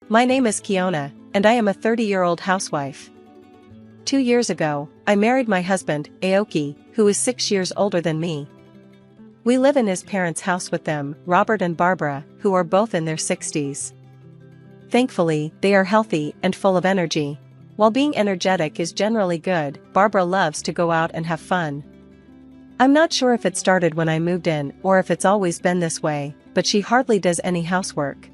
My name is Keona, and I am a 30-year-old housewife. 2 years ago, I married my husband, Aoki, who is 6 years older than me. We live in his parents' house with them, Robert and Barbara, who are both in their 60s. Thankfully, they are healthy and full of energy. While being energetic is generally good, Barbara loves to go out and have fun. I'm not sure if it started when I moved in or if it's always been this way, but she hardly does any housework.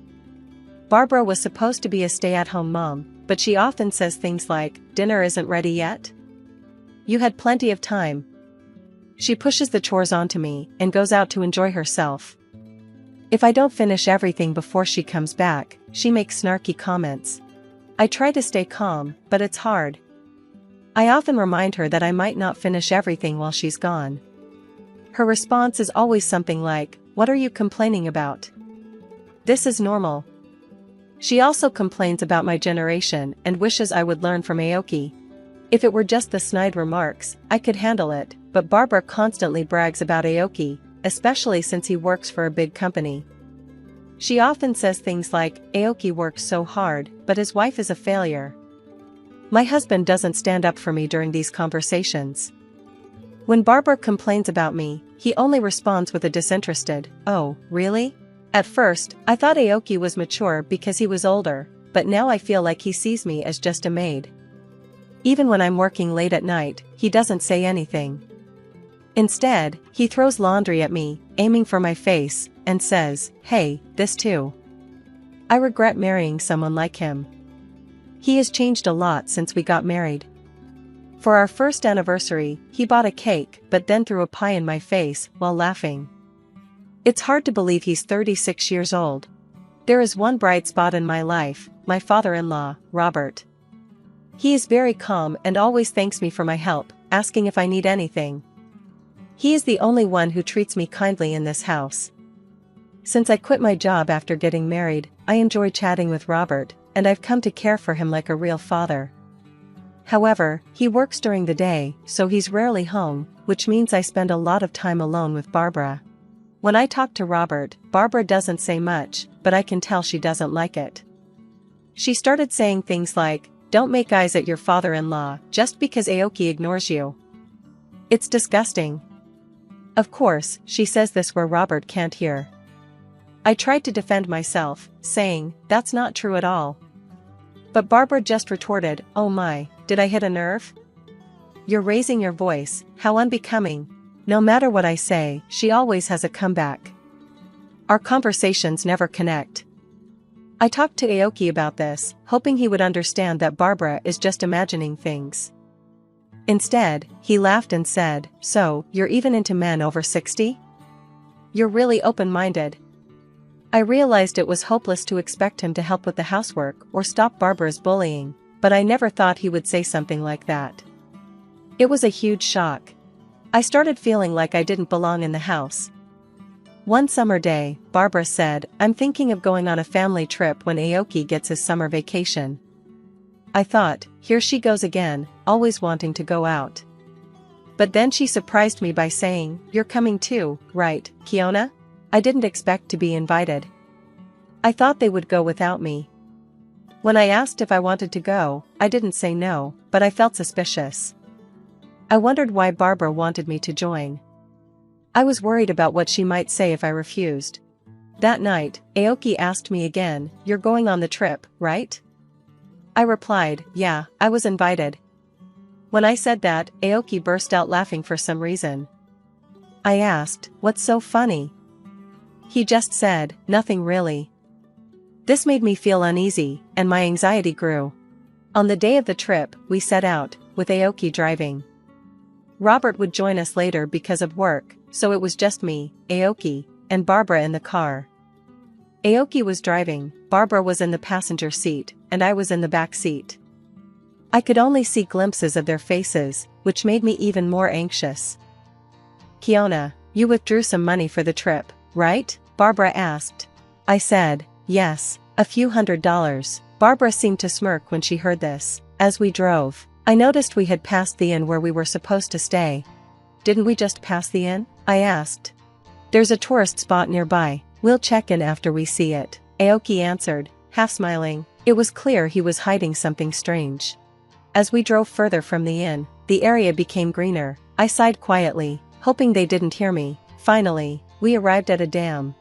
Barbara was supposed to be a stay-at-home mom, but she often says things like, "Dinner isn't ready yet? You had plenty of time." She pushes the chores onto me and goes out to enjoy herself. If I don't finish everything before she comes back, she makes snarky comments. I try to stay calm, but it's hard. I often remind her that I might not finish everything while she's gone. Her response is always something like, "What are you complaining about? This is normal." She also complains about my generation and wishes I would learn from Aoki. If it were just the snide remarks, I could handle it, but Barbara constantly brags about Aoki, especially since he works for a big company. She often says things like, "Aoki works so hard, but his wife is a failure." My husband doesn't stand up for me during these conversations. When Barbara complains about me, he only responds with a disinterested, "Oh, really?" At first, I thought Aoki was mature because he was older, but now I feel like he sees me as just a maid. Even when I'm working late at night, he doesn't say anything. Instead, he throws laundry at me, aiming for my face, and says, "Hey, this too." I regret marrying someone like him. He has changed a lot since we got married. For our first anniversary, he bought a cake but then threw a pie in my face while laughing. It's hard to believe he's 36 years old. There is one bright spot in my life, my father-in-law, Robert. He is very calm and always thanks me for my help, asking if I need anything. He is the only one who treats me kindly in this house. Since I quit my job after getting married, I enjoy chatting with Robert, and I've come to care for him like a real father. However, he works during the day, so he's rarely home, which means I spend a lot of time alone with Barbara. When I talk to Robert, Barbara doesn't say much, but I can tell she doesn't like it. She started saying things like, "Don't make eyes at your father-in-law just because Aoki ignores you. It's disgusting." Of course, she says this where Robert can't hear. I tried to defend myself, saying, "That's not true at all." But Barbara just retorted, "Oh my, did I hit a nerve? You're raising your voice, how unbecoming." No matter what I say, she always has a comeback. Our conversations never connect. I talked to Aoki about this, hoping he would understand that Barbara is just imagining things. Instead, he laughed and said, "So, you're even into men over 60? You're really open-minded." I realized it was hopeless to expect him to help with the housework or stop Barbara's bullying, but I never thought he would say something like that. It was a huge shock. I started feeling like I didn't belong in the house. One summer day, Barbara said, "I'm thinking of going on a family trip when Aoki gets his summer vacation." I thought, here she goes again, always wanting to go out. But then she surprised me by saying, "You're coming too, right, Keona?" I didn't expect to be invited. I thought they would go without me. When I asked if I wanted to go, I didn't say no, but I felt suspicious. I wondered why Barbara wanted me to join. I was worried about what she might say if I refused. That night, Aoki asked me again, "You're going on the trip, right?" I replied, "Yeah, I was invited." When I said that, Aoki burst out laughing for some reason. I asked, "What's so funny?" He just said, "Nothing really." This made me feel uneasy, and my anxiety grew. On the day of the trip, we set out, with Aoki driving. Robert would join us later because of work, so it was just me, Aoki, and Barbara in the car. Aoki was driving, Barbara was in the passenger seat, and I was in the back seat. I could only see glimpses of their faces, which made me even more anxious. "Keona, you withdrew some money for the trip, right?" Barbara asked. I said, "Yes, a few $100s. Barbara seemed to smirk when she heard this. As we drove, I noticed we had passed the inn where we were supposed to stay. "Didn't we just pass the inn?" I asked. "There's a tourist spot nearby. We'll check in after we see it," Aoki answered, half smiling. It was clear he was hiding something strange. As we drove further from the inn, the area became greener. I sighed quietly, hoping they didn't hear me. Finally, we arrived at a dam.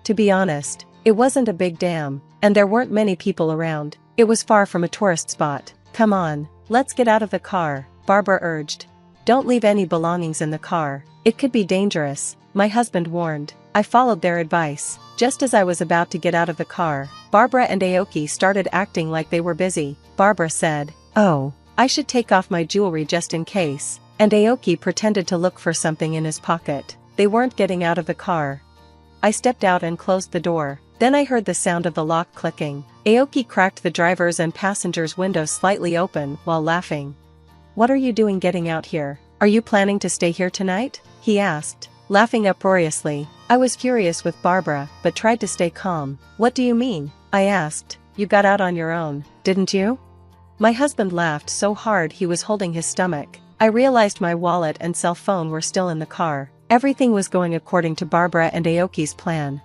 To be honest, it wasn't a big dam, and there weren't many people around. It was far from a tourist spot. "Come on, let's get out of the car," Barbara urged. "Don't leave any belongings in the car. It could be dangerous," my husband warned. I followed their advice. Just as I was about to get out of the car, Barbara and Aoki started acting like they were busy. Barbara said, "Oh, I should take off my jewelry just in case," and Aoki pretended to look for something in his pocket. They weren't getting out of the car. I stepped out and closed the door. Then I heard the sound of the lock clicking. Aoki cracked the driver's and passenger's windows slightly open while laughing. "What are you doing getting out here? Are you planning to stay here tonight?" he asked, laughing uproariously. I was furious with Barbara, but tried to stay calm. "What do you mean?" I asked. "You got out on your own, didn't you?" My husband laughed so hard he was holding his stomach. I realized my wallet and cell phone were still in the car. Everything was going according to Barbara and Aoki's plan.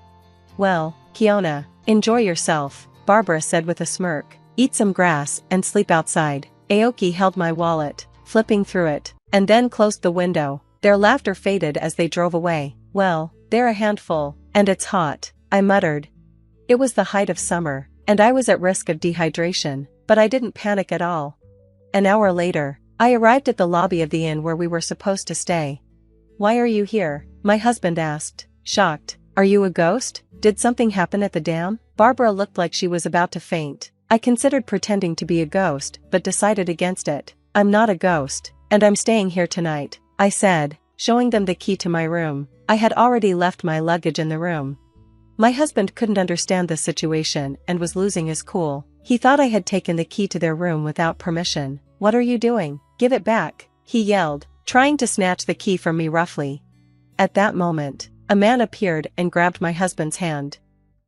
"Well, Keona, enjoy yourself," Barbara said with a smirk. "Eat some grass and sleep outside." Aoki held my wallet, flipping through it, and then closed the window. Their laughter faded as they drove away. "Well, they're a handful, and it's hot," I muttered. It was the height of summer, and I was at risk of dehydration, but I didn't panic at all. An hour later, I arrived at the lobby of the inn where we were supposed to stay. "Why are you here?" my husband asked, shocked. "Are you a ghost? Did something happen at the dam?" Barbara looked like she was about to faint. I considered pretending to be a ghost, but decided against it. "I'm not a ghost, and I'm staying here tonight," I said, showing them the key to my room. I had already left my luggage in the room. My husband couldn't understand the situation and was losing his cool. He thought I had taken the key to their room without permission. "What are you doing? Give it back," he yelled, trying to snatch the key from me roughly. At that moment, a man appeared and grabbed my husband's hand.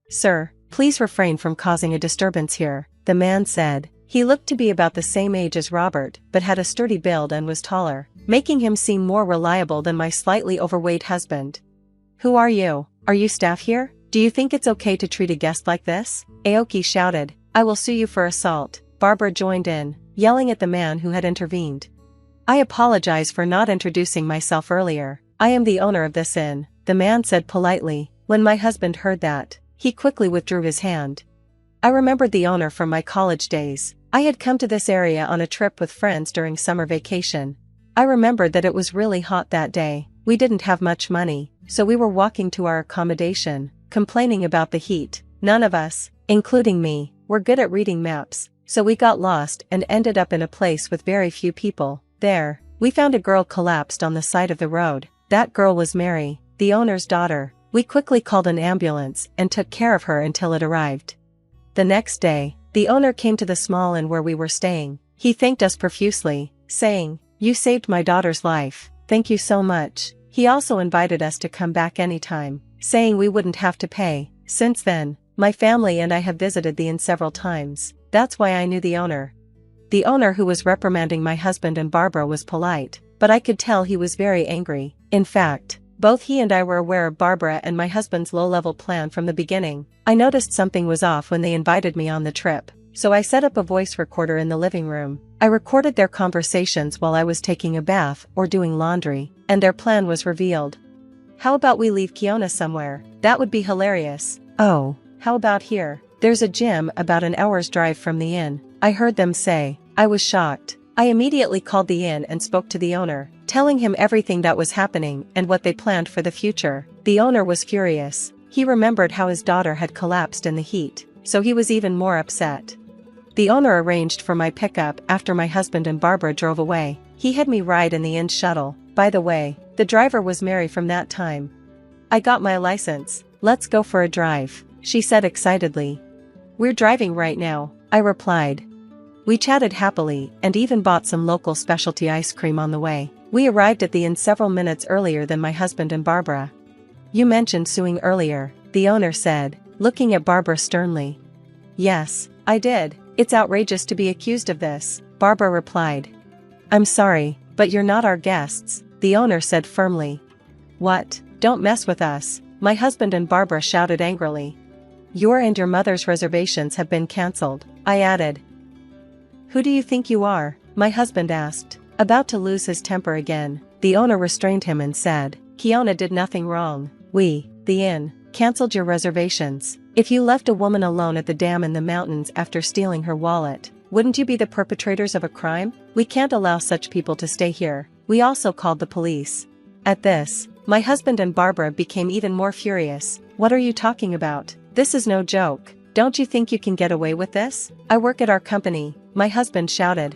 "Sir, please refrain from causing a disturbance here," the man said. He looked to be about the same age as Robert, but had a sturdy build and was taller, making him seem more reliable than my slightly overweight husband. "Who are you? Are you staff here? Do you think it's okay to treat a guest like this?" Aoki shouted. "I will sue you for assault." Barbara joined in, yelling at the man who had intervened. "I apologize for not introducing myself earlier. I am the owner of this inn," the man said politely. When my husband heard that, he quickly withdrew his hand. I remembered the owner from my college days. I had come to this area on a trip with friends during summer vacation. I remembered that it was really hot that day. We didn't have much money, so we were walking to our accommodation, complaining about the heat. None of us, including me, were good at reading maps, so we got lost and ended up in a place with very few people. There, we found a girl collapsed on the side of the road. That girl was Mary, the owner's daughter. We quickly called an ambulance and took care of her until it arrived. The next day, the owner came to the small inn where we were staying. He thanked us profusely, saying, "You saved my daughter's life. Thank you so much." He also invited us to come back anytime, saying we wouldn't have to pay. Since then, my family and I have visited the inn several times. That's why I knew the owner. The owner who was reprimanding my husband and Barbara was polite, but I could tell he was very angry. In fact, both he and I were aware of Barbara and my husband's low-level plan from the beginning. I noticed something was off when they invited me on the trip, so I set up a voice recorder in the living room. I recorded their conversations while I was taking a bath or doing laundry, and their plan was revealed. "How about we leave Keona somewhere? That would be hilarious." "Oh, how about here? There's a gym about an hour's drive from the inn," I heard them say. I was shocked. I immediately called the inn and spoke to the owner, telling him everything that was happening and what they planned for the future. The owner was furious. He remembered how his daughter had collapsed in the heat, so he was even more upset. The owner arranged for my pickup after my husband and Barbara drove away. He had me ride in the inn shuttle. By the way, the driver was Mary from that time. "I got my license. Let's go for a drive," she said excitedly. "We're driving right now," I replied. We chatted happily and even bought some local specialty ice cream on the way. We arrived at the inn several minutes earlier than my husband and Barbara. "You mentioned suing earlier," the owner said, looking at Barbara sternly. "Yes, I did. It's outrageous to be accused of this," Barbara replied. "I'm sorry, but you're not our guests," the owner said firmly. "What? Don't mess with us," my husband and Barbara shouted angrily. "Your and your mother's reservations have been cancelled." I added. Who do you think you are? My husband asked. About to lose his temper again, the owner restrained him and said, Keona did nothing wrong. We, the inn, canceled your reservations. If you left a woman alone at the dam in the mountains after stealing her wallet, wouldn't you be the perpetrators of a crime? We can't allow such people to stay here. We also called the police. At this, my husband and Barbara became even more furious. What are you talking about? This is no joke. Don't you think you can get away with this? I work at our company, my husband shouted.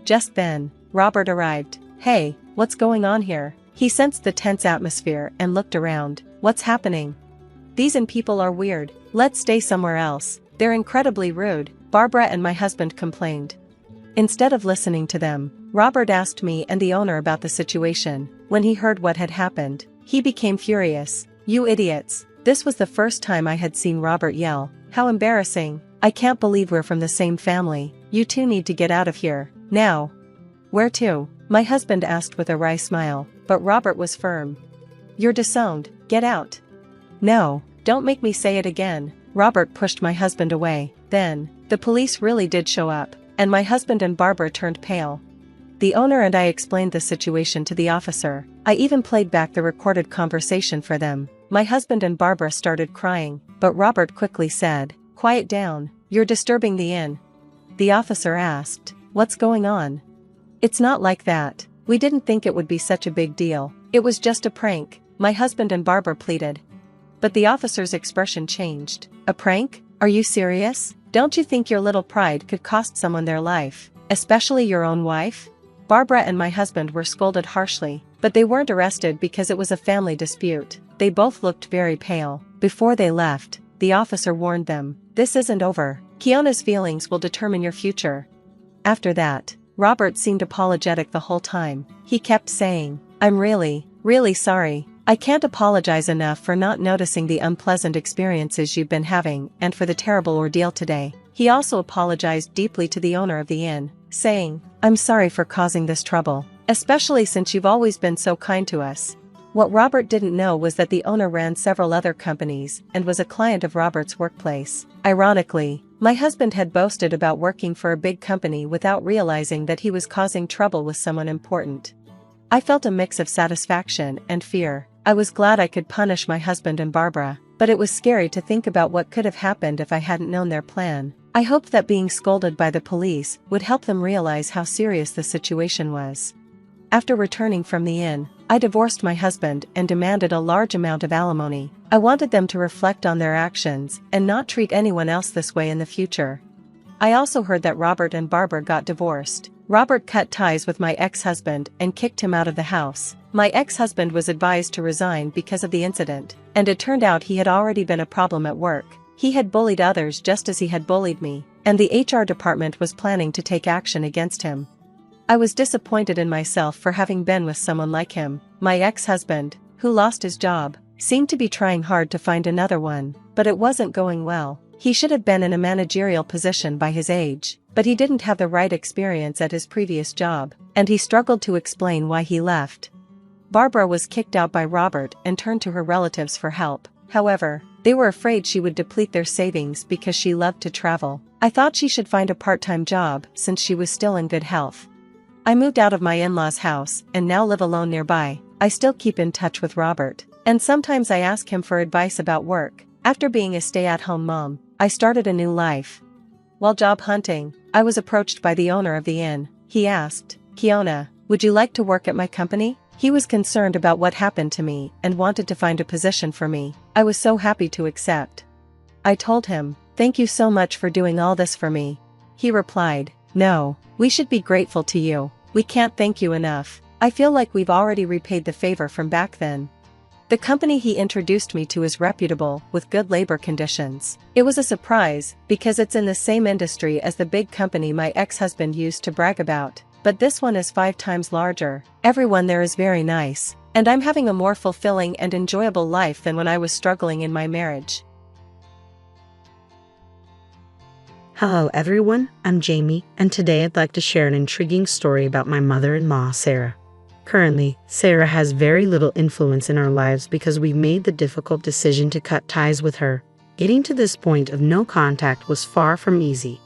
Just then, Robert arrived. Hey, what's going on here? He sensed the tense atmosphere and looked around. What's happening? These inn people are weird. Let's stay somewhere else. They're incredibly rude, Barbara and my husband complained. Instead of listening to them, Robert asked me and the owner about the situation. When he heard what had happened, he became furious. You idiots. This was the first time I had seen Robert yell. How embarrassing. I can't believe we're from the same family. You two need to get out of here, now. Where to? My husband asked with a wry smile, but Robert was firm. You're disowned. Get out. No, don't make me say it again. Robert pushed my husband away. Then, the police really did show up, and my husband and Barbara turned pale. The owner and I explained the situation to the officer. I even played back the recorded conversation for them. My husband and Barbara started crying, but Robert quickly said, Quiet down, you're disturbing the inn. The officer asked, What's going on? It's not like that. We didn't think it would be such a big deal. It was just a prank, my husband and Barbara pleaded. But the officer's expression changed. A prank? Are you serious? Don't you think your little pride could cost someone their life, especially your own wife? Barbara and my husband were scolded harshly, but they weren't arrested because it was a family dispute. They both looked very pale. Before they left, the officer warned them, This isn't over. Keona's feelings will determine your future. After that, Robert seemed apologetic the whole time. He kept saying, I'm really sorry. I can't apologize enough for not noticing the unpleasant experiences you've been having and for the terrible ordeal today. He also apologized deeply to the owner of the inn, saying, I'm sorry for causing this trouble, especially since you've always been so kind to us. What Robert didn't know was that the owner ran several other companies and was a client of Robert's workplace. Ironically, my husband had boasted about working for a big company without realizing that he was causing trouble with someone important. I felt a mix of satisfaction and fear. I was glad I could punish my husband and Barbara, but it was scary to think about what could have happened if I hadn't known their plan. I hoped that being scolded by the police would help them realize how serious the situation was. After returning from the inn, I divorced my husband and demanded a large amount of alimony. I wanted them to reflect on their actions and not treat anyone else this way in the future. I also heard that Robert and Barbara got divorced. Robert cut ties with my ex-husband and kicked him out of the house. My ex-husband was advised to resign because of the incident, and it turned out he had already been a problem at work. He had bullied others just as he had bullied me, and the HR department was planning to take action against him. I was disappointed in myself for having been with someone like him. My ex-husband, who lost his job, seemed to be trying hard to find another one, but it wasn't going well. He should have been in a managerial position by his age, but he didn't have the right experience at his previous job, and he struggled to explain why he left. Barbara was kicked out by Robert and turned to her relatives for help. However, they were afraid she would deplete their savings because she loved to travel. I thought she should find a part-time job since she was still in good health. I moved out of my in-laws' house and now live alone nearby. I still keep in touch with Robert, and sometimes I ask him for advice about work. After being a stay-at-home mom, I started a new life. While job hunting, I was approached by the owner of the inn. He asked, Keona, would you like to work at my company? He was concerned about what happened to me and wanted to find a position for me. I was so happy to accept. I told him, Thank you so much for doing all this for me. He replied, No, we should be grateful to you. We can't thank you enough. I feel like we've already repaid the favor from back then. The company he introduced me to is reputable, with good labor conditions. It was a surprise, because it's in the same industry as the big company my ex-husband used to brag about, but this one is 5 times larger. Everyone there is very nice, and I'm having a more fulfilling and enjoyable life than when I was struggling in my marriage. Hello everyone, I'm Jamie, and today I'd like to share an intriguing story about my mother-in-law, Sarah. Currently, Sarah has very little influence in our lives because we made the difficult decision to cut ties with her. Getting to this point of no contact was far from easy.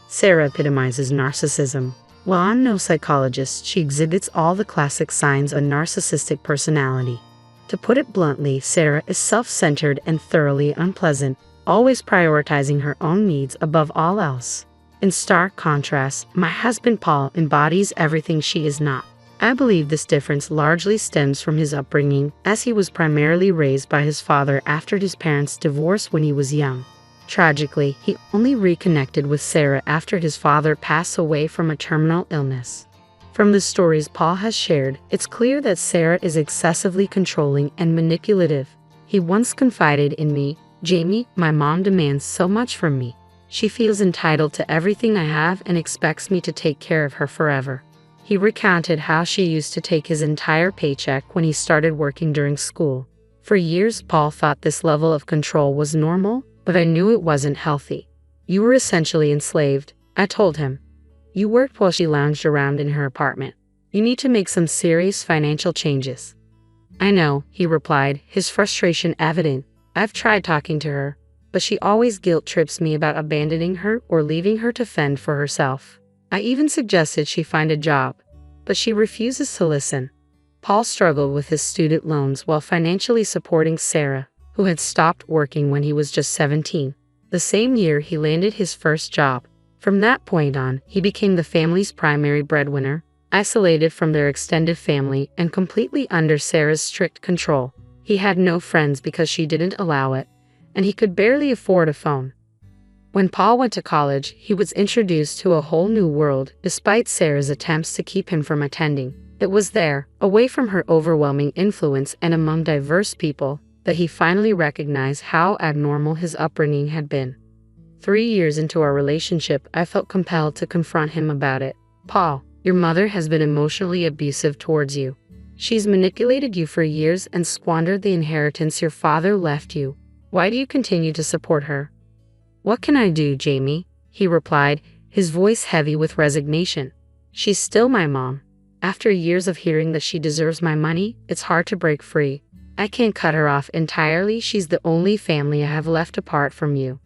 Sarah epitomizes narcissism. While I'm no psychologist, she exhibits all the classic signs of a narcissistic personality. To put it bluntly, Sarah is self-centered and thoroughly unpleasant, always prioritizing her own needs above all else. In stark contrast, my husband Paul embodies everything she is not. I believe this difference largely stems from his upbringing, as he was primarily raised by his father after his parents' divorce when he was young. Tragically, he only reconnected with Sarah after his father passed away from a terminal illness. From the stories Paul has shared, it's clear that Sarah is excessively controlling and manipulative. He once confided in me, "Jamie, my mom demands so much from me. She feels entitled to everything I have and expects me to take care of her forever." He recounted how she used to take his entire paycheck when he started working during school. For years, Paul thought this level of control was normal, but I knew it wasn't healthy. "You were essentially enslaved," I told him. "You worked while she lounged around in her apartment. You need to make some serious financial changes." "I know," he replied, his frustration evident. "I've tried talking to her, but she always guilt trips me about abandoning her or leaving her to fend for herself. I even suggested she find a job, but she refuses to listen." Paul struggled with his student loans while financially supporting Sarah, who had stopped working when he was just 17. The same year, he landed his first job. From that point on, he became the family's primary breadwinner, isolated from their extended family and completely under Sarah's strict control. He had no friends because she didn't allow it, and he could barely afford a phone. When Paul went to college, he was introduced to a whole new world, despite Sarah's attempts to keep him from attending. It was there, away from her overwhelming influence and among diverse people, that he finally recognized how abnormal his upbringing had been. 3 years into our relationship, I felt compelled to confront him about it. "Paul, your mother has been emotionally abusive towards you. She's manipulated you for years and squandered the inheritance your father left you. Why do you continue to support her?" "What can I do, Jamie?" he replied, his voice heavy with resignation. "She's still my mom. After years of hearing that she deserves my money, it's hard to break free. I can't cut her off entirely. She's the only family I have left apart from you."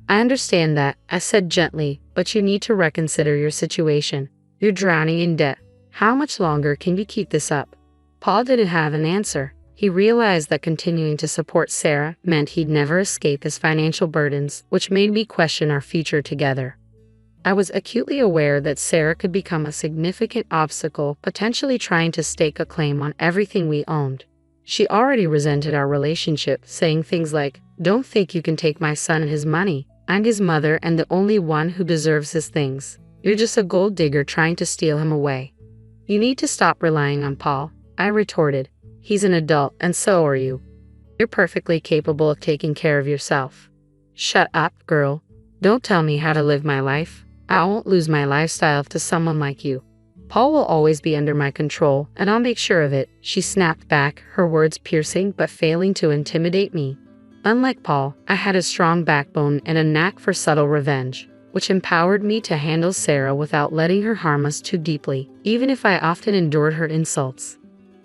"I understand that," I said gently, "but you need to reconsider your situation. You're drowning in debt. How much longer can you keep this up?" Paul didn't have an answer. He realized that continuing to support Sarah meant he'd never escape his financial burdens, which made me question our future together. I was acutely aware that Sarah could become a significant obstacle, potentially trying to stake a claim on everything we owned. She already resented our relationship, saying things like, "Don't think you can take my son and his money. I'm his mother and the only one who deserves his things. You're just a gold digger trying to steal him away." "You need to stop relying on Paul," I retorted. "He's an adult, and so are you. You're perfectly capable of taking care of yourself." "Shut up, girl. Don't tell me how to live my life. I won't lose my lifestyle to someone like you. Paul will always be under my control, and I'll make sure of it," she snapped back, her words piercing but failing to intimidate me. Unlike Paul, I had a strong backbone and a knack for subtle revenge, which empowered me to handle Sarah without letting her harm us too deeply, even if I often endured her insults.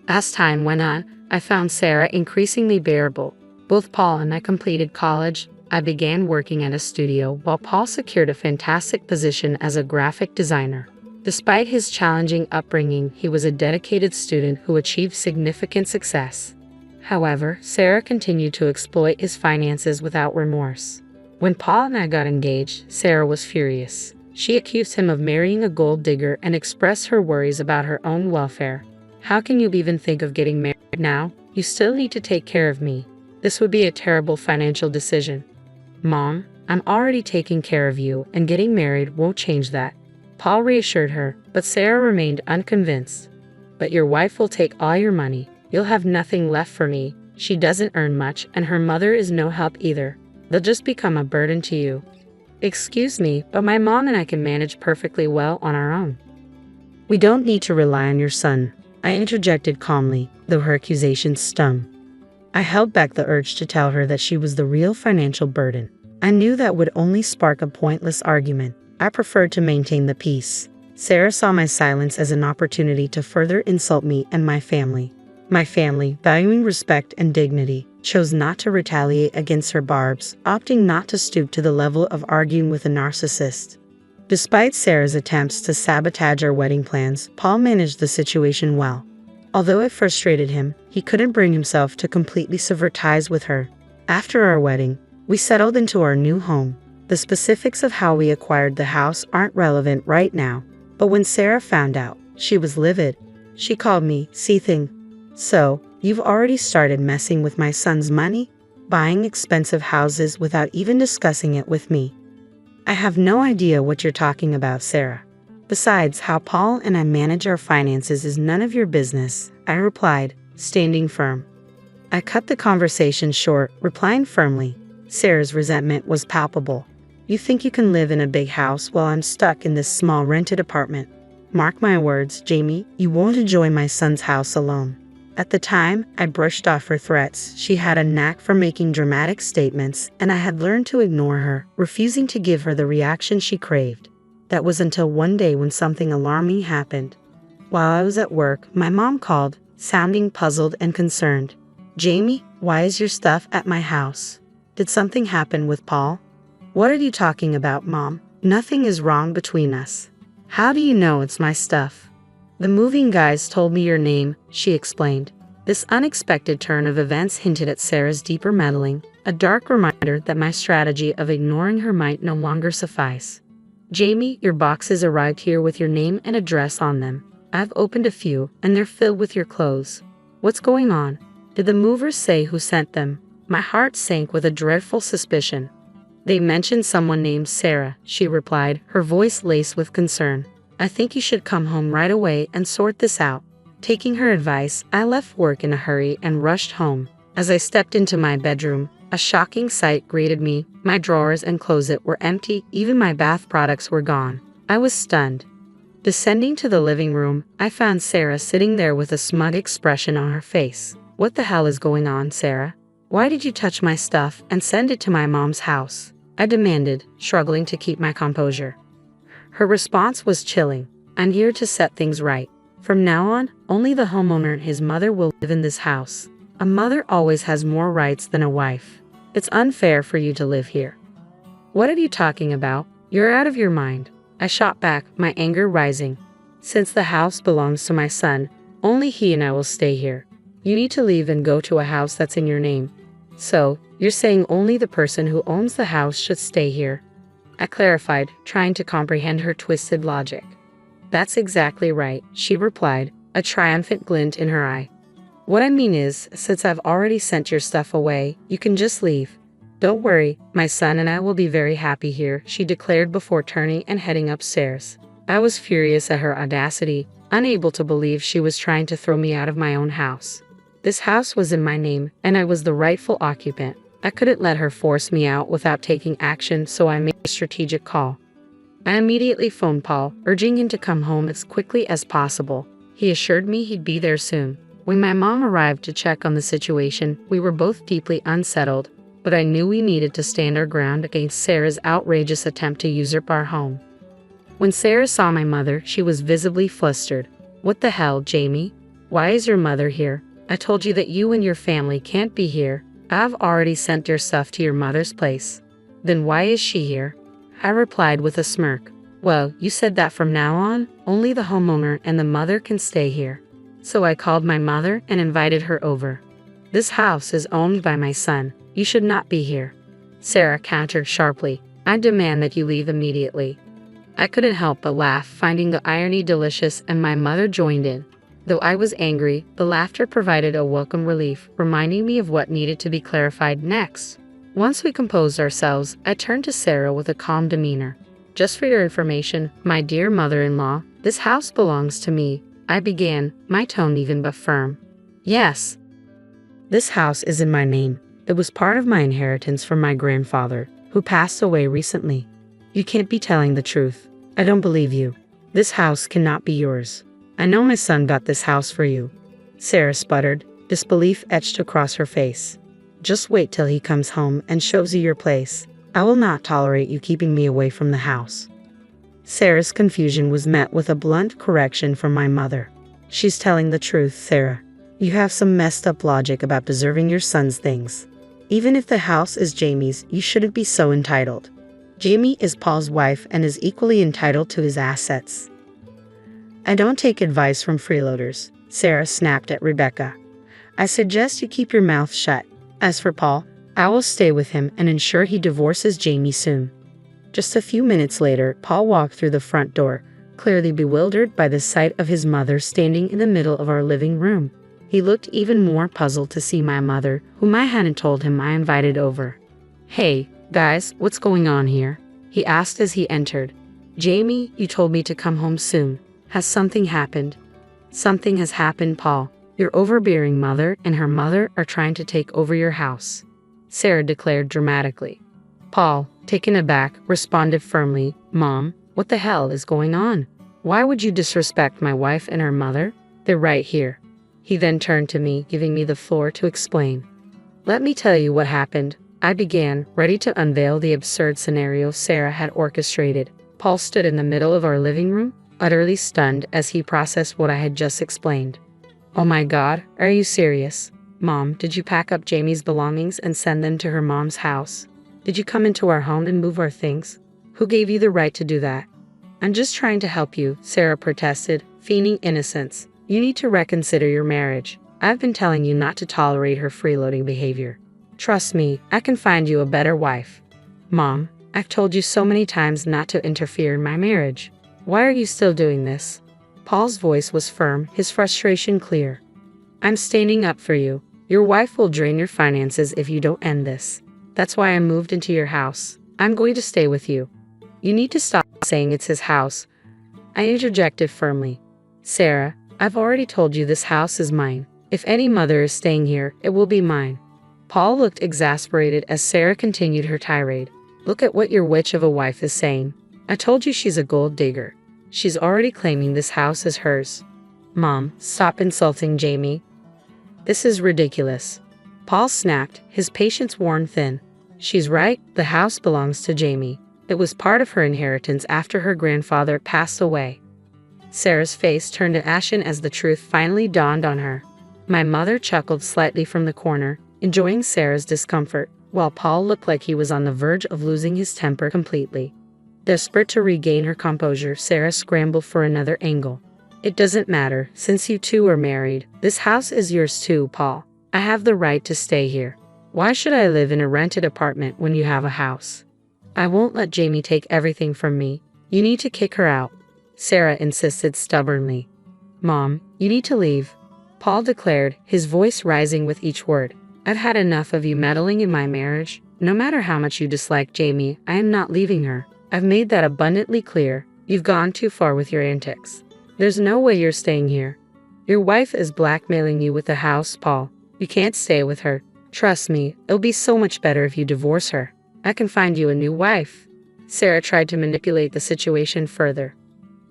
As time went on, I found Sarah increasingly bearable. Both Paul and I completed college. I began working at a studio while Paul secured a fantastic position as a graphic designer. Despite his challenging upbringing, he was a dedicated student who achieved significant success. However, Sarah continued to exploit his finances without remorse. When Paul and I got engaged, Sarah was furious. She accused him of marrying a gold digger and expressed her worries about her own welfare. "How can you even think of getting married now? You still need to take care of me. This would be a terrible financial decision." "Mom, I'm already taking care of you, and getting married won't change that." Paul reassured her, but Sarah remained unconvinced. "But your wife will take all your money. You'll have nothing left for me. She doesn't earn much, and her mother is no help either. They'll just become a burden to you." "Excuse me, but my mom and I can manage perfectly well on our own." "We don't need to rely on your son," I interjected calmly, though her accusations stung. I held back the urge to tell her that she was the real financial burden. I knew that would only spark a pointless argument. I preferred to maintain the peace. Sarah saw my silence as an opportunity to further insult me and my family. My family, valuing respect and dignity, chose not to retaliate against her barbs, opting not to stoop to the level of arguing with a narcissist. Despite Sarah's attempts to sabotage our wedding plans, Paul managed the situation well. Although it frustrated him, he couldn't bring himself to completely sever ties with her. After our wedding, we settled into our new home. The specifics of how we acquired the house aren't relevant right now, but when Sarah found out, she was livid. She called me seething. "So, you've already started messing with my son's money? Buying expensive houses without even discussing it with me?" "I have no idea what you're talking about, Sarah. Besides, how Paul and I manage our finances is none of your business," I replied, standing firm. I cut the conversation short, replying firmly. Sarah's resentment was palpable. "You think you can live in a big house while I'm stuck in this small rented apartment? Mark my words, Jamie, you won't enjoy my son's house alone." At the time, I brushed off her threats. She had a knack for making dramatic statements, and I had learned to ignore her, refusing to give her the reaction she craved. That was until one day when something alarming happened. While I was at work, my mom called, sounding puzzled and concerned. "Jamie, why is your stuff at my house? Did something happen with Paul?" "What are you talking about, Mom? Nothing is wrong between us." "How do you know it's my stuff?" "The moving guys told me your name," she explained. This unexpected turn of events hinted at Sarah's deeper meddling, a dark reminder that my strategy of ignoring her might no longer suffice. "Jamie, your boxes arrived here with your name and address on them. I've opened a few, and they're filled with your clothes. What's going on? Did the movers say who sent them?" My heart sank with a dreadful suspicion. "They mentioned someone named Sarah," she replied, her voice laced with concern. "I think you should come home right away and sort this out." Taking her advice, I left work in a hurry and rushed home. As I stepped into my bedroom, a shocking sight greeted me. My drawers and closet were empty, even my bath products were gone. I was stunned. Descending to the living room, I found Sarah sitting there with a smug expression on her face. "What the hell is going on, Sarah? Why did you touch my stuff and send it to my mom's house?" I demanded, struggling to keep my composure. Her response was chilling. "I'm here to set things right. From now on, only the homeowner and his mother will live in this house. A mother always has more rights than a wife. It's unfair for you to live here." "What are you talking about? You're out of your mind." I shot back, my anger rising. "Since the house belongs to my son, only he and I will stay here. You need to leave and go to a house that's in your name." "So, you're saying only the person who owns the house should stay here?" I clarified, trying to comprehend her twisted logic. "That's exactly right," she replied, a triumphant glint in her eye. "What I mean is, since I've already sent your stuff away, you can just leave. Don't worry, my son and I will be very happy here," she declared before turning and heading upstairs. I was furious at her audacity, unable to believe she was trying to throw me out of my own house. This house was in my name, and I was the rightful occupant. I couldn't let her force me out without taking action, so I made a strategic call. I immediately phoned Paul, urging him to come home as quickly as possible. He assured me he'd be there soon. When my mom arrived to check on the situation, we were both deeply unsettled, but I knew we needed to stand our ground against Sarah's outrageous attempt to usurp our home. When Sarah saw my mother, she was visibly flustered. "What the hell, Jamie? Why is your mother here? I told you that you and your family can't be here. I've already sent your stuff to your mother's place." "Then why is she here?" I replied with a smirk. "Well, you said that from now on, only the homeowner and the mother can stay here. So I called my mother and invited her over. This house is owned by my son. You should not be here." Sarah countered sharply. "I demand that you leave immediately." I couldn't help but laugh, finding the irony delicious, and my mother joined in. Though I was angry, the laughter provided a welcome relief, reminding me of what needed to be clarified next. Once we composed ourselves, I turned to Sarah with a calm demeanor. "Just for your information, my dear mother-in-law, this house belongs to me," I began, my tone even but firm. "Yes. This house is in my name. It was part of my inheritance from my grandfather, who passed away recently. You can't be telling the truth. I don't believe you. This house cannot be yours. I know my son got this house for you." Sarah sputtered, disbelief etched across her face. "Just wait till he comes home and shows you your place. I will not tolerate you keeping me away from the house." Sarah's confusion was met with a blunt correction from my mother. "She's telling the truth, Sarah. You have some messed up logic about deserving your son's things. Even if the house is Jamie's, you shouldn't be so entitled." Jamie is Paul's wife and is equally entitled to his assets. I don't take advice from freeloaders, Sarah snapped at Rebecca. I suggest you keep your mouth shut. As for Paul, I will stay with him and ensure he divorces Jamie soon. Just a few minutes later, Paul walked through the front door, clearly bewildered by the sight of his mother standing in the middle of our living room. He looked even more puzzled to see my mother, whom I hadn't told him I invited over. Hey, guys, what's going on here? He asked as he entered. Jamie, you told me to come home soon. Has something happened? Something has happened, Paul. Your overbearing mother and her mother are trying to take over your house, Sarah declared dramatically. Paul, taken aback, responded firmly, Mom, what the hell is going on? Why would you disrespect my wife and her mother? They're right here. He then turned to me, giving me the floor to explain. Let me tell you what happened, I began, ready to unveil the absurd scenario Sarah had orchestrated. Paul stood in the middle of our living room, utterly stunned as he processed what I had just explained. Oh my God, are you serious? Mom, did you pack up Jamie's belongings and send them to her mom's house? Did you come into our home and move our things? Who gave you the right to do that? I'm just trying to help you, Sarah protested, feigning innocence. You need to reconsider your marriage. I've been telling you not to tolerate her freeloading behavior. Trust me, I can find you a better wife. Mom, I've told you so many times not to interfere in my marriage. Why are you still doing this? Paul's voice was firm, his frustration clear. I'm standing up for you. Your wife will drain your finances if you don't end this. That's why I moved into your house. I'm going to stay with you. You need to stop saying it's his house. I interjected firmly. Sarah, I've already told you this house is mine. If any mother is staying here, it will be mine. Paul looked exasperated as Sarah continued her tirade. Look at what your witch of a wife is saying. I told you she's a gold digger. She's already claiming this house is hers. Mom, stop insulting Jamie. This is ridiculous. Paul snapped, his patience worn thin. She's right, the house belongs to Jamie. It was part of her inheritance after her grandfather passed away. Sarah's face turned to ashen as the truth finally dawned on her. My mother chuckled slightly from the corner, enjoying Sarah's discomfort, while Paul looked like he was on the verge of losing his temper completely. Desperate to regain her composure, Sarah scrambled for another angle. It doesn't matter, since you two are married. This house is yours too, Paul. I have the right to stay here. Why should I live in a rented apartment when you have a house? I won't let Jamie take everything from me. You need to kick her out, Sarah insisted stubbornly. Mom, you need to leave, Paul declared, his voice rising with each word. I've had enough of you meddling in my marriage. No matter how much you dislike Jamie, I am not leaving her. I've made that abundantly clear. You've gone too far with your antics. There's no way you're staying here. Your wife is blackmailing you with the house, Paul. You can't stay with her. Trust me, it'll be so much better if you divorce her. I can find you a new wife. Sarah tried to manipulate the situation further.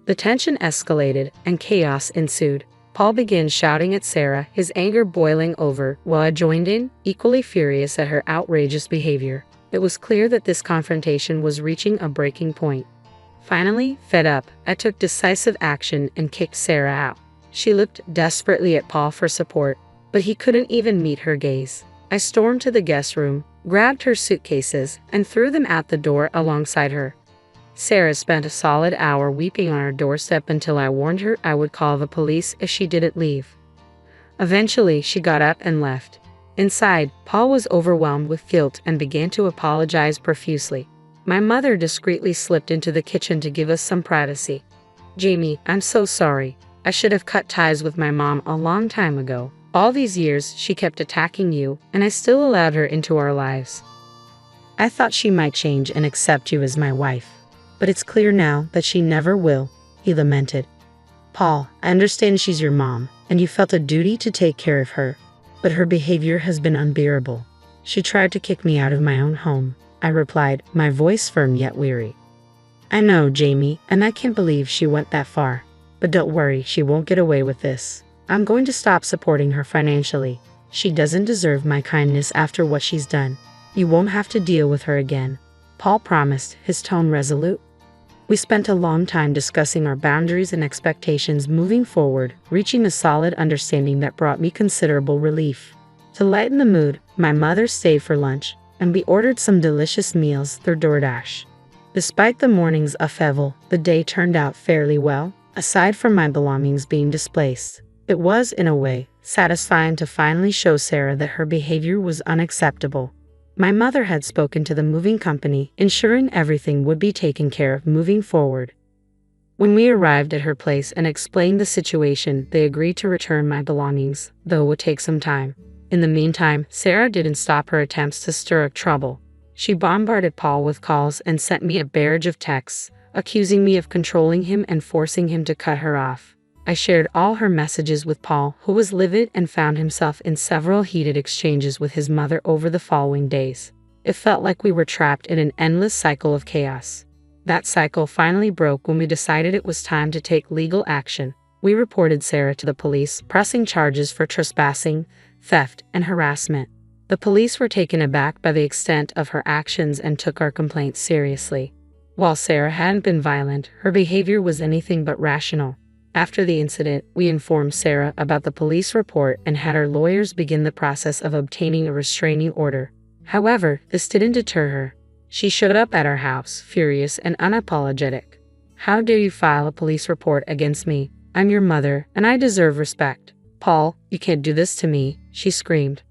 The tension escalated, and chaos ensued. Paul began shouting at Sarah, his anger boiling over, while I joined in, equally furious at her outrageous behavior. It was clear that this confrontation was reaching a breaking point. Finally, fed up, I took decisive action and kicked Sarah out. She looked desperately at Paul for support, but he couldn't even meet her gaze. I stormed to the guest room, grabbed her suitcases, and threw them out the door alongside her. Sarah spent a solid hour weeping on our doorstep until I warned her I would call the police if she didn't leave. Eventually, she got up and left. Inside, Paul was overwhelmed with guilt and began to apologize profusely. My mother discreetly slipped into the kitchen to give us some privacy. Jamie, I'm so sorry. I should have cut ties with my mom a long time ago. All these years, she kept attacking you, and I still allowed her into our lives. I thought she might change and accept you as my wife. But it's clear now that she never will, he lamented. Paul, I understand she's your mom, and you felt a duty to take care of her. But her behavior has been unbearable. She tried to kick me out of my own home, I replied, my voice firm yet weary. I know, Jamie, and I can't believe she went that far. But don't worry, she won't get away with this. I'm going to stop supporting her financially. She doesn't deserve my kindness after what she's done. You won't have to deal with her again, Paul promised, his tone resolute. We spent a long time discussing our boundaries and expectations moving forward, reaching a solid understanding that brought me considerable relief. To lighten the mood, my mother stayed for lunch, and we ordered some delicious meals through DoorDash. Despite the morning's upheaval, the day turned out fairly well, aside from my belongings being displaced. It was, in a way, satisfying to finally show Sarah that her behavior was unacceptable. My mother had spoken to the moving company, ensuring everything would be taken care of moving forward. When we arrived at her place and explained the situation, they agreed to return my belongings, though it would take some time. In the meantime, Sarah didn't stop her attempts to stir up trouble. She bombarded Paul with calls and sent me a barrage of texts, accusing me of controlling him and forcing him to cut her off. I shared all her messages with Paul, who was livid and found himself in several heated exchanges with his mother over the following days. It felt like we were trapped in an endless cycle of chaos. That cycle finally broke when we decided it was time to take legal action. We reported Sarah to the police, pressing charges for trespassing, theft, and harassment. The police were taken aback by the extent of her actions and took our complaints seriously. While Sarah hadn't been violent, her behavior was anything but rational. After the incident, we informed Sarah about the police report and had our lawyers begin the process of obtaining a restraining order. However, this didn't deter her. She showed up at our house, furious and unapologetic. "How dare you file a police report against me? I'm your mother, and I deserve respect. Paul, you can't do this to me," she screamed.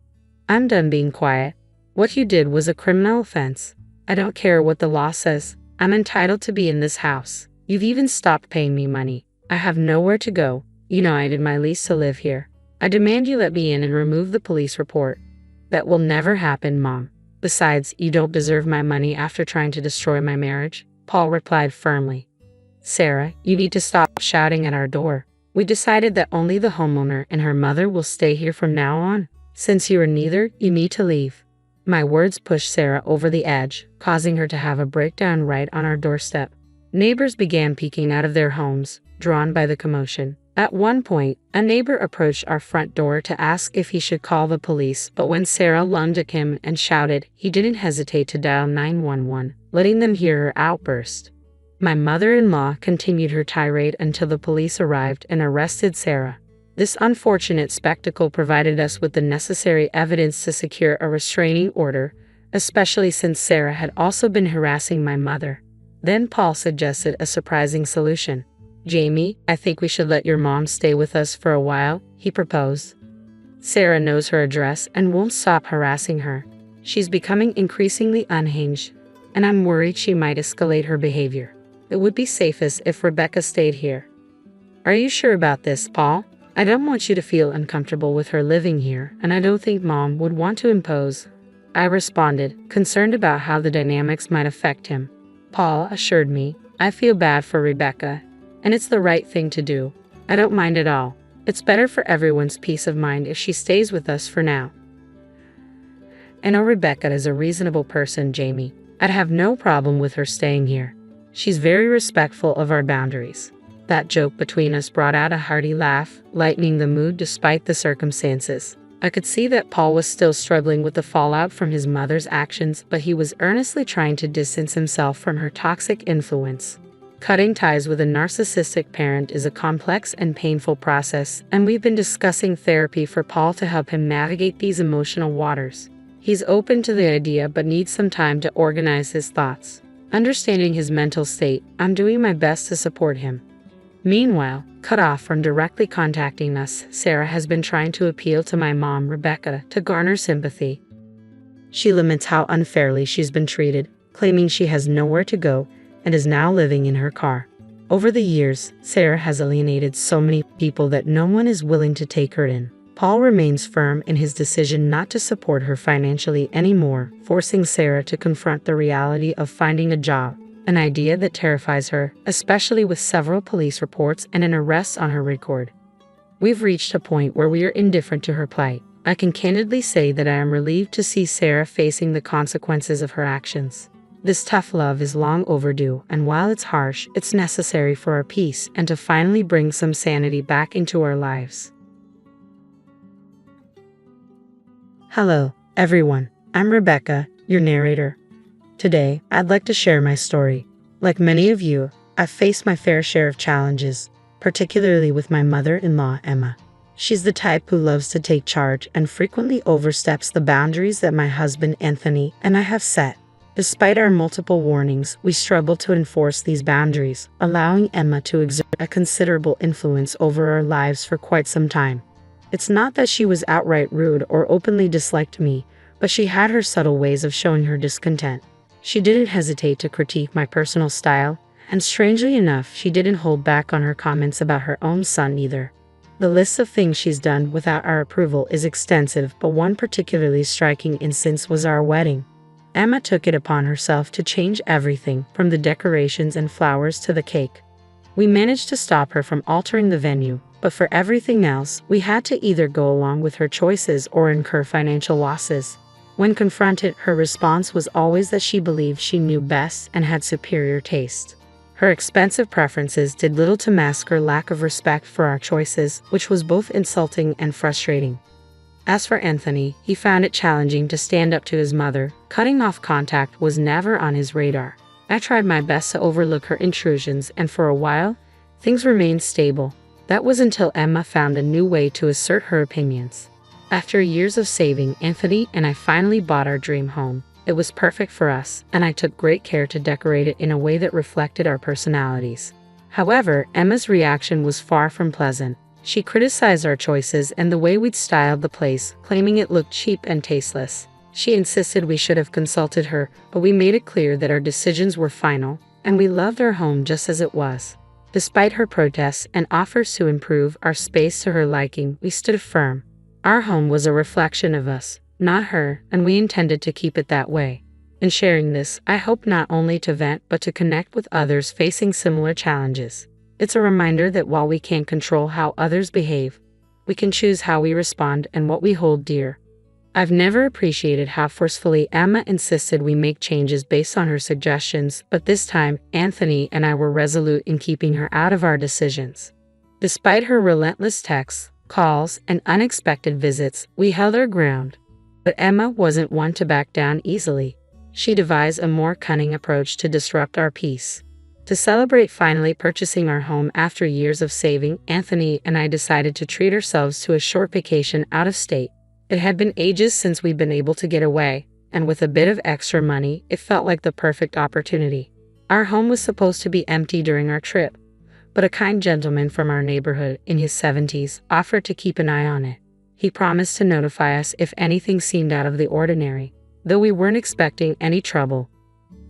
"I'm done being quiet. What you did was a criminal offense. I don't care what the law says. I'm entitled to be in this house. You've even stopped paying me money. I have nowhere to go. You know I did my lease to live here. I demand you let me in and remove the police report." "That will never happen, Mom. Besides, you don't deserve my money after trying to destroy my marriage," Paul replied firmly. "Sarah, you need to stop shouting at our door. We decided that only the homeowner and her mother will stay here from now on. Since you are neither, you need to leave." My words pushed Sarah over the edge, causing her to have a breakdown right on our doorstep. Neighbors began peeking out of their homes, drawn by the commotion. At one point, a neighbor approached our front door to ask if he should call the police, but when Sarah lunged at him and shouted, he didn't hesitate to dial 911, letting them hear her outburst. My mother-in-law continued her tirade until the police arrived and arrested Sarah. This unfortunate spectacle provided us with the necessary evidence to secure a restraining order, especially since Sarah had also been harassing my mother. Then Paul suggested a surprising solution. "Jamie, I think we should let your mom stay with us for a while," he proposed. "Sarah knows her address and won't stop harassing her. She's becoming increasingly unhinged, and I'm worried she might escalate her behavior. It would be safest if Rebecca stayed here." "Are you sure about this, Paul? I don't want you to feel uncomfortable with her living here, and I don't think Mom would want to impose," I responded, concerned about how the dynamics might affect him. Paul assured me, "I feel bad for Rebecca, and it's the right thing to do. I don't mind at all. It's better for everyone's peace of mind if she stays with us for now." "I know Rebecca is a reasonable person, Jamie. I'd have no problem with her staying here. She's very respectful of our boundaries." That joke between us brought out a hearty laugh, lightening the mood despite the circumstances. I could see that Paul was still struggling with the fallout from his mother's actions, but he was earnestly trying to distance himself from her toxic influence. Cutting ties with a narcissistic parent is a complex and painful process, and we've been discussing therapy for Paul to help him navigate these emotional waters. He's open to the idea but needs some time to organize his thoughts. Understanding his mental state, I'm doing my best to support him. Meanwhile, cut off from directly contacting us, Sarah has been trying to appeal to my mom, Rebecca, to garner sympathy. She laments how unfairly she's been treated, claiming she has nowhere to go and is now living in her car. Over the years, Sarah has alienated so many people that no one is willing to take her in. Paul remains firm in his decision not to support her financially anymore, forcing Sarah to confront the reality of finding a job, an idea that terrifies her, especially with several police reports and an arrest on her record. We've reached a point where we are indifferent to her plight. I can candidly say that I am relieved to see Sarah facing the consequences of her actions. This tough love is long overdue, and while it's harsh, it's necessary for our peace and to finally bring some sanity back into our lives. Hello, everyone. I'm Rebecca, your narrator. Today, I'd like to share my story. Like many of you, I've faced my fair share of challenges, particularly with my mother-in-law, Emma. She's the type who loves to take charge and frequently oversteps the boundaries that my husband, Anthony, and I have set. Despite our multiple warnings, we struggled to enforce these boundaries, allowing Emma to exert a considerable influence over our lives for quite some time. It's not that she was outright rude or openly disliked me, but she had her subtle ways of showing her discontent. She didn't hesitate to critique my personal style, and strangely enough, she didn't hold back on her comments about her own son either. The list of things she's done without our approval is extensive, but one particularly striking instance was our wedding. Emma took it upon herself to change everything from the decorations and flowers to the cake. We managed to stop her from altering the venue, but for everything else, we had to either go along with her choices or incur financial losses. When confronted, her response was always that she believed she knew best and had superior taste. Her expensive preferences did little to mask her lack of respect for our choices, which was both insulting and frustrating. As for Anthony, he found it challenging to stand up to his mother. Cutting off contact was never on his radar. I tried my best to overlook her intrusions, and for a while, things remained stable. That was until Emma found a new way to assert her opinions. After years of saving, Anthony and I finally bought our dream home. It was perfect for us, and I took great care to decorate it in a way that reflected our personalities. However, Emma's reaction was far from pleasant. She criticized our choices and the way we'd styled the place, claiming it looked cheap and tasteless. She insisted we should have consulted her, but we made it clear that our decisions were final, and we loved our home just as it was. Despite her protests and offers to improve our space to her liking, we stood firm. Our home was a reflection of us, not her, and we intended to keep it that way. In sharing this, I hope not only to vent but to connect with others facing similar challenges. It's a reminder that while we can't control how others behave, we can choose how we respond and what we hold dear. I've never appreciated how forcefully Emma insisted we make changes based on her suggestions, but this time, Anthony and I were resolute in keeping her out of our decisions. Despite her relentless texts, calls, and unexpected visits, we held our ground. But Emma wasn't one to back down easily. She devised a more cunning approach to disrupt our peace. To celebrate finally purchasing our home after years of saving, Anthony and I decided to treat ourselves to a short vacation out of state. It had been ages since we'd been able to get away, and with a bit of extra money, it felt like the perfect opportunity. Our home was supposed to be empty during our trip, but a kind gentleman from our neighborhood in his 70s offered to keep an eye on it. He promised to notify us if anything seemed out of the ordinary, though we weren't expecting any trouble.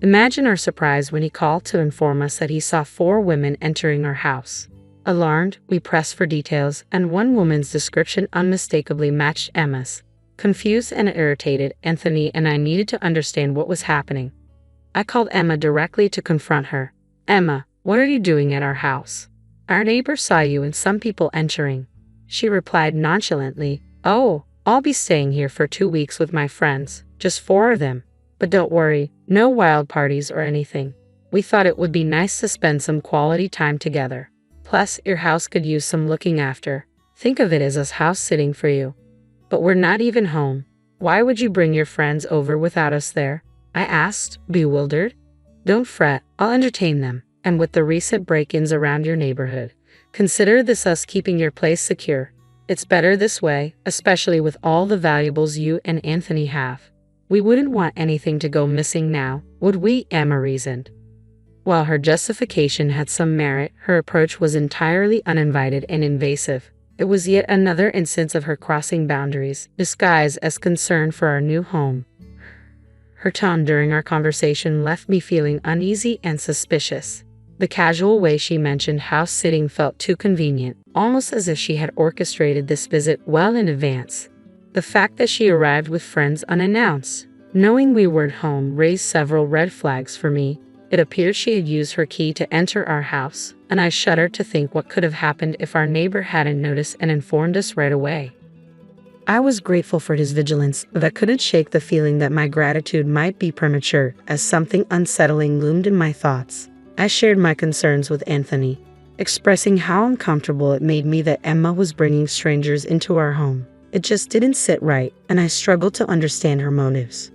Imagine our surprise when he called to inform us that he saw 4 women entering our house. Alarmed, we pressed for details, and one woman's description unmistakably matched Emma's. Confused and irritated, Anthony and I needed to understand what was happening. I called Emma directly to confront her. "Emma, what are you doing at our house? Our neighbor saw you and some people entering." She replied nonchalantly, "Oh, I'll be staying here for 2 weeks with my friends, just 4 of them. But don't worry, no wild parties or anything. We thought it would be nice to spend some quality time together. Plus, your house could use some looking after. Think of it as us house sitting for you. But we're not even home. Why would you bring your friends over without us there?" I asked, bewildered. "Don't fret, I'll entertain them. And with the recent break-ins around your neighborhood, consider this us keeping your place secure. It's better this way, especially with all the valuables you and Anthony have. We wouldn't want anything to go missing now, would we?" Emma reasoned. While her justification had some merit, her approach was entirely uninvited and invasive. It was yet another instance of her crossing boundaries, disguised as concern for our new home. Her tone during our conversation left me feeling uneasy and suspicious. The casual way she mentioned house sitting felt too convenient, almost as if she had orchestrated this visit well in advance. The fact that she arrived with friends unannounced, knowing we weren't home, raised several red flags for me. It appeared she had used her key to enter our house, and I shuddered to think what could have happened if our neighbor hadn't noticed and informed us right away. I was grateful for his vigilance, but I couldn't shake the feeling that my gratitude might be premature, as something unsettling loomed in my thoughts. I shared my concerns with Anthony, expressing how uncomfortable it made me that Emma was bringing strangers into our home. It just didn't sit right, and I struggled to understand her motives.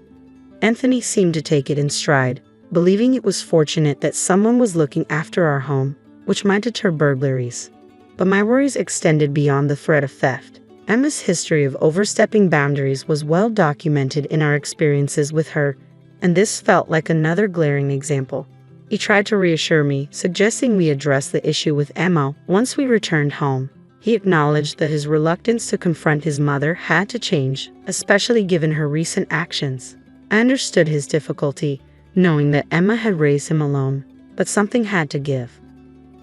Anthony seemed to take it in stride, believing it was fortunate that someone was looking after our home, which might deter burglaries. But my worries extended beyond the threat of theft. Emma's history of overstepping boundaries was well documented in our experiences with her, and this felt like another glaring example. He tried to reassure me, suggesting we address the issue with Emma once we returned home. He acknowledged that his reluctance to confront his mother had to change, especially given her recent actions. I understood his difficulty, knowing that Emma had raised him alone, but something had to give.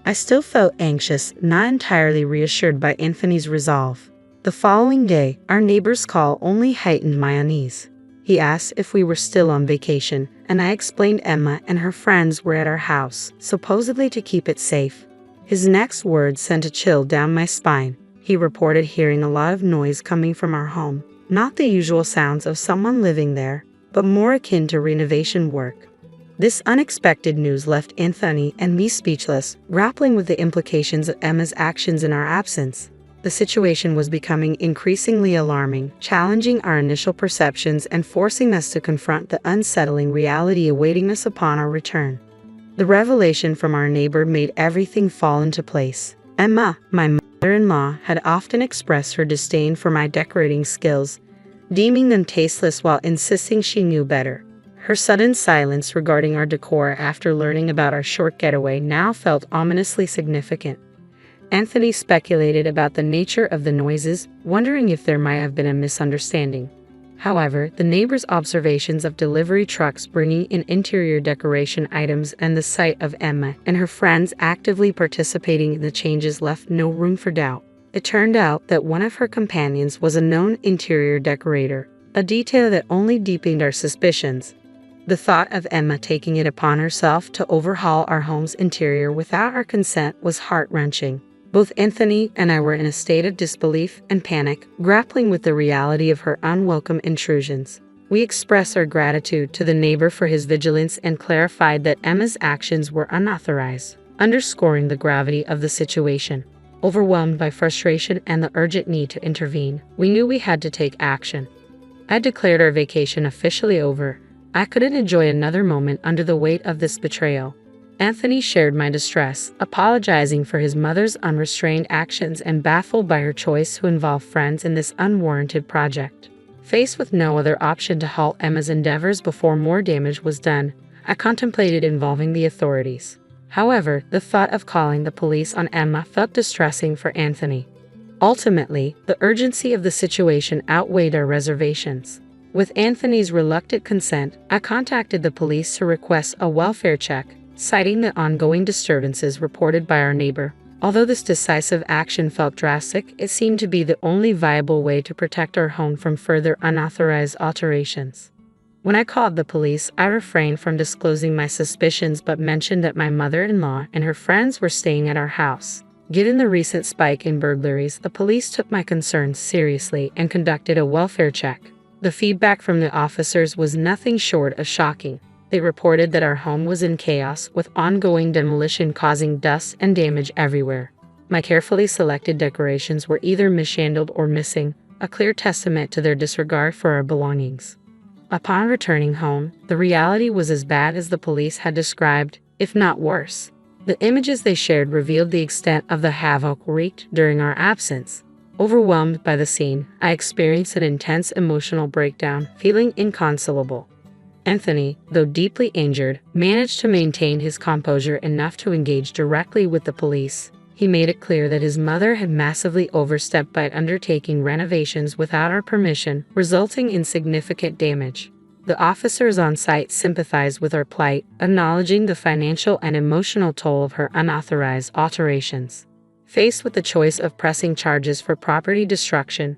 I still felt anxious, not entirely reassured by Anthony's resolve. The following day, our neighbor's call only heightened my unease. He asked if we were still on vacation, and I explained Emma and her friends were at our house, supposedly to keep it safe. His next words sent a chill down my spine. He reported hearing a lot of noise coming from our home, not the usual sounds of someone living there, but more akin to renovation work. This unexpected news left Anthony and me speechless, grappling with the implications of Emma's actions in our absence. The situation was becoming increasingly alarming, challenging our initial perceptions and forcing us to confront the unsettling reality awaiting us upon our return. The revelation from our neighbor made everything fall into place. Emma, my mother-in-law, had often expressed her disdain for my decorating skills, deeming them tasteless while insisting she knew better. Her sudden silence regarding our decor after learning about our short getaway now felt ominously significant. Anthony speculated about the nature of the noises, wondering if there might have been a misunderstanding. However, the neighbor's observations of delivery trucks bringing in interior decoration items and the sight of Emma and her friends actively participating in the changes left no room for doubt. It turned out that one of her companions was a known interior decorator, a detail that only deepened our suspicions. The thought of Emma taking it upon herself to overhaul our home's interior without our consent was heart-wrenching. Both Anthony and I were in a state of disbelief and panic, grappling with the reality of her unwelcome intrusions. We expressed our gratitude to the neighbor for his vigilance and clarified that Emma's actions were unauthorized, underscoring the gravity of the situation. Overwhelmed by frustration and the urgent need to intervene, we knew we had to take action. I declared our vacation officially over. I couldn't enjoy another moment under the weight of this betrayal. Anthony shared my distress, apologizing for his mother's unrestrained actions and baffled by her choice to involve friends in this unwarranted project. Faced with no other option to halt Emma's endeavors before more damage was done, I contemplated involving the authorities. However, the thought of calling the police on Emma felt distressing for Anthony. Ultimately, the urgency of the situation outweighed our reservations. With Anthony's reluctant consent, I contacted the police to request a welfare check, citing the ongoing disturbances reported by our neighbor. Although this decisive action felt drastic, it seemed to be the only viable way to protect our home from further unauthorized alterations. When I called the police, I refrained from disclosing my suspicions but mentioned that my mother-in-law and her friends were staying at our house. Given the recent spike in burglaries, the police took my concerns seriously and conducted a welfare check. The feedback from the officers was nothing short of shocking. They reported that our home was in chaos, with ongoing demolition causing dust and damage everywhere. My carefully selected decorations were either mishandled or missing, a clear testament to their disregard for our belongings. Upon returning home, the reality was as bad as the police had described, if not worse. The images they shared revealed the extent of the havoc wreaked during our absence. Overwhelmed by the scene, I experienced an intense emotional breakdown, feeling inconsolable. Anthony, though deeply injured, managed to maintain his composure enough to engage directly with the police. He made it clear that his mother had massively overstepped by undertaking renovations without our permission, resulting in significant damage. The officers on site sympathized with our plight, acknowledging the financial and emotional toll of her unauthorized alterations. Faced with the choice of pressing charges for property destruction,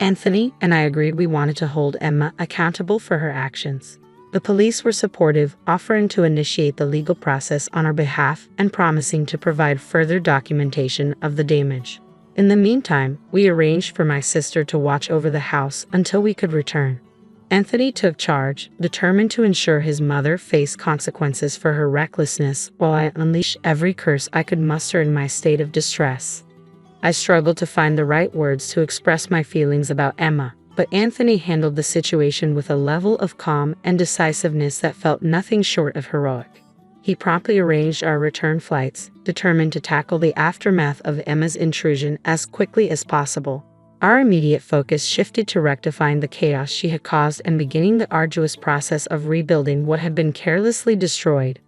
Anthony and I agreed we wanted to hold Emma accountable for her actions. The police were supportive, offering to initiate the legal process on our behalf and promising to provide further documentation of the damage. In the meantime, we arranged for my sister to watch over the house until we could return. Anthony took charge, determined to ensure his mother faced consequences for her recklessness, while I unleashed every curse I could muster in my state of distress. I struggled to find the right words to express my feelings about Emma, but Anthony handled the situation with a level of calm and decisiveness that felt nothing short of heroic. He promptly arranged our return flights, determined to tackle the aftermath of Emma's intrusion as quickly as possible. Our immediate focus shifted to rectifying the chaos she had caused and beginning the arduous process of rebuilding what had been carelessly destroyed.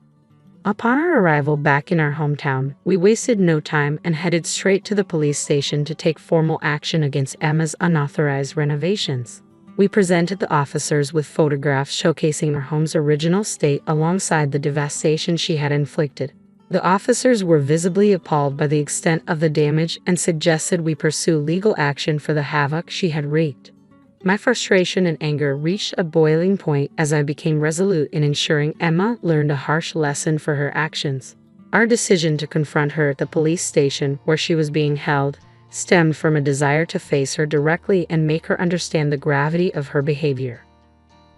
Upon our arrival back in our hometown, we wasted no time and headed straight to the police station to take formal action against Emma's unauthorized renovations. We presented the officers with photographs showcasing our home's original state alongside the devastation she had inflicted. The officers were visibly appalled by the extent of the damage and suggested we pursue legal action for the havoc she had wreaked. My frustration and anger reached a boiling point as I became resolute in ensuring Emma learned a harsh lesson for her actions. Our decision to confront her at the police station where she was being held stemmed from a desire to face her directly and make her understand the gravity of her behavior.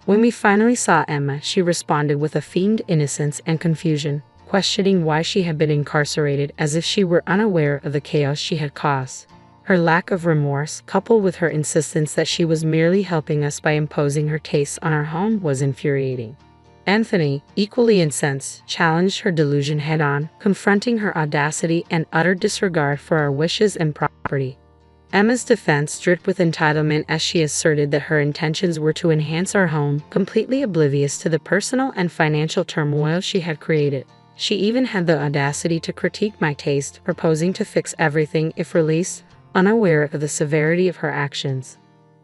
When we finally saw Emma, she responded with a feigned innocence and confusion, questioning why she had been incarcerated as if she were unaware of the chaos she had caused. Her lack of remorse, coupled with her insistence that she was merely helping us by imposing her tastes on our home, was infuriating. Anthony, equally incensed, challenged her delusion head-on, confronting her audacity and utter disregard for our wishes and property. Emma's defense dripped with entitlement as she asserted that her intentions were to enhance our home, completely oblivious to the personal and financial turmoil she had created. She even had the audacity to critique my taste, proposing to fix everything if released, unaware of the severity of her actions.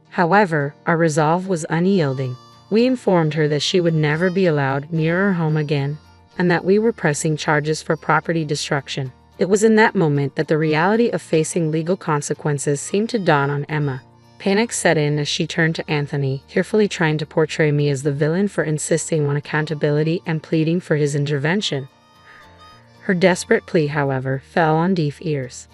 However, our resolve was unyielding. We informed her that she would never be allowed near our home again, and that we were pressing charges for property destruction. It was in that moment that the reality of facing legal consequences seemed to dawn on Emma. Panic set in as she turned to Anthony, tearfully trying to portray me as the villain for insisting on accountability and pleading for his intervention. Her desperate plea, however, fell on deaf ears.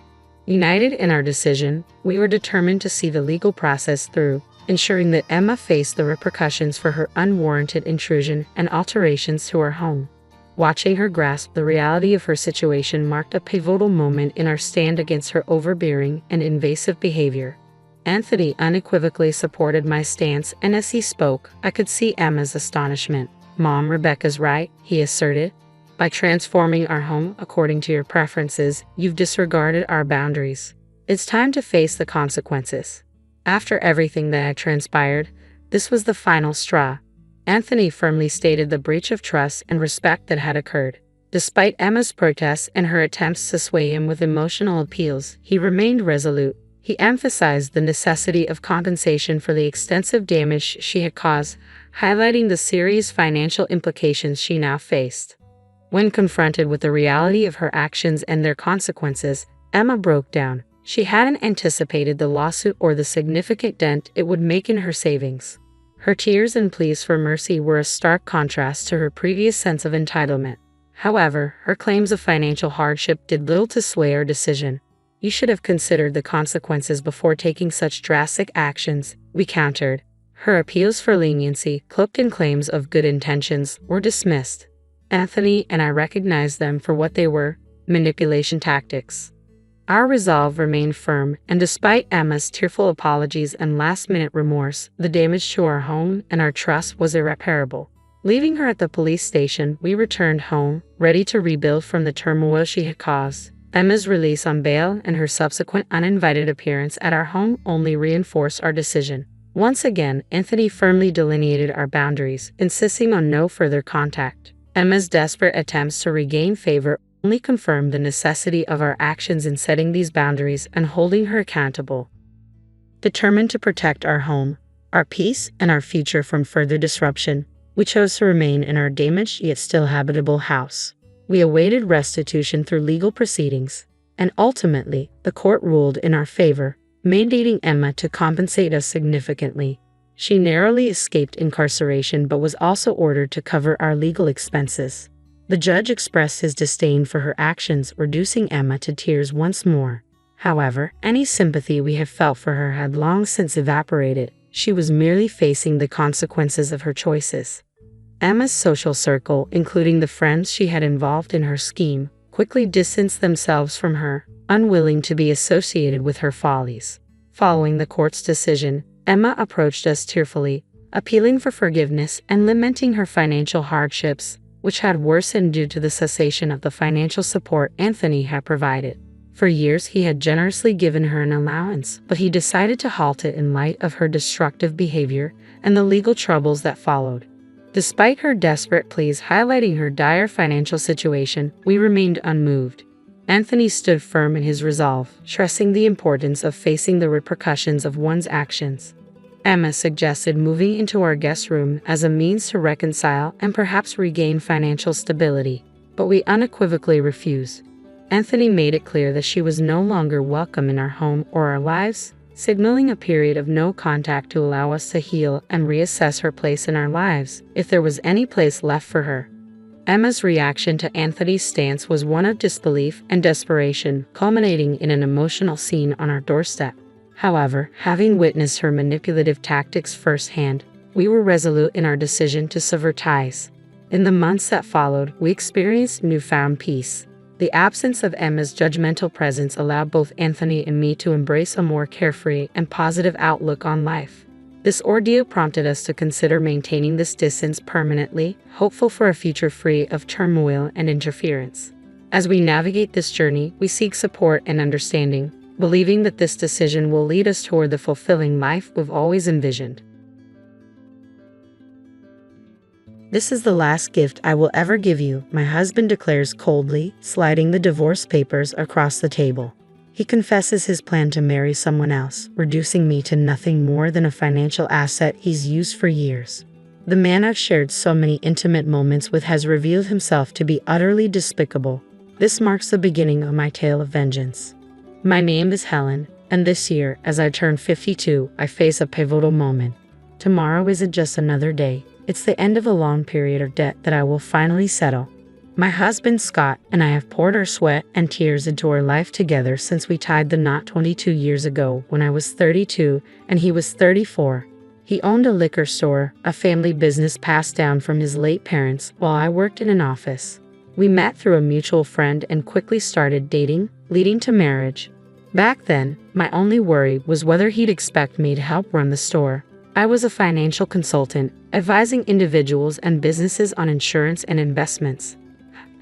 United in our decision, we were determined to see the legal process through, ensuring that Emma faced the repercussions for her unwarranted intrusion and alterations to our home. Watching her grasp the reality of her situation marked a pivotal moment in our stand against her overbearing and invasive behavior. Anthony unequivocally supported my stance, and as he spoke, I could see Emma's astonishment. "Mom, Rebecca's right," he asserted. "By transforming our home according to your preferences, you've disregarded our boundaries. It's time to face the consequences." After everything that had transpired, this was the final straw. Anthony firmly stated the breach of trust and respect that had occurred. Despite Emma's protests and her attempts to sway him with emotional appeals, he remained resolute. He emphasized the necessity of compensation for the extensive damage she had caused, highlighting the serious financial implications she now faced. When confronted with the reality of her actions and their consequences, Emma broke down. She hadn't anticipated the lawsuit or the significant dent it would make in her savings. Her tears and pleas for mercy were a stark contrast to her previous sense of entitlement. However, her claims of financial hardship did little to sway her decision. "You should have considered the consequences before taking such drastic actions," we countered. Her appeals for leniency, cloaked in claims of good intentions, were dismissed. Anthony and I recognized them for what they were: manipulation tactics. Our resolve remained firm, and despite Emma's tearful apologies and last-minute remorse, the damage to our home and our trust was irreparable. Leaving her at the police station, we returned home, ready to rebuild from the turmoil she had caused. Emma's release on bail and her subsequent uninvited appearance at our home only reinforced our decision. Once again, Anthony firmly delineated our boundaries, insisting on no further contact. Emma's desperate attempts to regain favor only confirmed the necessity of our actions in setting these boundaries and holding her accountable. Determined to protect our home, our peace, and our future from further disruption, we chose to remain in our damaged yet still habitable house. We awaited restitution through legal proceedings, and ultimately, the court ruled in our favor, mandating Emma to compensate us significantly. She narrowly escaped incarceration but was also ordered to cover our legal expenses. The judge expressed his disdain for her actions, reducing Emma to tears once more. However, any sympathy we had felt for her had long since evaporated. She was merely facing the consequences of her choices. Emma's social circle, including the friends she had involved in her scheme, quickly distanced themselves from her, unwilling to be associated with her follies. Following the court's decision, Emma approached us tearfully, appealing for forgiveness and lamenting her financial hardships, which had worsened due to the cessation of the financial support Anthony had provided. For years he had generously given her an allowance, but he decided to halt it in light of her destructive behavior and the legal troubles that followed. Despite her desperate pleas highlighting her dire financial situation, we remained unmoved. Anthony stood firm in his resolve, stressing the importance of facing the repercussions of one's actions. Emma suggested moving into our guest room as a means to reconcile and perhaps regain financial stability, but we unequivocally refused. Anthony made it clear that she was no longer welcome in our home or our lives, signaling a period of no contact to allow us to heal and reassess her place in our lives, if there was any place left for her. Emma's reaction to Anthony's stance was one of disbelief and desperation, culminating in an emotional scene on our doorstep. However, having witnessed her manipulative tactics firsthand, we were resolute in our decision to sever ties. In the months that followed, we experienced newfound peace. The absence of Emma's judgmental presence allowed both Anthony and me to embrace a more carefree and positive outlook on life. This ordeal prompted us to consider maintaining this distance permanently, hopeful for a future free of turmoil and interference. As we navigate this journey, we seek support and understanding, believing that this decision will lead us toward the fulfilling life we've always envisioned. "This is the last gift I will ever give you," my husband declares coldly, sliding the divorce papers across the table. He confesses his plan to marry someone else, reducing me to nothing more than a financial asset he's used for years. The man I've shared so many intimate moments with has revealed himself to be utterly despicable. This marks the beginning of my tale of vengeance. My name is Helen, and this year, as I turn 52, I face a pivotal moment. Tomorrow isn't just another day. It's the end of a long period of debt that I will finally settle. My husband Scott and I have poured our sweat and tears into our life together since we tied the knot 22 years ago when I was 32 and he was 34. He owned a liquor store, a family business passed down from his late parents, while I worked in an office. We met through a mutual friend and quickly started dating, leading to marriage. Back then, my only worry was whether he'd expect me to help run the store. I was a financial consultant, advising individuals and businesses on insurance and investments.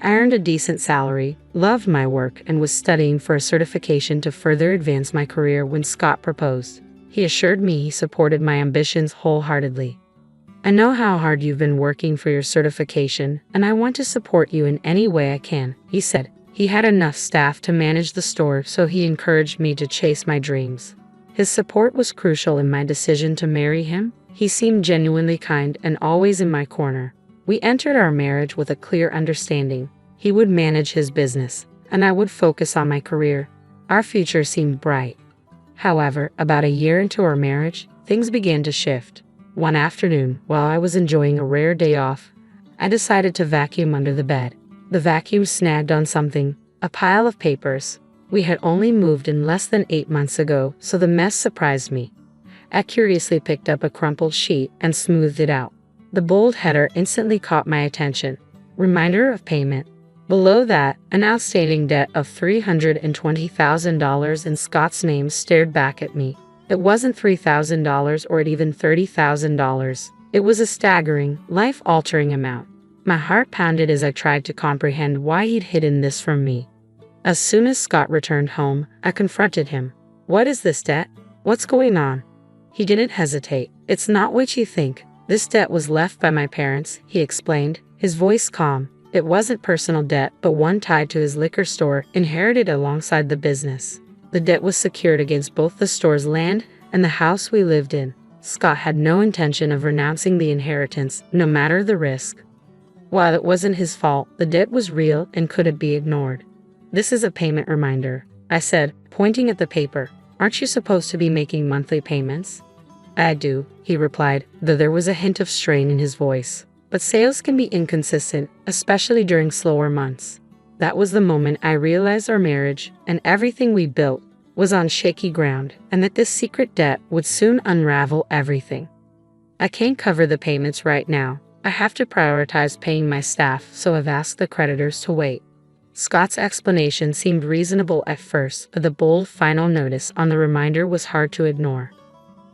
I earned a decent salary, loved my work, and was studying for a certification to further advance my career when Scott proposed. He assured me he supported my ambitions wholeheartedly. "I know how hard you've been working for your certification, and I want to support you in any way I can," he said. He had enough staff to manage the store, so he encouraged me to chase my dreams. His support was crucial in my decision to marry him. He seemed genuinely kind and always in my corner. We entered our marriage with a clear understanding. He would manage his business, and I would focus on my career. Our future seemed bright. However, about a year into our marriage, things began to shift. One afternoon, while I was enjoying a rare day off, I decided to vacuum under the bed. The vacuum snagged on something, a pile of papers. We had only moved in less than 8 months ago, so the mess surprised me. I curiously picked up a crumpled sheet and smoothed it out. The bold header instantly caught my attention. Reminder of payment. Below that, an outstanding debt of $320,000 in Scott's name stared back at me. It wasn't $3,000 or even $30,000. It was a staggering, life-altering amount. My heart pounded as I tried to comprehend why he'd hidden this from me. As soon as Scott returned home, I confronted him. "What is this debt? What's going on?" He didn't hesitate. "It's not what you think. This debt was left by my parents," he explained, his voice calm. It wasn't personal debt, but one tied to his liquor store, inherited alongside the business. The debt was secured against both the store's land and the house we lived in. Scott had no intention of renouncing the inheritance, no matter the risk. While it wasn't his fault, the debt was real and couldn't be ignored. "This is a payment reminder," I said, pointing at the paper. "Aren't you supposed to be making monthly payments?" "I do," he replied, though there was a hint of strain in his voice. "But sales can be inconsistent, especially during slower months." That was the moment I realized our marriage and everything we built was on shaky ground, and that this secret debt would soon unravel everything. "I can't cover the payments right now. I have to prioritize paying my staff, so I've asked the creditors to wait." Scott's explanation seemed reasonable at first, but the bold final notice on the reminder was hard to ignore.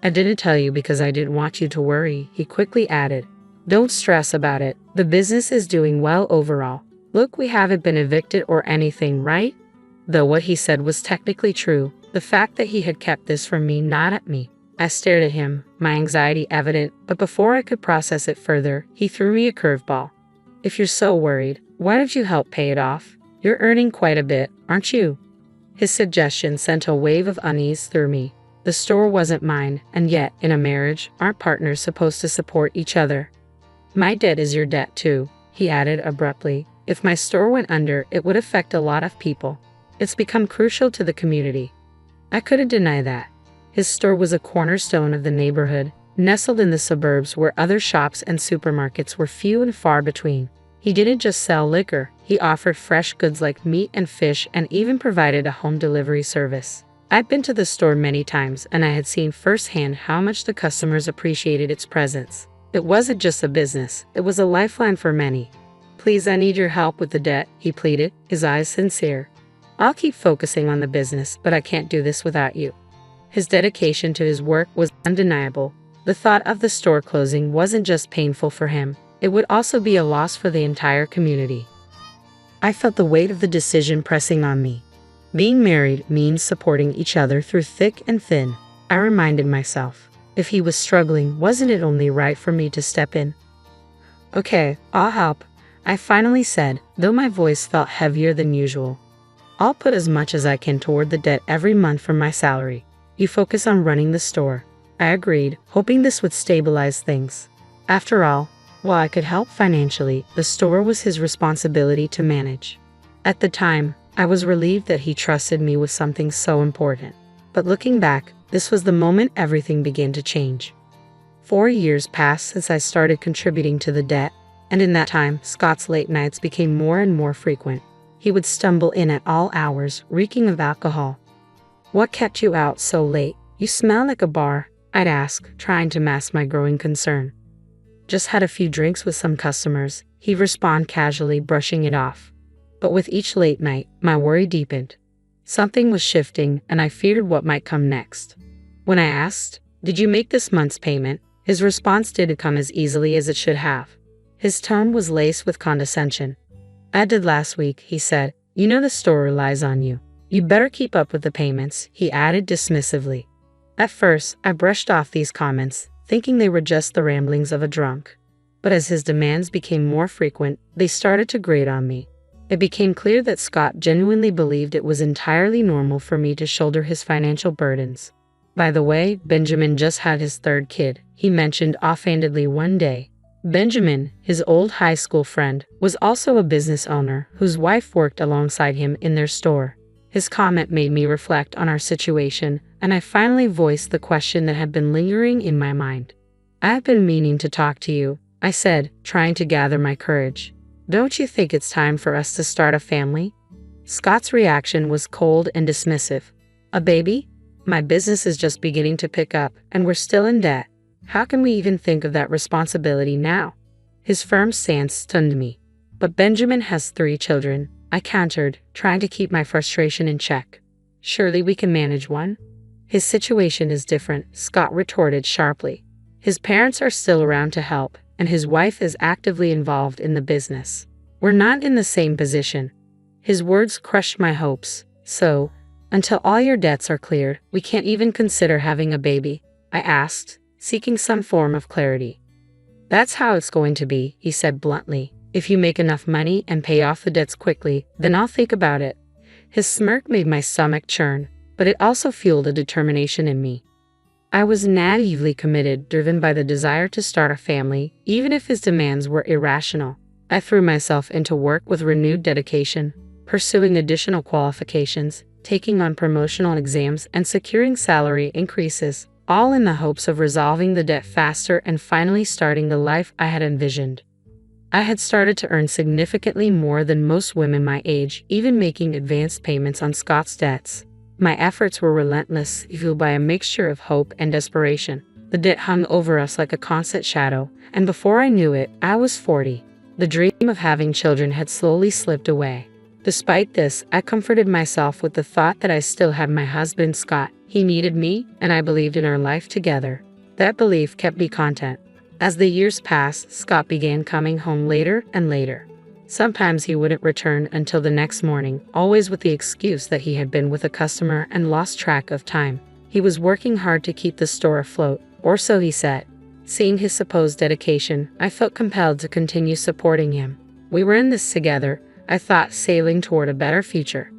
"I didn't tell you because I didn't want you to worry," he quickly added. "Don't stress about it. The business is doing well overall. Look, we haven't been evicted or anything, right?" though what he said was technically true. The fact that he had kept this from me gnawed at me. I stared at him, my anxiety evident, but before I could process it further, he threw me a curveball. If you're so worried, why don't you help pay it off? You're earning quite a bit, aren't you? His suggestion sent a wave of unease through me. The store wasn't mine, and yet, in a marriage, aren't partners supposed to support each other? My debt is your debt too, he added abruptly. If my store went under, it would affect a lot of people. It's become crucial to the community. I couldn't deny that. His store was a cornerstone of the neighborhood, nestled in the suburbs where other shops and supermarkets were few and far between. He didn't just sell liquor, he offered fresh goods like meat and fish and even provided a home delivery service. I'd been to the store many times and I had seen firsthand how much the customers appreciated its presence. It wasn't just a business, it was a lifeline for many. Please, I need your help with the debt, he pleaded, his eyes sincere. I'll keep focusing on the business, but I can't do this without you. His dedication to his work was undeniable. The thought of the store closing wasn't just painful for him, it would also be a loss for the entire community. I felt the weight of the decision pressing on me. Being married means supporting each other through thick and thin. I reminded myself, if he was struggling, wasn't it only right for me to step in? Okay, I'll help, I finally said, though my voice felt heavier than usual. I'll put as much as I can toward the debt every month from my salary. You focus on running the store. I agreed, hoping this would stabilize things. After all, while I could help financially, the store was his responsibility to manage. At the time, I was relieved that he trusted me with something so important. But looking back, this was the moment everything began to change. 4 years passed since I started contributing to the debt, and in that time, Scott's late nights became more and more frequent. He would stumble in at all hours, reeking of alcohol. What kept you out so late? You smell like a bar, I'd ask, trying to mask my growing concern. Just had a few drinks with some customers, he'd respond casually, brushing it off. But with each late night, my worry deepened. Something was shifting, and I feared what might come next. When I asked, "Did you make this month's payment?" his response didn't come as easily as it should have. His tone was laced with condescension. "I did last week," he said. "You know the store relies on you. You better keep up with the payments," he added dismissively. At first, I brushed off these comments, thinking they were just the ramblings of a drunk. But as his demands became more frequent, they started to grate on me. It became clear that Scott genuinely believed it was entirely normal for me to shoulder his financial burdens. By the way, Benjamin just had his third kid, he mentioned offhandedly one day. Benjamin, his old high school friend, was also a business owner whose wife worked alongside him in their store. His comment made me reflect on our situation, and I finally voiced the question that had been lingering in my mind. "I've been meaning to talk to you," I said, trying to gather my courage. "Don't you think it's time for us to start a family?" Scott's reaction was cold and dismissive. "A baby? My business is just beginning to pick up, and we're still in debt. How can we even think of that responsibility now?" His firm stance stunned me. "But Benjamin has 3 children," I countered, trying to keep my frustration in check. "Surely we can manage one?" "His situation is different," Scott retorted sharply. "His parents are still around to help, and his wife is actively involved in the business. We're not in the same position." His words crushed my hopes. "So, until all your debts are cleared, we can't even consider having a baby?" I asked, seeking some form of clarity. "That's how it's going to be," he said bluntly. "If you make enough money and pay off the debts quickly, then I'll think about it." His smirk made my stomach churn, but it also fueled a determination in me. I was naively committed, driven by the desire to start a family, even if his demands were irrational. I threw myself into work with renewed dedication, pursuing additional qualifications, taking on promotional exams, and securing salary increases, all in the hopes of resolving the debt faster and finally starting the life I had envisioned. I had started to earn significantly more than most women my age, even making advanced payments on Scott's debts. My efforts were relentless, fueled by a mixture of hope and desperation. The debt hung over us like a constant shadow, and before I knew it, I was 40. The dream of having children had slowly slipped away. Despite this, I comforted myself with the thought that I still had my husband, Scott. He needed me, and I believed in our life together. That belief kept me content. As the years passed, Scott began coming home later and later. Sometimes he wouldn't return until the next morning, always with the excuse that he had been with a customer and lost track of time. He was working hard to keep the store afloat, or so he said. Seeing his supposed dedication, I felt compelled to continue supporting him. We were in this together, I thought, sailing toward a better future.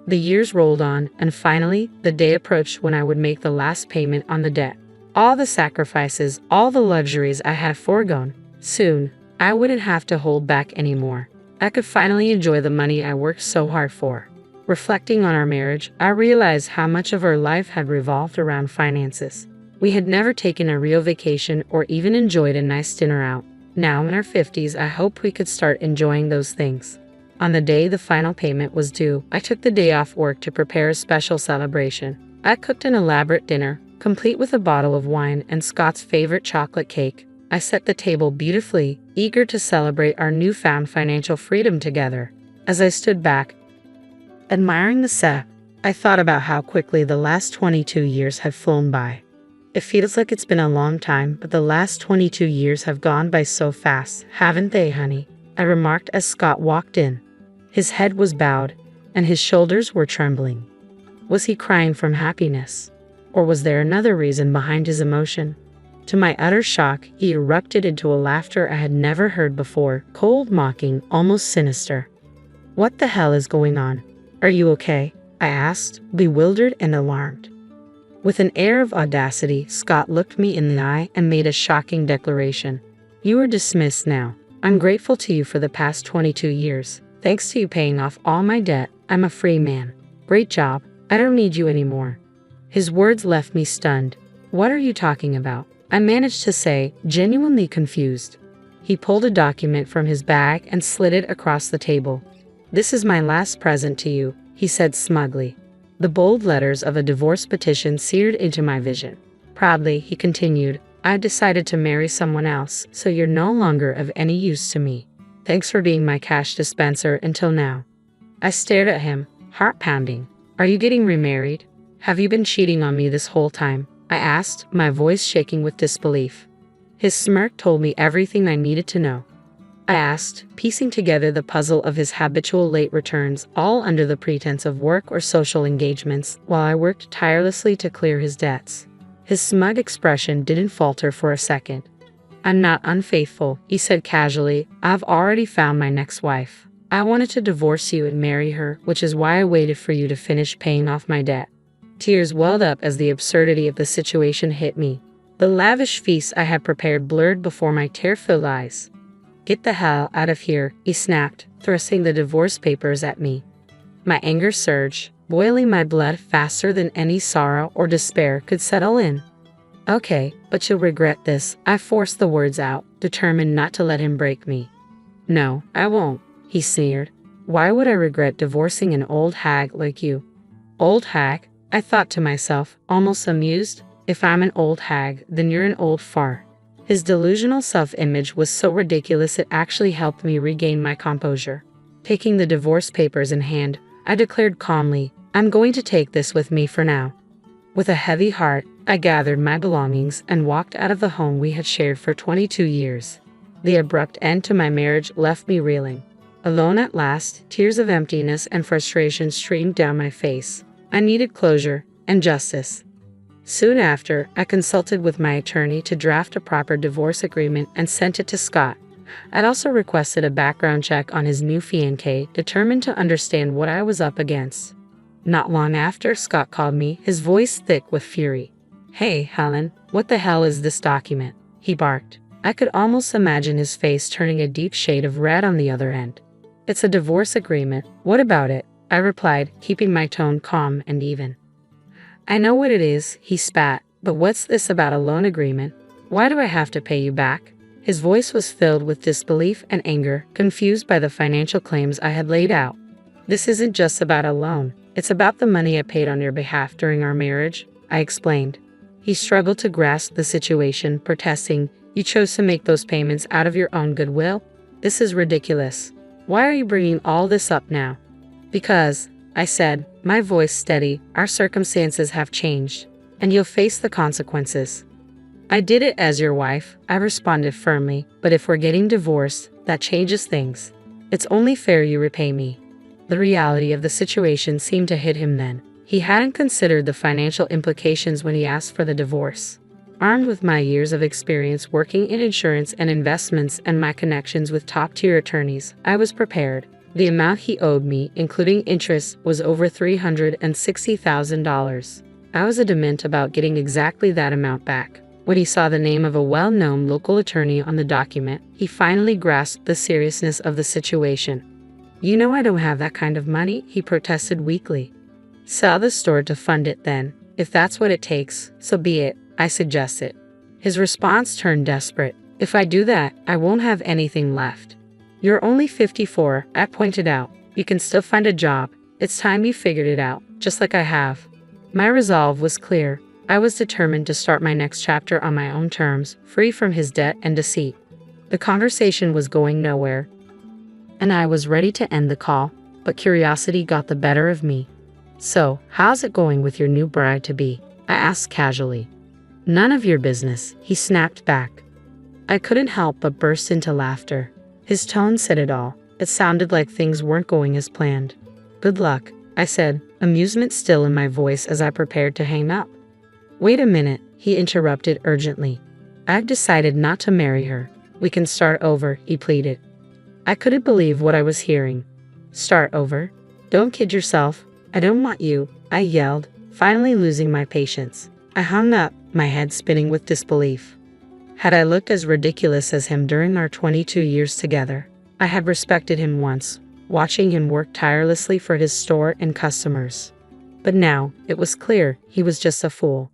The years rolled on, and finally, the day approached when I would make the last payment on the debt. All the sacrifices, all the luxuries I had foregone. Soon, I wouldn't have to hold back anymore. I could finally enjoy the money I worked so hard for. Reflecting on our marriage, I realized how much of our life had revolved around finances. We had never taken a real vacation or even enjoyed a nice dinner out. Now in our 50s, I hoped we could start enjoying those things. On the day the final payment was due, I took the day off work to prepare a special celebration. I cooked an elaborate dinner, complete with a bottle of wine and Scott's favorite chocolate cake. I set the table beautifully, eager to celebrate our newfound financial freedom together. As I stood back, admiring the set, I thought about how quickly the last 22 years had flown by. It feels like it's been a long time, but the last 22 years have gone by so fast, haven't they, honey? I remarked as Scott walked in. His head was bowed, and his shoulders were trembling. Was he crying from happiness? Or was there another reason behind his emotion? To my utter shock, he erupted into a laughter I had never heard before, cold, mocking, almost sinister. What the hell is going on? Are you okay? I asked, bewildered and alarmed. With an air of audacity, Scott looked me in the eye and made a shocking declaration. You are dismissed now. I'm grateful to you for the past 22 years. Thanks to you paying off all my debt, I'm a free man. Great job. I don't need you anymore. His words left me stunned. What are you talking about? I managed to say, genuinely confused. He pulled a document from his bag and slid it across the table. This is my last present to you, he said smugly. The bold letters of a divorce petition seared into my vision. Proudly, he continued, I decided to marry someone else, so you're no longer of any use to me. Thanks for being my cash dispenser until now. I stared at him, heart pounding. Are you getting remarried? Have you been cheating on me this whole time? I asked, my voice shaking with disbelief. His smirk told me everything I needed to know. I asked, piecing together the puzzle of his habitual late returns, all under the pretense of work or social engagements, while I worked tirelessly to clear his debts. His smug expression didn't falter for a second. I'm not unfaithful, he said casually. I've already found my next wife. I wanted to divorce you and marry her, which is why I waited for you to finish paying off my debt. Tears welled up as the absurdity of the situation hit me. The lavish feast I had prepared blurred before my tear-filled eyes. Get the hell out of here, he snapped, thrusting the divorce papers at me. My anger surged, boiling my blood faster than any sorrow or despair could settle in. Okay, but you'll regret this, I forced the words out, determined not to let him break me. No, I won't, he sneered. Why would I regret divorcing an old hag like you? Old hag? I thought to myself, almost amused. If I'm an old hag, then you're an old fart. His delusional self-image was so ridiculous it actually helped me regain my composure. Taking the divorce papers in hand, I declared calmly, I'm going to take this with me for now. With a heavy heart, I gathered my belongings and walked out of the home we had shared for 22 years. The abrupt end to my marriage left me reeling. Alone at last, tears of emptiness and frustration streamed down my face. I needed closure and justice. Soon after, I consulted with my attorney to draft a proper divorce agreement and sent it to Scott. I'd also requested a background check on his new fiancée, determined to understand what I was up against. Not long after, Scott called me, his voice thick with fury. Hey, Helen, what the hell is this document? He barked. I could almost imagine his face turning a deep shade of red on the other end. It's a divorce agreement. What about it? I replied, keeping my tone calm and even. I know what it is, he spat, but what's this about a loan agreement? Why do I have to pay you back? His voice was filled with disbelief and anger, confused by the financial claims I had laid out. This isn't just about a loan. It's about the money I paid on your behalf during our marriage, I explained. He struggled to grasp the situation, protesting, You chose to make those payments out of your own goodwill? This is ridiculous. Why are you bringing all this up now? Because, I said, my voice steady, our circumstances have changed, and you'll face the consequences. I did it as your wife, I responded firmly, but if we're getting divorced, that changes things. It's only fair you repay me." The reality of the situation seemed to hit him then. He hadn't considered the financial implications when he asked for the divorce. Armed with my years of experience working in insurance and investments and my connections with top-tier attorneys, I was prepared. The amount he owed me, including interest, was over $360,000. I was adamant about getting exactly that amount back. When he saw the name of a well-known local attorney on the document, he finally grasped the seriousness of the situation. "You know I don't have that kind of money," he protested weakly. "Sell the store to fund it then. If that's what it takes, so be it," I suggested. His response turned desperate. "If I do that, I won't have anything left." "You're only 54, I pointed out. "You can still find a job. It's time you figured it out, just like I have." My resolve was clear. I was determined to start my next chapter on my own terms, free from his debt and deceit. The conversation was going nowhere, and I was ready to end the call, but curiosity got the better of me. "So, how's it going with your new bride-to-be?" I asked casually. "None of your business," he snapped back. I couldn't help but burst into laughter. His tone said it all. It sounded like things weren't going as planned. "Good luck," I said, amusement still in my voice as I prepared to hang up. "Wait a minute," he interrupted urgently. "I've decided not to marry her. We can start over," he pleaded. I couldn't believe what I was hearing. "Start over? Don't kid yourself. I don't want you," I yelled, finally losing my patience. I hung up, my head spinning with disbelief. Had I looked as ridiculous as him during our 22 years together? I had respected him once, watching him work tirelessly for his store and customers. But now, it was clear he was just a fool.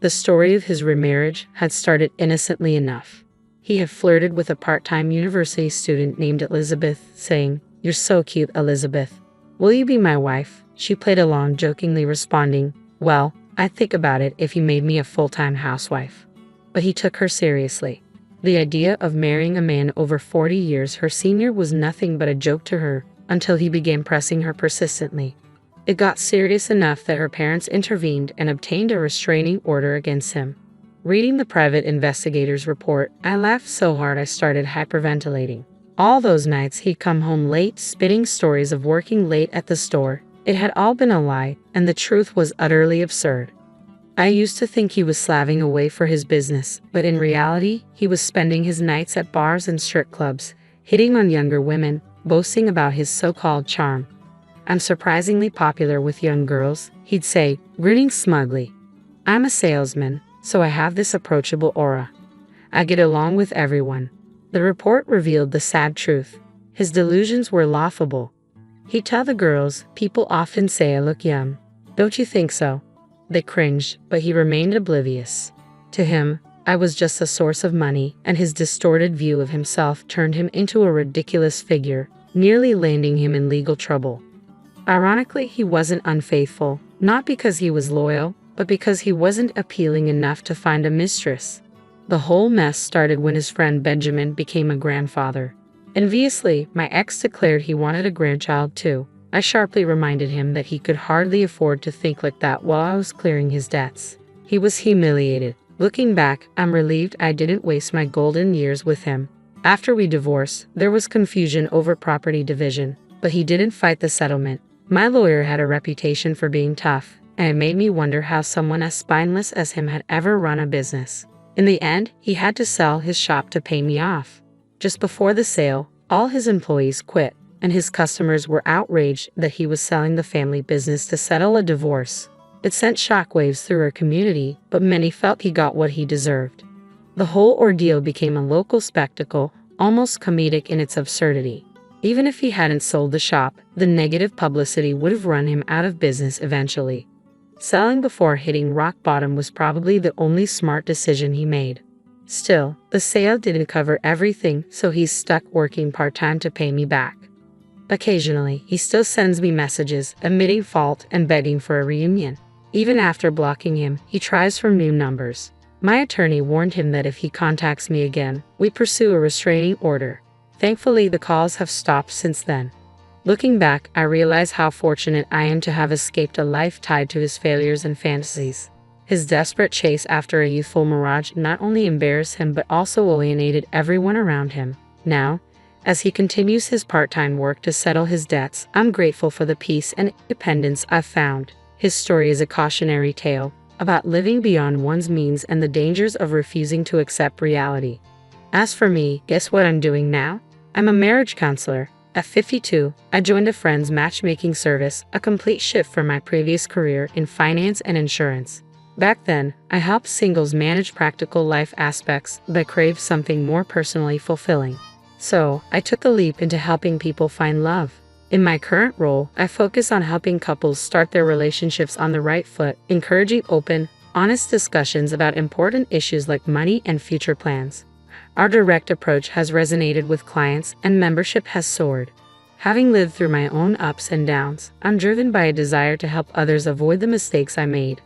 The story of his remarriage had started innocently enough. He had flirted with a part-time university student named Elizabeth, saying, "You're so cute, Elizabeth. Will you be my wife?" She played along, jokingly responding, "Well, I'd think about it if you made me a full-time housewife." But he took her seriously. The idea of marrying a man over 40 years her senior was nothing but a joke to her, until he began pressing her persistently. It got serious enough that her parents intervened and obtained a restraining order against him. Reading the private investigator's report, I laughed so hard I started hyperventilating. All those nights he'd come home late, spinning stories of working late at the store. It had all been a lie, and the truth was utterly absurd. I used to think he was slaving away for his business, but in reality, he was spending his nights at bars and strip clubs, hitting on younger women, boasting about his so-called charm. "I'm surprisingly popular with young girls," he'd say, grinning smugly. "I'm a salesman, so I have this approachable aura. I get along with everyone." The report revealed the sad truth. His delusions were laughable. He'd tell the girls, "People often say I look young. Don't you think so?" They cringed, but he remained oblivious. To him, I was just a source of money, and his distorted view of himself turned him into a ridiculous figure, nearly landing him in legal trouble. Ironically, he wasn't unfaithful, not because he was loyal, but because he wasn't appealing enough to find a mistress. The whole mess started when his friend Benjamin became a grandfather. Enviously, my ex declared he wanted a grandchild too. I sharply reminded him that he could hardly afford to think like that while I was clearing his debts. He was humiliated. Looking back, I'm relieved I didn't waste my golden years with him. After we divorced, there was confusion over property division, but he didn't fight the settlement. My lawyer had a reputation for being tough, and it made me wonder how someone as spineless as him had ever run a business. In the end, he had to sell his shop to pay me off. Just before the sale, all his employees quit, and his customers were outraged that he was selling the family business to settle a divorce. It sent shockwaves through our community, but many felt he got what he deserved. The whole ordeal became a local spectacle, almost comedic in its absurdity. Even if he hadn't sold the shop, the negative publicity would have run him out of business eventually. Selling before hitting rock bottom was probably the only smart decision he made. Still, the sale didn't cover everything, so he's stuck working part-time to pay me back. Occasionally, he still sends me messages, admitting fault and begging for a reunion. Even after blocking him, he tries for new numbers. My attorney warned him that if he contacts me again, we pursue a restraining order. Thankfully, the calls have stopped since then. Looking back, I realize how fortunate I am to have escaped a life tied to his failures and fantasies. His desperate chase after a youthful mirage not only embarrassed him but also alienated everyone around him. Now, As he continues his part-time work to settle his debts, I'm grateful for the peace and independence I've found. His story is a cautionary tale about living beyond one's means and the dangers of refusing to accept reality. As for me, guess what I'm doing now? I'm a marriage counselor. At 52, I joined a friend's matchmaking service, a complete shift from my previous career in finance and insurance. Back then, I helped singles manage practical life aspects but craved something more personally fulfilling. So, I took the leap into helping people find love. In my current role, I focus on helping couples start their relationships on the right foot, encouraging open, honest discussions about important issues like money and future plans. Our direct approach has resonated with clients and membership has soared. Having lived through my own ups and downs, I'm driven by a desire to help others avoid the mistakes I made.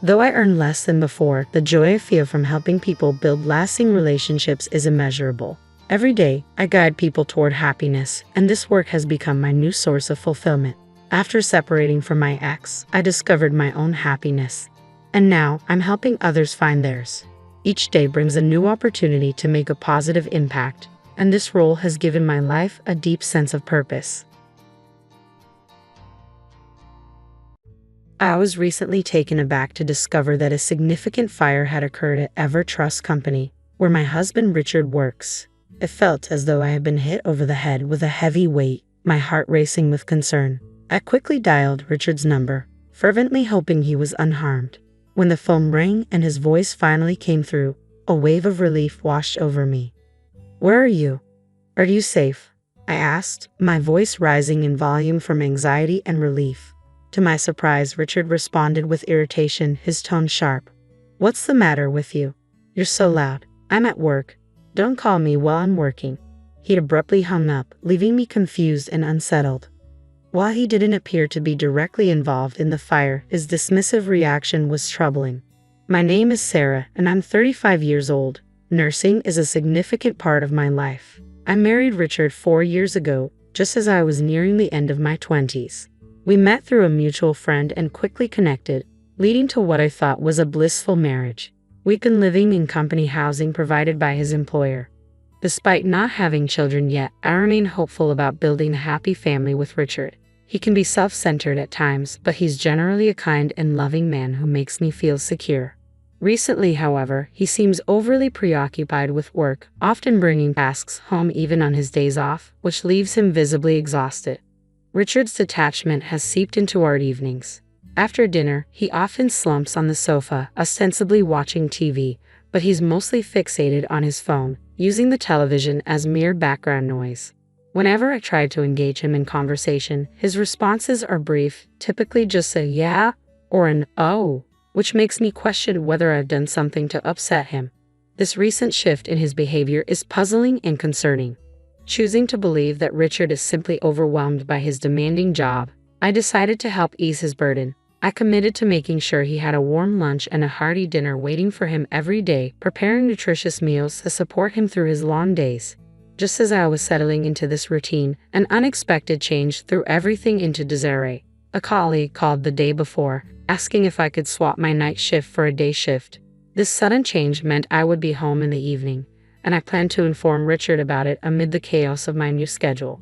Though I earn less than before, the joy I feel from helping people build lasting relationships is immeasurable. Every day, I guide people toward happiness, and this work has become my new source of fulfillment. After separating from my ex, I discovered my own happiness, and now I'm helping others find theirs. Each day brings a new opportunity to make a positive impact, and this role has given my life a deep sense of purpose. I was recently taken aback to discover that a significant fire had occurred at Ever Trust Company, where my husband Richard works. It felt as though I had been hit over the head with a heavy weight, my heart racing with concern. I quickly dialed Richard's number, fervently hoping he was unharmed. When the phone rang and his voice finally came through, a wave of relief washed over me. "Where are you? Are you safe?" I asked, my voice rising in volume from anxiety and relief. To my surprise, Richard responded with irritation, his tone sharp. "What's the matter with you? You're so loud. I'm at work. Don't call me while I'm working." He abruptly hung up, leaving me confused and unsettled. While he didn't appear to be directly involved in the fire, his dismissive reaction was troubling. "My name is Sarah, and I'm 35 years old. Nursing is a significant part of my life. I married Richard 4 years ago, just as I was nearing the end of my 20s. We met through a mutual friend and quickly connected, leading to what I thought was a blissful marriage. We've been living in company housing provided by his employer. Despite not having children yet, I remain hopeful about building a happy family with Richard. He can be self-centered at times, but he's generally a kind and loving man who makes me feel secure. Recently, however, he seems overly preoccupied with work, often bringing tasks home even on his days off, which leaves him visibly exhausted. Richard's detachment has seeped into our evenings. After dinner, he often slumps on the sofa, ostensibly watching TV, but he's mostly fixated on his phone, using the television as mere background noise. Whenever I try to engage him in conversation, his responses are brief, typically just a "yeah" or an "oh," which makes me question whether I've done something to upset him. This recent shift in his behavior is puzzling and concerning. Choosing to believe that Richard is simply overwhelmed by his demanding job, I decided to help ease his burden. I committed to making sure he had a warm lunch and a hearty dinner waiting for him every day, preparing nutritious meals to support him through his long days. Just as I was settling into this routine, an unexpected change threw everything into disarray. A colleague called the day before, asking if I could swap my night shift for a day shift. This sudden change meant I would be home in the evening, and I planned to inform Richard about it amid the chaos of my new schedule.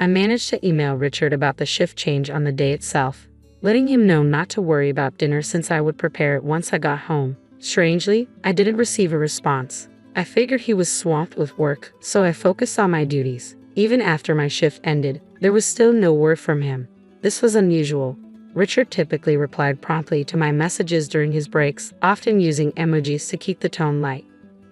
I managed to email Richard about the shift change on the day itself, letting him know not to worry about dinner since I would prepare it once I got home. Strangely, I didn't receive a response. I figured he was swamped with work, so I focused on my duties. Even after my shift ended, there was still no word from him. This was unusual. Richard typically replied promptly to my messages during his breaks, often using emojis to keep the tone light.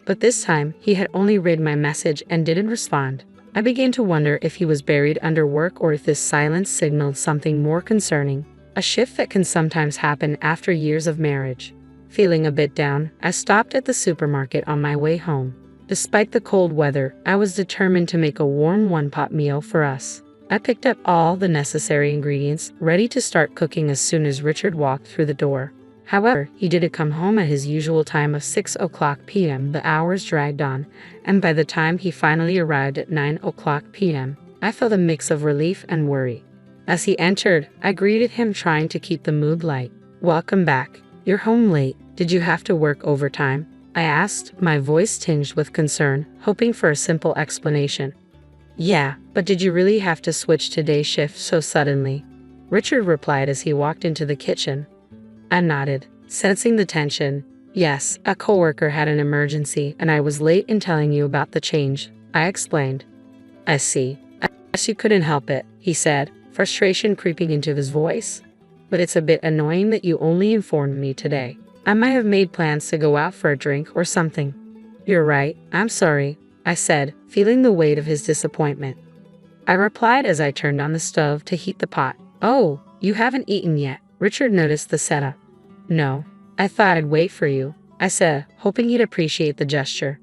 But this time, he had only read my message and didn't respond. I began to wonder if he was buried under work or if this silence signaled something more concerning. A shift that can sometimes happen after years of marriage. Feeling a bit down, I stopped at the supermarket on my way home. Despite the cold weather, I was determined to make a warm one-pot meal for us. I picked up all the necessary ingredients, ready to start cooking as soon as Richard walked through the door. However, he didn't come home at his usual time of 6:00 p.m. The hours dragged on, and by the time he finally arrived at 9:00 p.m., I felt a mix of relief and worry. As he entered, I greeted him, trying to keep the mood light. "Welcome back. You're home late. Did you have to work overtime?" I asked, my voice tinged with concern, hoping for a simple explanation. Yeah, but did you really have to switch to day shift so suddenly? Richard replied as he walked into the kitchen. I nodded, sensing the tension. Yes, a coworker had an emergency and I was late in telling you about the change, I explained. I see. I guess you couldn't help it, he said, frustration creeping into his voice. But it's a bit annoying that you only informed me today. I might have made plans to go out for a drink or something. You're right, I'm sorry, I said, feeling the weight of his disappointment. I replied as I turned on the stove to heat the pot. Oh, you haven't eaten yet. Richard noticed the setup. No, I thought I'd wait for you, I said, hoping he'd appreciate the gesture.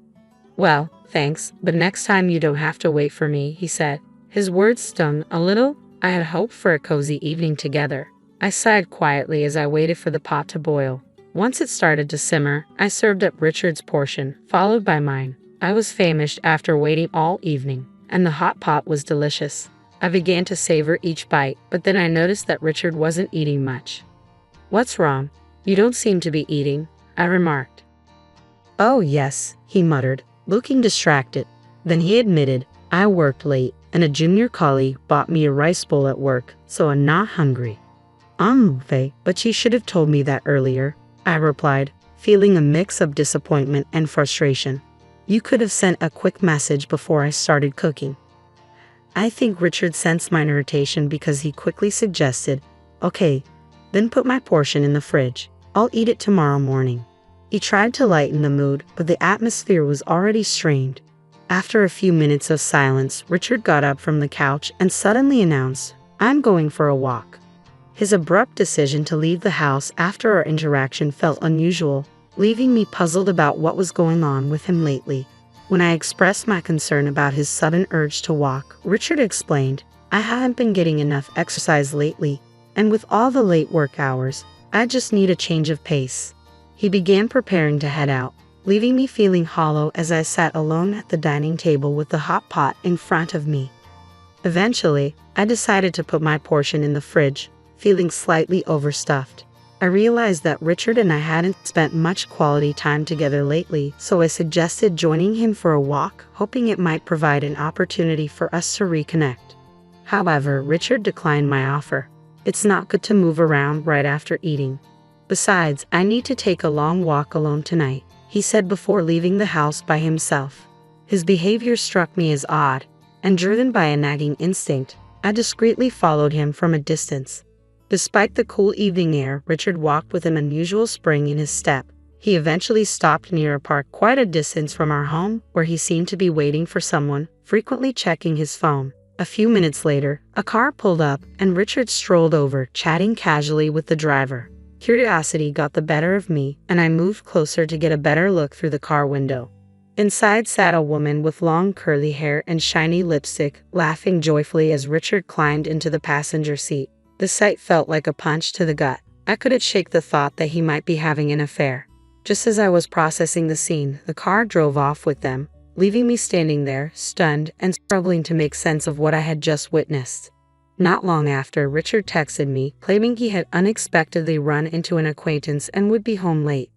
Well, thanks, but next time you don't have to wait for me, he said. His words stung a little. I had hoped for a cozy evening together. I sighed quietly as I waited for the pot to boil. Once it started to simmer, I served up Richard's portion, followed by mine. I was famished after waiting all evening, and the hot pot was delicious. I began to savor each bite, but then I noticed that Richard wasn't eating much. What's wrong? You don't seem to be eating, I remarked. Oh yes, he muttered, looking distracted. Then he admitted, I worked late, and a junior colleague bought me a rice bowl at work, so I'm not hungry. But you should have told me that earlier, I replied, feeling a mix of disappointment and frustration. You could have sent a quick message before I started cooking. I think Richard sensed my irritation because he quickly suggested, okay, then put my portion in the fridge. I'll eat it tomorrow morning. He tried to lighten the mood, but the atmosphere was already strained. After a few minutes of silence, Richard got up from the couch and suddenly announced, I'm going for a walk. His abrupt decision to leave the house after our interaction felt unusual, leaving me puzzled about what was going on with him lately. When I expressed my concern about his sudden urge to walk, Richard explained, I haven't been getting enough exercise lately, and with all the late work hours, I just need a change of pace. He began preparing to head out, leaving me feeling hollow as I sat alone at the dining table with the hot pot in front of me. Eventually, I decided to put my portion in the fridge, feeling slightly overstuffed. I realized that Richard and I hadn't spent much quality time together lately, so I suggested joining him for a walk, hoping it might provide an opportunity for us to reconnect. However, Richard declined my offer. It's not good to move around right after eating. Besides, I need to take a long walk alone tonight, he said before leaving the house by himself. His behavior struck me as odd, and driven by a nagging instinct, I discreetly followed him from a distance. Despite the cool evening air, Richard walked with an unusual spring in his step. He eventually stopped near a park quite a distance from our home, where he seemed to be waiting for someone, frequently checking his phone. A few minutes later, a car pulled up, and Richard strolled over, chatting casually with the driver. Curiosity got the better of me, and I moved closer to get a better look through the car window. Inside sat a woman with long curly hair and shiny lipstick, laughing joyfully as Richard climbed into the passenger seat. The sight felt like a punch to the gut. I couldn't shake the thought that he might be having an affair. Just as I was processing the scene, the car drove off with them, leaving me standing there, stunned and struggling to make sense of what I had just witnessed. Not long after, Richard texted me, claiming he had unexpectedly run into an acquaintance and would be home late.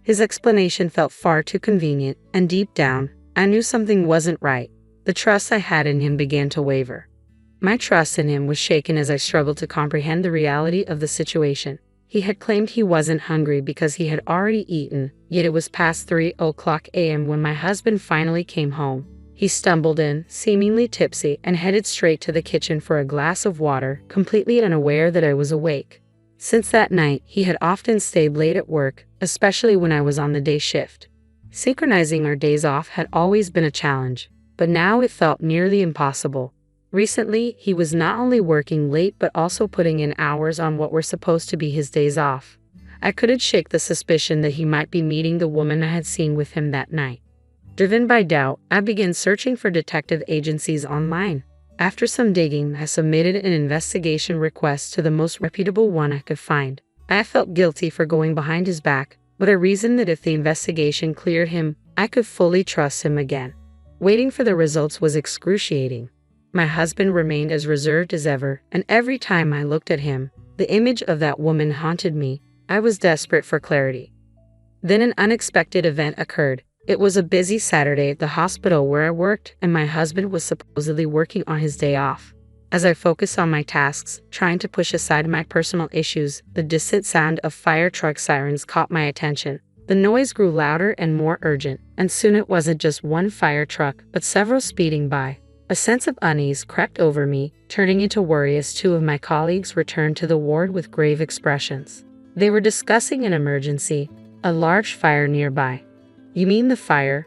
His explanation felt far too convenient, and deep down, I knew something wasn't right. The trust I had in him began to waver. My trust in him was shaken as I struggled to comprehend the reality of the situation. He had claimed he wasn't hungry because he had already eaten, yet it was past 3:00 a.m. when my husband finally came home. He stumbled in, seemingly tipsy, and headed straight to the kitchen for a glass of water, completely unaware that I was awake. Since that night, he had often stayed late at work, especially when I was on the day shift. Synchronizing our days off had always been a challenge, but now it felt nearly impossible. Recently, he was not only working late but also putting in hours on what were supposed to be his days off. I couldn't shake the suspicion that he might be meeting the woman I had seen with him that night. Driven by doubt, I began searching for detective agencies online. After some digging, I submitted an investigation request to the most reputable one I could find. I felt guilty for going behind his back, but I reasoned that if the investigation cleared him, I could fully trust him again. Waiting for the results was excruciating. My husband remained as reserved as ever, and every time I looked at him, the image of that woman haunted me. I was desperate for clarity. Then an unexpected event occurred. It was a busy Saturday at the hospital where I worked, and my husband was supposedly working on his day off. As I focused on my tasks, trying to push aside my personal issues, the distant sound of fire truck sirens caught my attention. The noise grew louder and more urgent, and soon it wasn't just one fire truck, but several speeding by. A sense of unease crept over me, turning into worry as two of my colleagues returned to the ward with grave expressions. They were discussing an emergency, a large fire nearby. "You mean the fire?"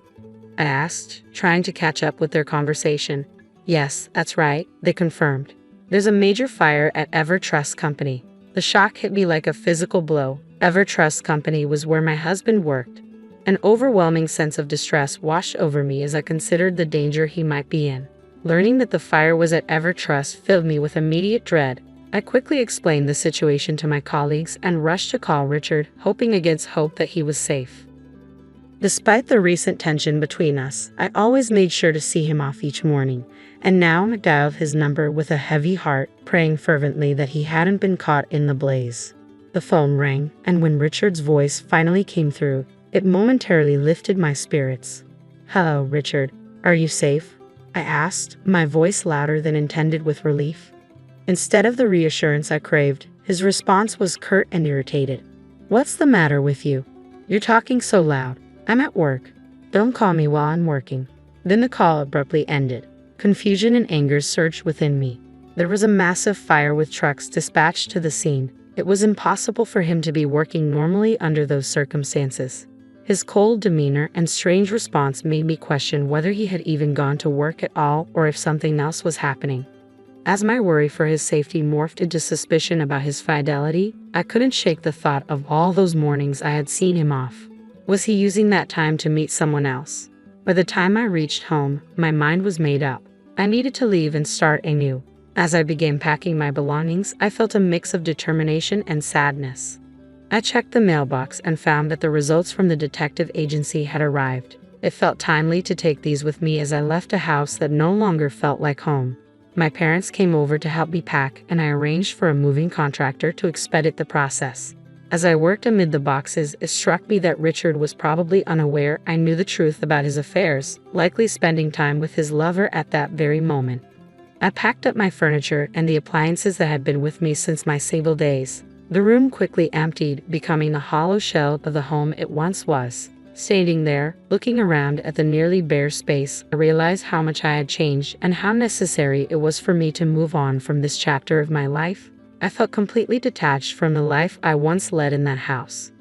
I asked, trying to catch up with their conversation. "Yes, that's right," they confirmed. "There's a major fire at Trust Company." The shock hit me like a physical blow. Trust Company was where my husband worked. An overwhelming sense of distress washed over me as I considered the danger he might be in. Learning that the fire was at Trust filled me with immediate dread. I quickly explained the situation to my colleagues and rushed to call Richard, hoping against hope that he was safe. Despite the recent tension between us, I always made sure to see him off each morning, and now I dialed his number with a heavy heart, praying fervently that he hadn't been caught in the blaze. The phone rang, and when Richard's voice finally came through, it momentarily lifted my spirits. "Hello, Richard. Are you safe?" I asked, my voice louder than intended with relief. Instead of the reassurance I craved, his response was curt and irritated. "What's the matter with you? You're talking so loud. I'm at work. Don't call me while I'm working." Then the call abruptly ended. Confusion and anger surged within me. There was a massive fire with trucks dispatched to the scene. It was impossible for him to be working normally under those circumstances. His cold demeanor and strange response made me question whether he had even gone to work at all or if something else was happening. As my worry for his safety morphed into suspicion about his fidelity, I couldn't shake the thought of all those mornings I had seen him off. Was he using that time to meet someone else? By the time I reached home, my mind was made up. I needed to leave and start anew. As I began packing my belongings, I felt a mix of determination and sadness. I checked the mailbox and found that the results from the detective agency had arrived. It felt timely to take these with me as I left a house that no longer felt like home. My parents came over to help me pack, and I arranged for a moving contractor to expedite the process. As I worked amid the boxes, it struck me that Richard was probably unaware I knew the truth about his affairs, likely spending time with his lover at that very moment. I packed up my furniture and the appliances that had been with me since my sable days. The room quickly emptied, becoming the hollow shell of the home it once was. Standing there, looking around at the nearly bare space, I realized how much I had changed and how necessary it was for me to move on from this chapter of my life. I felt completely detached from the life I once led in that house.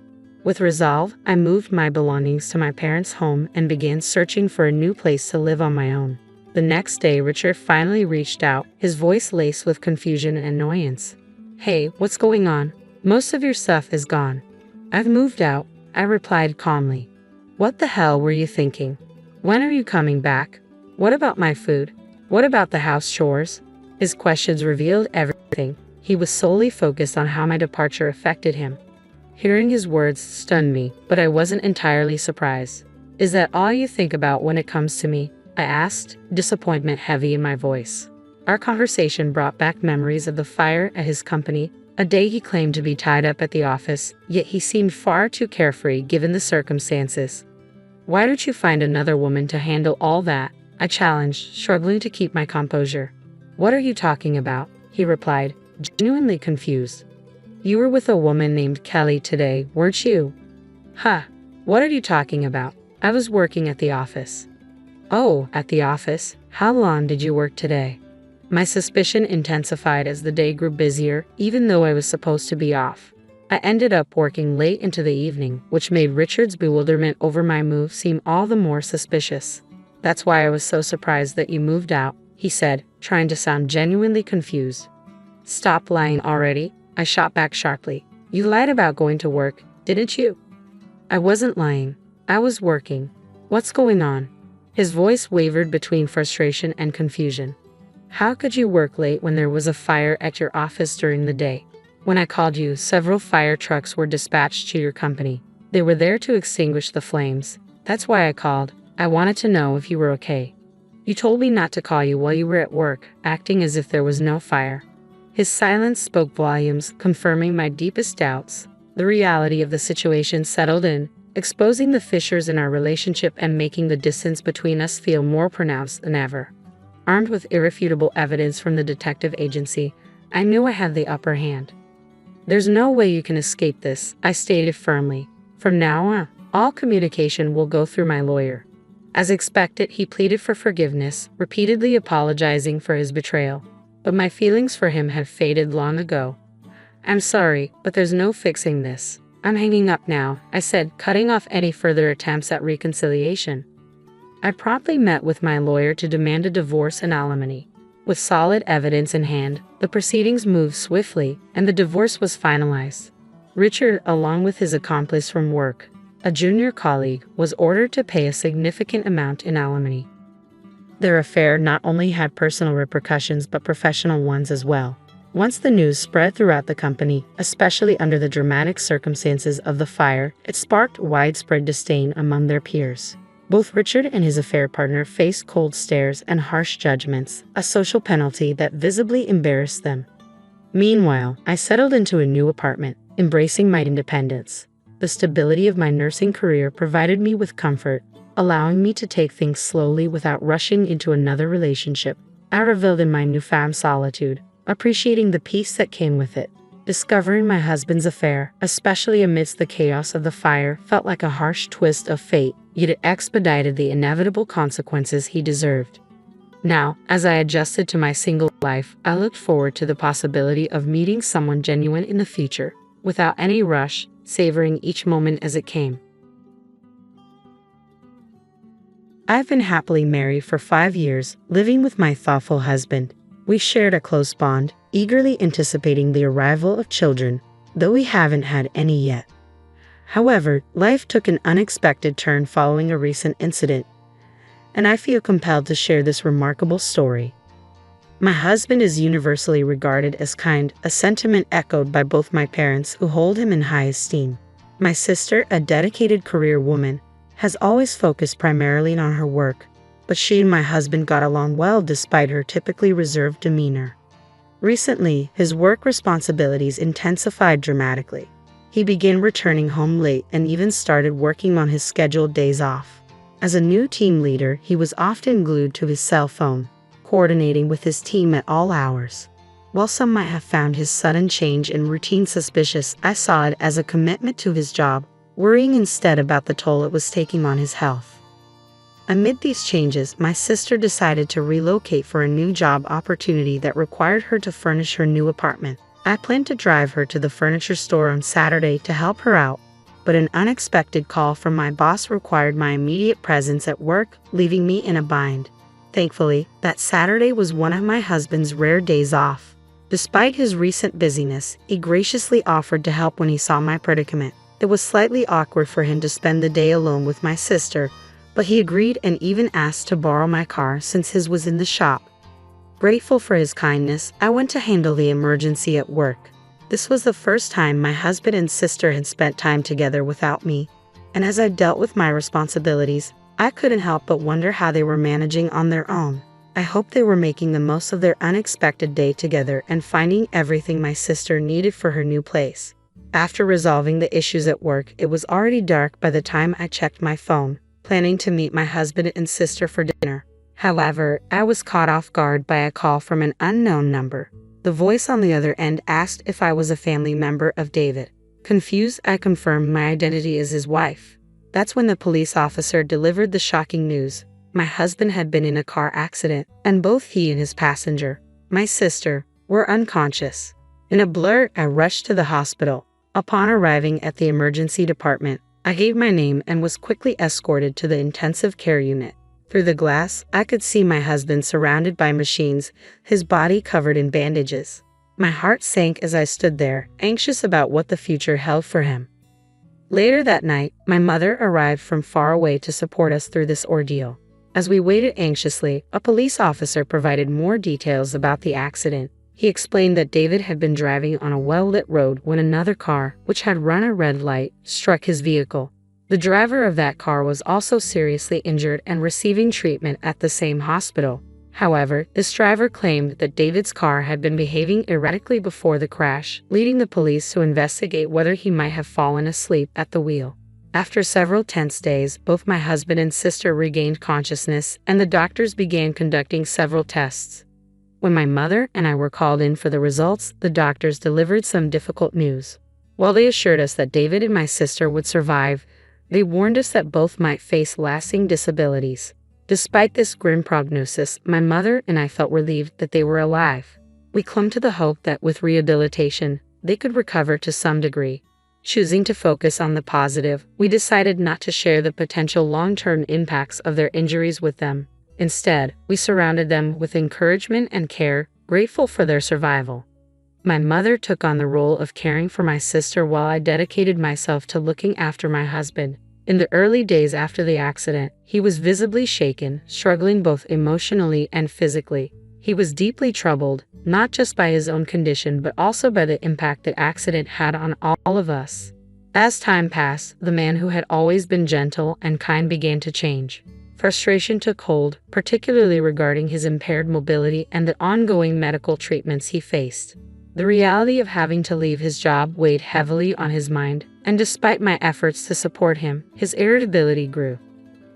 With resolve, I moved my belongings to my parents' home and began searching for a new place to live on my own. The next day, Richard finally reached out, his voice laced with confusion and annoyance. "Hey, what's going on? Most of your stuff is gone." "I've moved out," I replied calmly. "What the hell were you thinking? When are you coming back? What about my food? What about the house chores?" His questions revealed everything. He was solely focused on how my departure affected him. Hearing his words stunned me, but I wasn't entirely surprised. "Is that all you think about when it comes to me?" I asked, disappointment heavy in my voice. Our conversation brought back memories of the fire at his company, a day he claimed to be tied up at the office, yet he seemed far too carefree given the circumstances. "Why don't you find another woman to handle all that?" I challenged, struggling to keep my composure. "What are you talking about?" he replied, genuinely confused. "You were with a woman named Kelly today, weren't you?" "Huh, what are you talking about? I was working at the office." "Oh, at the office? How long did you work today?" My suspicion intensified as the day grew busier, even though I was supposed to be off. I ended up working late into the evening, which made Richard's bewilderment over my move seem all the more suspicious. "That's why I was so surprised that you moved out," he said, trying to sound genuinely confused. "Stop lying already," I shot back sharply. "You lied about going to work, didn't you?" "I wasn't lying. I was working. What's going on?" His voice wavered between frustration and confusion. "How could you work late when there was a fire at your office during the day? When I called you, several fire trucks were dispatched to your company. They were there to extinguish the flames. That's why I called. I wanted to know if you were okay. You told me not to call you while you were at work, acting as if there was no fire." His silence spoke volumes, confirming my deepest doubts. The reality of the situation settled in, exposing the fissures in our relationship and making the distance between us feel more pronounced than ever. Armed with irrefutable evidence from the detective agency, I knew I had the upper hand. "There's no way you can escape this," I stated firmly. "From now on, all communication will go through my lawyer." As expected, he pleaded for forgiveness, repeatedly apologizing for his betrayal. But my feelings for him had faded long ago. "I'm sorry, but there's no fixing this. I'm hanging up now," I said, cutting off any further attempts at reconciliation. I promptly met with my lawyer to demand a divorce and alimony. With solid evidence in hand, the proceedings moved swiftly, and the divorce was finalized. Richard, along with his accomplice from work, a junior colleague, was ordered to pay a significant amount in alimony. Their affair not only had personal repercussions but professional ones as well. Once the news spread throughout the company, especially under the dramatic circumstances of the fire, it sparked widespread disdain among their peers. Both Richard and his affair partner faced cold stares and harsh judgments, a social penalty that visibly embarrassed them. Meanwhile, I settled into a new apartment, embracing my independence. The stability of my nursing career provided me with comfort, allowing me to take things slowly without rushing into another relationship. I reveled in my newfound solitude, appreciating the peace that came with it. Discovering my husband's affair, especially amidst the chaos of the fire, felt like a harsh twist of fate, yet it expedited the inevitable consequences he deserved. Now, as I adjusted to my single life, I looked forward to the possibility of meeting someone genuine in the future, without any rush, savoring each moment as it came. I've been happily married for 5 years, living with my thoughtful husband. We shared a close bond, eagerly anticipating the arrival of children, though we haven't had any yet. However, life took an unexpected turn following a recent incident, and I feel compelled to share this remarkable story. My husband is universally regarded as kind, a sentiment echoed by both my parents, who hold him in high esteem. My sister, a dedicated career woman, has always focused primarily on her work, but she and my husband got along well despite her typically reserved demeanor. Recently, his work responsibilities intensified dramatically. He began returning home late and even started working on his scheduled days off. As a new team leader, he was often glued to his cell phone, coordinating with his team at all hours. While some might have found his sudden change in routine suspicious, I saw it as a commitment to his job, worrying instead about the toll it was taking on his health. Amid these changes, my sister decided to relocate for a new job opportunity that required her to furnish her new apartment. I planned to drive her to the furniture store on Saturday to help her out, but an unexpected call from my boss required my immediate presence at work, leaving me in a bind. Thankfully, that Saturday was one of my husband's rare days off. Despite his recent busyness, he graciously offered to help when he saw my predicament. It was slightly awkward for him to spend the day alone with my sister, but he agreed and even asked to borrow my car since his was in the shop. Grateful for his kindness, I went to handle the emergency at work. This was the first time my husband and sister had spent time together without me, and as I dealt with my responsibilities, I couldn't help but wonder how they were managing on their own. I hoped they were making the most of their unexpected day together and finding everything my sister needed for her new place. After resolving the issues at work, it was already dark by the time I checked my phone, planning to meet my husband and sister for dinner. However, I was caught off guard by a call from an unknown number. The voice on the other end asked if I was a family member of David. Confused, I confirmed my identity as his wife. That's when the police officer delivered the shocking news. My husband had been in a car accident, and both he and his passenger, my sister, were unconscious. In a blur, I rushed to the hospital. Upon arriving at the emergency department, I gave my name and was quickly escorted to the intensive care unit. Through the glass, I could see my husband surrounded by machines, his body covered in bandages. My heart sank as I stood there, anxious about what the future held for him. Later that night, my mother arrived from far away to support us through this ordeal. As we waited anxiously, a police officer provided more details about the accident. He explained that David had been driving on a well-lit road when another car, which had run a red light, struck his vehicle. The driver of that car was also seriously injured and receiving treatment at the same hospital. However, this driver claimed that David's car had been behaving erratically before the crash, leading the police to investigate whether he might have fallen asleep at the wheel. After several tense days, both my husband and sister regained consciousness, and the doctors began conducting several tests. When my mother and I were called in for the results, the doctors delivered some difficult news. While they assured us that David and my sister would survive, they warned us that both might face lasting disabilities. Despite this grim prognosis, my mother and I felt relieved that they were alive. We clung to the hope that with rehabilitation, they could recover to some degree. Choosing to focus on the positive, we decided not to share the potential long-term impacts of their injuries with them. Instead, we surrounded them with encouragement and care, grateful for their survival. My mother took on the role of caring for my sister while I dedicated myself to looking after my husband. In the early days after the accident, he was visibly shaken, struggling both emotionally and physically. He was deeply troubled, not just by his own condition but also by the impact the accident had on all of us. As time passed, the man who had always been gentle and kind began to change. Frustration took hold, particularly regarding his impaired mobility and the ongoing medical treatments he faced. The reality of having to leave his job weighed heavily on his mind, and despite my efforts to support him, his irritability grew.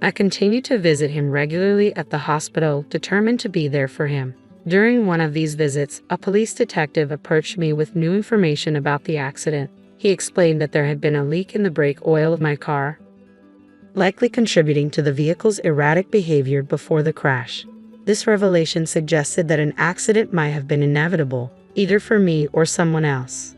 I continued to visit him regularly at the hospital, determined to be there for him. During one of these visits, a police detective approached me with new information about the accident. He explained that there had been a leak in the brake oil of my car, likely contributing to the vehicle's erratic behavior before the crash. This revelation suggested that an accident might have been inevitable, either for me or someone else.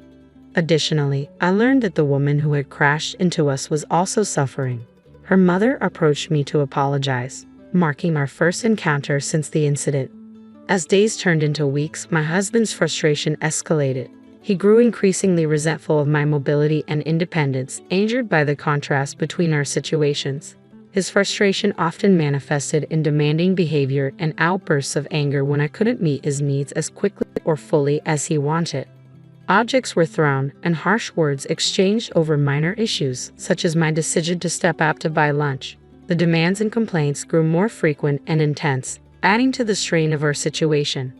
Additionally, I learned that the woman who had crashed into us was also suffering. Her mother approached me to apologize, marking our first encounter since the incident. As days turned into weeks, my husband's frustration escalated. He grew increasingly resentful of my mobility and independence, angered by the contrast between our situations. His frustration often manifested in demanding behavior and outbursts of anger when I couldn't meet his needs as quickly or fully as he wanted. Objects were thrown and harsh words exchanged over minor issues, such as my decision to step out to buy lunch. The demands and complaints grew more frequent and intense, adding to the strain of our situation.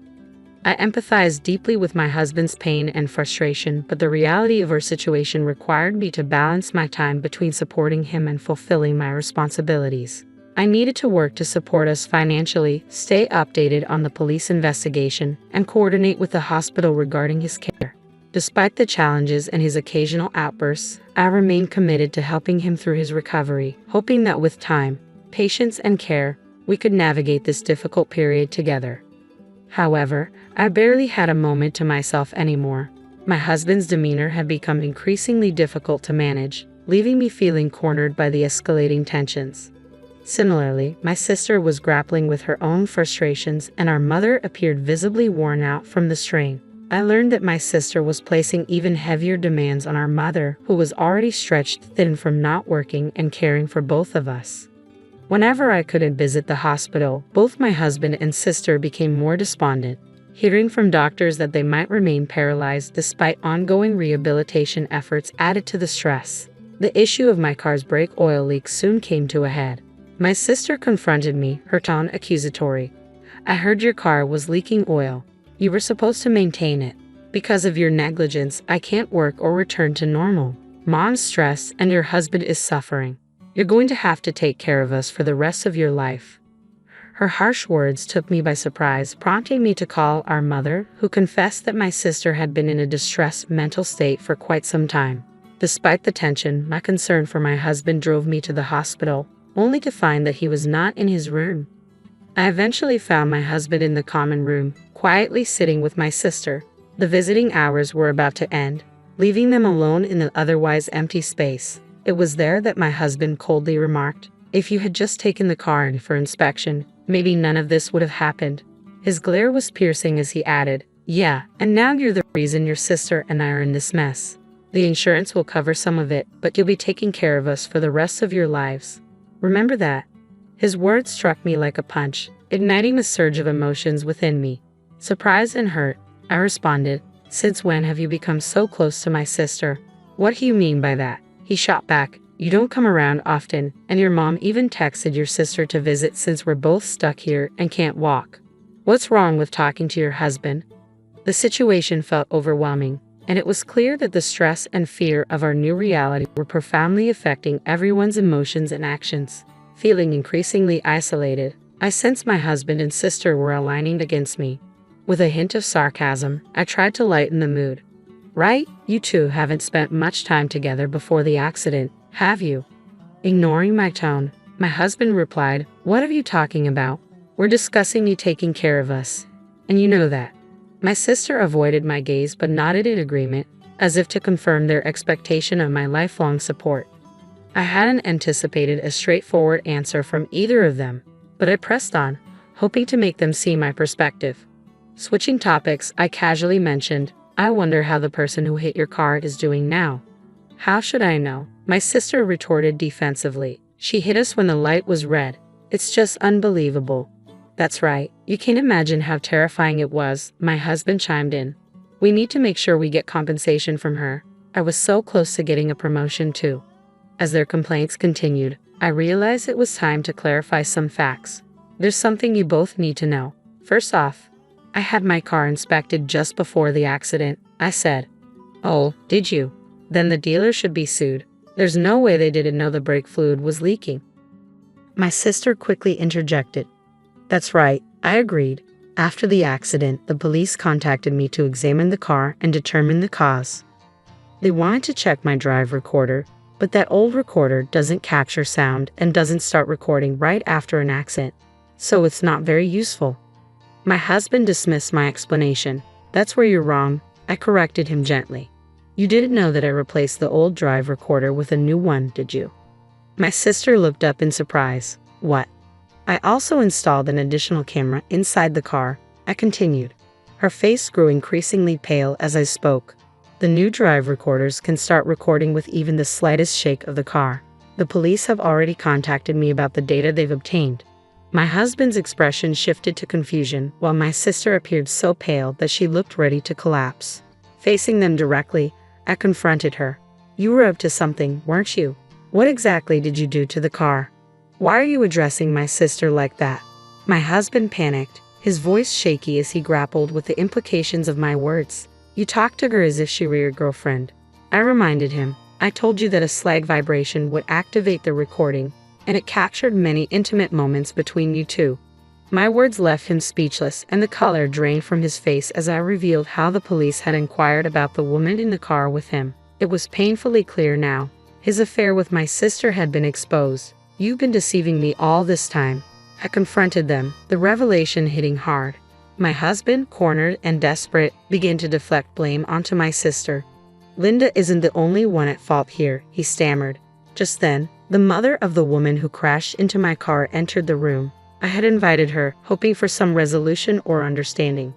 I empathized deeply with my husband's pain and frustration, but the reality of our situation required me to balance my time between supporting him and fulfilling my responsibilities. I needed to work to support us financially, stay updated on the police investigation, and coordinate with the hospital regarding his care. Despite the challenges and his occasional outbursts, I remained committed to helping him through his recovery, hoping that with time, patience, and care, we could navigate this difficult period together. However, I barely had a moment to myself anymore. My husband's demeanor had become increasingly difficult to manage, leaving me feeling cornered by the escalating tensions. Similarly, my sister was grappling with her own frustrations, and our mother appeared visibly worn out from the strain. I learned that my sister was placing even heavier demands on our mother, who was already stretched thin from not working and caring for both of us. Whenever I couldn't visit the hospital, both my husband and sister became more despondent. Hearing from doctors that they might remain paralyzed despite ongoing rehabilitation efforts added to the stress. The issue of my car's brake oil leak soon came to a head. My sister confronted me, her tone accusatory. "I heard your car was leaking oil. You were supposed to maintain it. Because of your negligence, I can't work or return to normal. Mom's stressed and your husband is suffering. You're going to have to take care of us for the rest of your life." Her harsh words took me by surprise, prompting me to call our mother, who confessed that my sister had been in a distressed mental state for quite some time. Despite the tension, my concern for my husband drove me to the hospital, only to find that he was not in his room. I eventually found my husband in the common room, quietly sitting with my sister. The visiting hours were about to end, leaving them alone in the otherwise empty space. It was there that my husband coldly remarked, "If you had just taken the car in for inspection, maybe none of this would have happened." His glare was piercing as he added, "Yeah, and now you're the reason your sister and I are in this mess. The insurance will cover some of it, but you'll be taking care of us for the rest of your lives. Remember that." His words struck me like a punch, igniting a surge of emotions within me. Surprised and hurt, I responded, "Since when have you become so close to my sister?" "What do you mean by that?" He shot back, "You don't come around often, and your mom even texted your sister to visit since we're both stuck here and can't walk. What's wrong with talking to your husband?" The situation felt overwhelming. and it was clear that the stress and fear of our new reality were profoundly affecting everyone's emotions and actions. Feeling increasingly isolated, I sensed my husband and sister were aligning against me. With a hint of sarcasm, I tried to lighten the mood. "Right, you two haven't spent much time together before the accident, have you?" Ignoring my tone, my husband replied, "What are you talking about? We're discussing you taking care of us. And you know that." My sister avoided my gaze but nodded in agreement, as if to confirm their expectation of my lifelong support. I hadn't anticipated a straightforward answer from either of them, but I pressed on, hoping to make them see my perspective. Switching topics, I casually mentioned, "I wonder how the person who hit your car is doing now." "How should I know?" My sister retorted defensively. "She hit us when the light was red. It's just unbelievable." "That's right. You can't imagine how terrifying it was," my husband chimed in. "We need to make sure we get compensation from her. I was so close to getting a promotion too." As their complaints continued, I realized it was time to clarify some facts. "There's something you both need to know. First off, I had my car inspected just before the accident," I said. "Oh, did you? Then the dealer should be sued. There's no way they didn't know the brake fluid was leaking." My sister quickly interjected. "That's right," I agreed. "After the accident, the police contacted me to examine the car and determine the cause. They wanted to check my drive recorder, but that old recorder doesn't capture sound and doesn't start recording right after an accident, so it's not very useful." My husband dismissed my explanation. "That's where you're wrong," I corrected him gently. "You didn't know that I replaced the old drive recorder with a new one, did you?" My sister looked up in surprise. "What?" "I also installed an additional camera inside the car," I continued. Her face grew increasingly pale as I spoke. "The new drive recorders can start recording with even the slightest shake of the car. The police have already contacted me about the data they've obtained." My husband's expression shifted to confusion, while my sister appeared so pale that she looked ready to collapse. Facing them directly, I confronted her. "You were up to something, weren't you? What exactly did you do to the car? Why are you addressing my sister like that?" My husband panicked, his voice shaky as he grappled with the implications of my words. "You talked to her as if she were your girlfriend." I reminded him. "I told you that a slight vibration would activate the recording, and it captured many intimate moments between you two." My words left him speechless, and the color drained from his face as I revealed how the police had inquired about the woman in the car with him. It was painfully clear now. His affair with my sister had been exposed. "You've been deceiving me all this time." I confronted them, the revelation hitting hard. My husband, cornered and desperate, began to deflect blame onto my sister. "Linda isn't the only one at fault here," he stammered. Just then, the mother of the woman who crashed into my car entered the room. I had invited her, hoping for some resolution or understanding.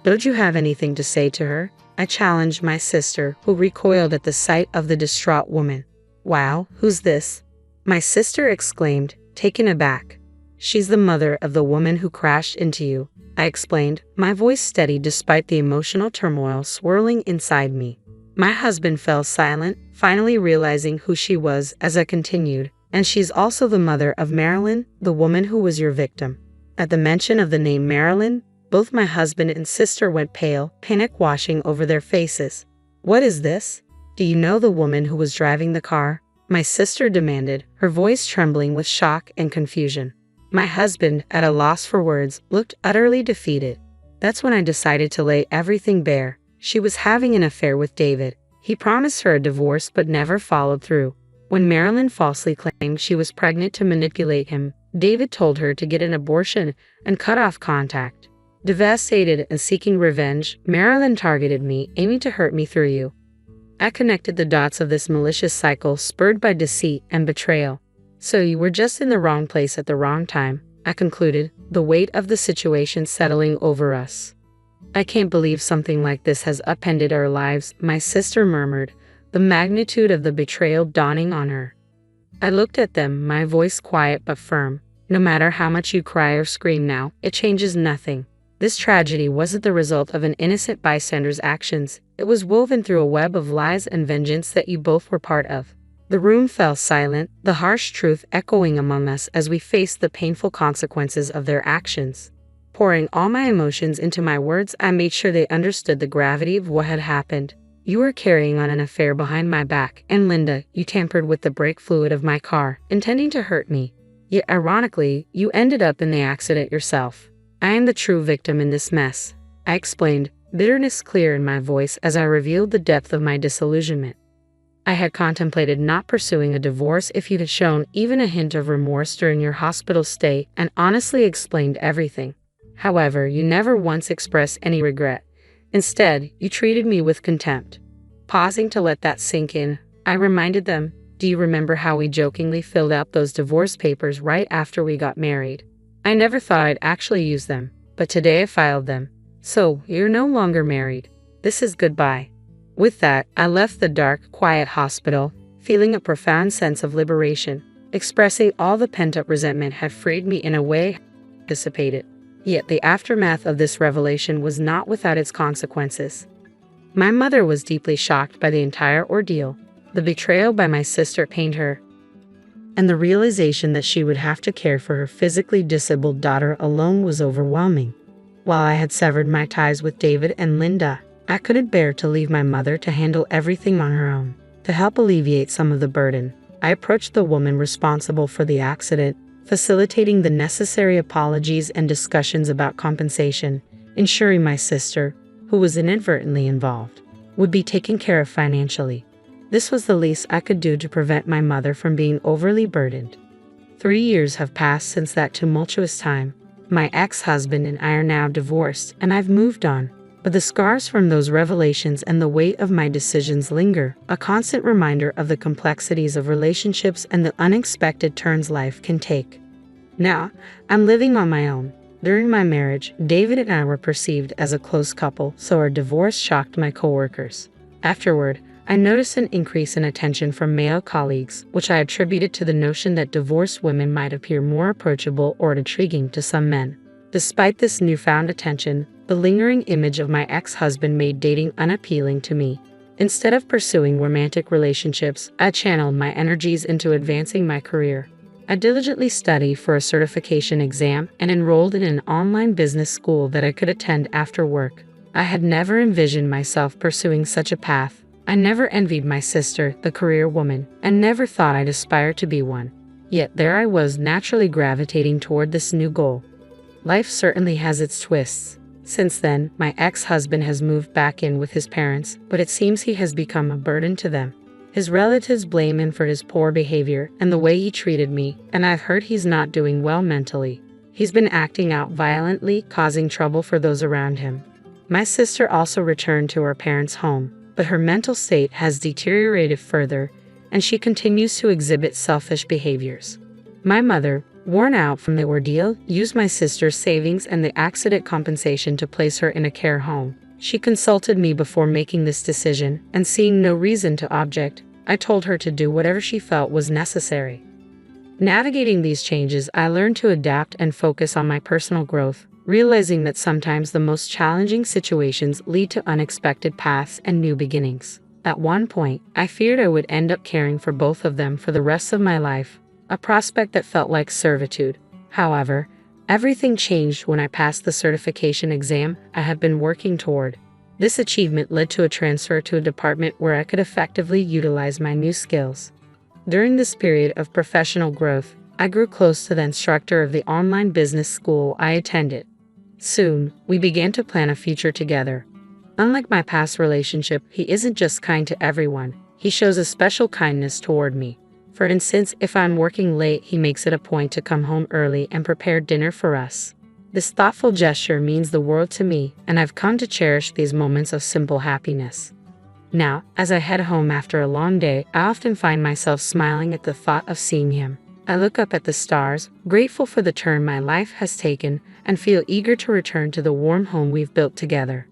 "Don't you have anything to say to her?" I challenged my sister, who recoiled at the sight of the distraught woman. "Wow, who's this?" my sister exclaimed, taken aback. "She's the mother of the woman who crashed into you," I explained, my voice steady despite the emotional turmoil swirling inside me. My husband fell silent, finally realizing who she was as I continued. "And she's also the mother of Marilyn, the woman who was your victim." At the mention of the name Marilyn, both my husband and sister went pale, panic washing over their faces. "What is this? Do you know the woman who was driving the car?" my sister demanded, her voice trembling with shock and confusion. My husband, at a loss for words, looked utterly defeated. That's when I decided to lay everything bare. She was having an affair with David. He promised her a divorce but never followed through. When Marilyn falsely claimed she was pregnant to manipulate him, David told her to get an abortion and cut off contact. Devastated and seeking revenge, Marilyn targeted me, aiming to hurt me through you. I connected the dots of this malicious cycle spurred by deceit and betrayal. "So you were just in the wrong place at the wrong time," I concluded, the weight of the situation settling over us. "I can't believe something like this has upended our lives," my sister murmured, the magnitude of the betrayal dawning on her. I looked at them, my voice quiet but firm. "No matter how much you cry or scream now, it changes nothing. This tragedy wasn't the result of an innocent bystander's actions. It was woven through a web of lies and vengeance that you both were part of." The room fell silent, the harsh truth echoing among us as we faced the painful consequences of their actions. Pouring all my emotions into my words, I made sure they understood the gravity of what had happened. You are carrying on an affair behind my back, and Linda, you tampered with the brake fluid of my car, intending to hurt me. Yet ironically, you ended up in the accident yourself. I am the true victim in this mess, I explained, bitterness clear in my voice as I revealed the depth of my disillusionment. I had contemplated not pursuing a divorce if you'd shown even a hint of remorse during your hospital stay and honestly explained everything. However, you never once expressed any regret. Instead, you treated me with contempt. Pausing to let that sink in, I reminded them, do you remember how we jokingly filled out those divorce papers right after we got married? I never thought I'd actually use them, but today I filed them. So, you're no longer married. This is goodbye. With that, I left the dark, quiet hospital, feeling a profound sense of liberation, expressing all the pent-up resentment had freed me in a way I anticipated. Yet the aftermath of this revelation was not without its consequences. My mother was deeply shocked by the entire ordeal. The betrayal by my sister pained her, and the realization that she would have to care for her physically disabled daughter alone was overwhelming. While I had severed my ties with David and Linda, I couldn't bear to leave my mother to handle everything on her own. To help alleviate some of the burden, I approached the woman responsible for the accident, facilitating the necessary apologies and discussions about compensation, ensuring my sister, who was inadvertently involved, would be taken care of financially. This was the least I could do to prevent my mother from being overly burdened. 3 years have passed since that tumultuous time. My ex-husband and I are now divorced, and I've moved on. But the scars from those revelations and the weight of my decisions linger, a constant reminder of the complexities of relationships and the unexpected turns life can take. Now, I'm living on my own. During my marriage, David and I were perceived as a close couple, so our divorce shocked my coworkers. Afterward, I noticed an increase in attention from male colleagues, which I attributed to the notion that divorced women might appear more approachable or intriguing to some men. Despite this newfound attention, the lingering image of my ex-husband made dating unappealing to me. Instead of pursuing romantic relationships, I channeled my energies into advancing my career. I diligently studied for a certification exam and enrolled in an online business school that I could attend after work. I had never envisioned myself pursuing such a path. I never envied my sister, the career woman, and never thought I'd aspire to be one. Yet there I was, naturally gravitating toward this new goal. Life certainly has its twists. Since then, my ex-husband has moved back in with his parents, but it seems he has become a burden to them. His relatives blame him for his poor behavior and the way he treated me, and I've heard he's not doing well mentally. He's been acting out violently, causing trouble for those around him. My sister also returned to her parents' home, but her mental state has deteriorated further, and she continues to exhibit selfish behaviors. My mother, worn out from the ordeal, used my sister's savings and the accident compensation to place her in a care home. She consulted me before making this decision, and seeing no reason to object, I told her to do whatever she felt was necessary. Navigating these changes, I learned to adapt and focus on my personal growth, realizing that sometimes the most challenging situations lead to unexpected paths and new beginnings. At one point, I feared I would end up caring for both of them for the rest of my life, a prospect that felt like servitude. However, everything changed when I passed the certification exam I had been working toward. This achievement led to a transfer to a department where I could effectively utilize my new skills. During this period of professional growth, I grew close to the instructor of the online business school I attended. Soon, we began to plan a future together. Unlike my past relationship, he isn't just kind to everyone, he shows a special kindness toward me. For instance, if I'm working late, he makes it a point to come home early and prepare dinner for us. This thoughtful gesture means the world to me, and I've come to cherish these moments of simple happiness. Now, as I head home after a long day, I often find myself smiling at the thought of seeing him. I look up at the stars, grateful for the turn my life has taken, and feel eager to return to the warm home we've built together.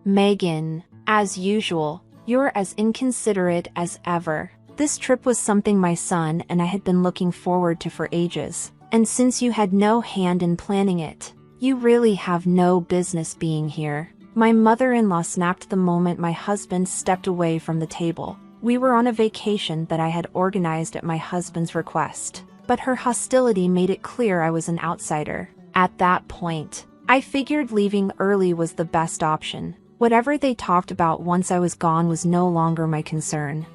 Megan, as usual, you're as inconsiderate as ever. This trip was something my son and I had been looking forward to for ages, and since you had no hand in planning it, you really have no business being here. My mother-in-law snapped the moment my husband stepped away from the table. We were on a vacation that I had organized at my husband's request, but her hostility made it clear I was an outsider. At that point, I figured leaving early was the best option. Whatever they talked about once I was gone was no longer my concern.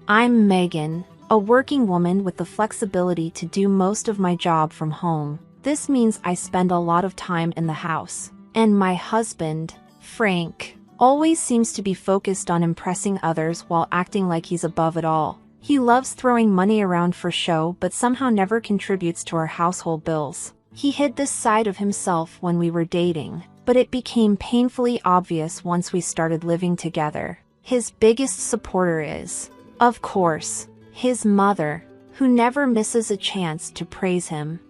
I'm Megan, a working woman with the flexibility to do most of my job from home. This means I spend a lot of time in the house. And my husband, Frank, always seems to be focused on impressing others while acting like he's above it all. He loves throwing money around for show but somehow never contributes to our household bills. He hid this side of himself when we were dating, but it became painfully obvious once we started living together. His biggest supporter is, of course, his mother, who never misses a chance to praise him.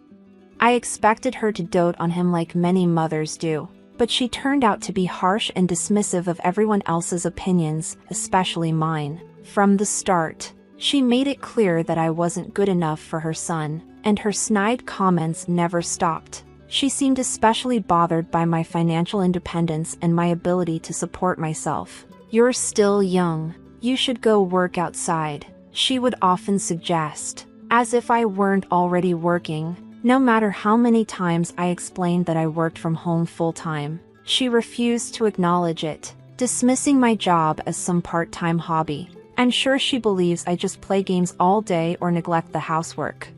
I expected her to dote on him like many mothers do, but she turned out to be harsh and dismissive of everyone else's opinions, especially mine. From the start, she made it clear that I wasn't good enough for her son, and her snide comments never stopped. She seemed especially bothered by my financial independence and my ability to support myself. "You're still young. You should go work outside," she would often suggest, as if I weren't already working. No matter how many times I explained that I worked from home full-time, she refused to acknowledge it, dismissing my job as some part-time hobby. I'm sure she believes I just play games all day or neglect the housework.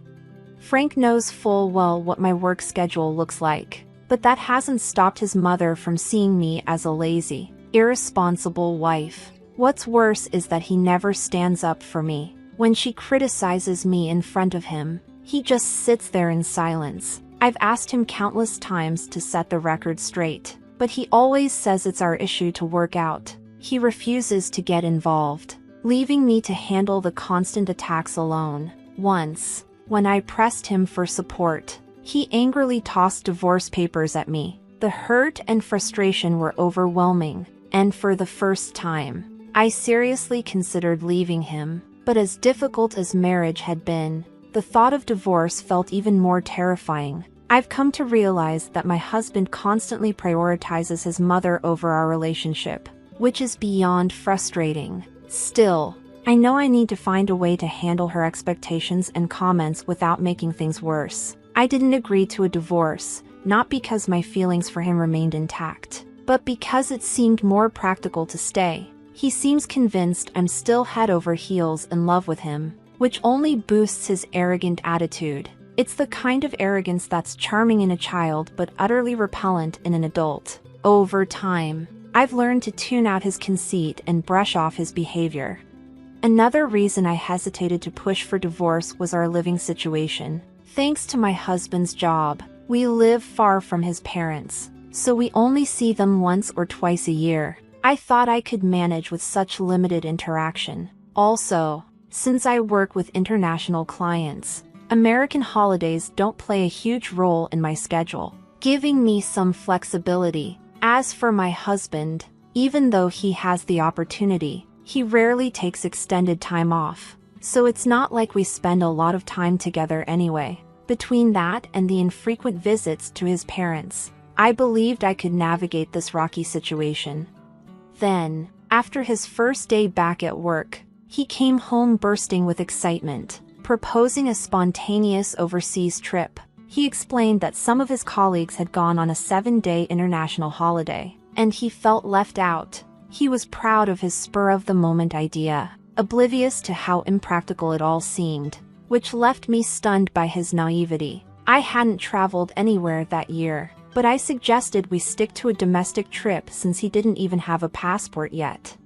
Frank knows full well what my work schedule looks like, but that hasn't stopped his mother from seeing me as a lazy, irresponsible wife. What's worse is that he never stands up for me. When she criticizes me in front of him, he just sits there in silence. I've asked him countless times to set the record straight, but he always says it's our issue to work out. He refuses to get involved, leaving me to handle the constant attacks alone. Once, when I pressed him for support, he angrily tossed divorce papers at me. The hurt and frustration were overwhelming, and for the first time, I seriously considered leaving him. But as difficult as marriage had been, the thought of divorce felt even more terrifying. I've come to realize that my husband constantly prioritizes his mother over our relationship, which is beyond frustrating. Still, I know I need to find a way to handle her expectations and comments without making things worse. I didn't agree to a divorce, not because my feelings for him remained intact, but because it seemed more practical to stay. He seems convinced I'm still head over heels in love with him, which only boosts his arrogant attitude. It's the kind of arrogance that's charming in a child but utterly repellent in an adult. Over time, I've learned to tune out his conceit and brush off his behavior. Another reason I hesitated to push for divorce was our living situation. Thanks to my husband's job, we live far from his parents, so we only see them once or twice a year. I thought I could manage with such limited interaction. Also, since I work with international clients, American holidays don't play a huge role in my schedule, giving me some flexibility. As for my husband, even though he has the opportunity, he rarely takes extended time off, so it's not like we spend a lot of time together anyway. Between that and the infrequent visits to his parents, I believed I could navigate this rocky situation. Then, after his first day back at work, he came home bursting with excitement, proposing a spontaneous overseas trip. He explained that some of his colleagues had gone on a 7-day international holiday, and he felt left out. He was proud of his spur-of-the-moment idea, oblivious to how impractical it all seemed, which left me stunned by his naivety. I hadn't traveled anywhere that year, but I suggested we stick to a domestic trip since he didn't even have a passport yet.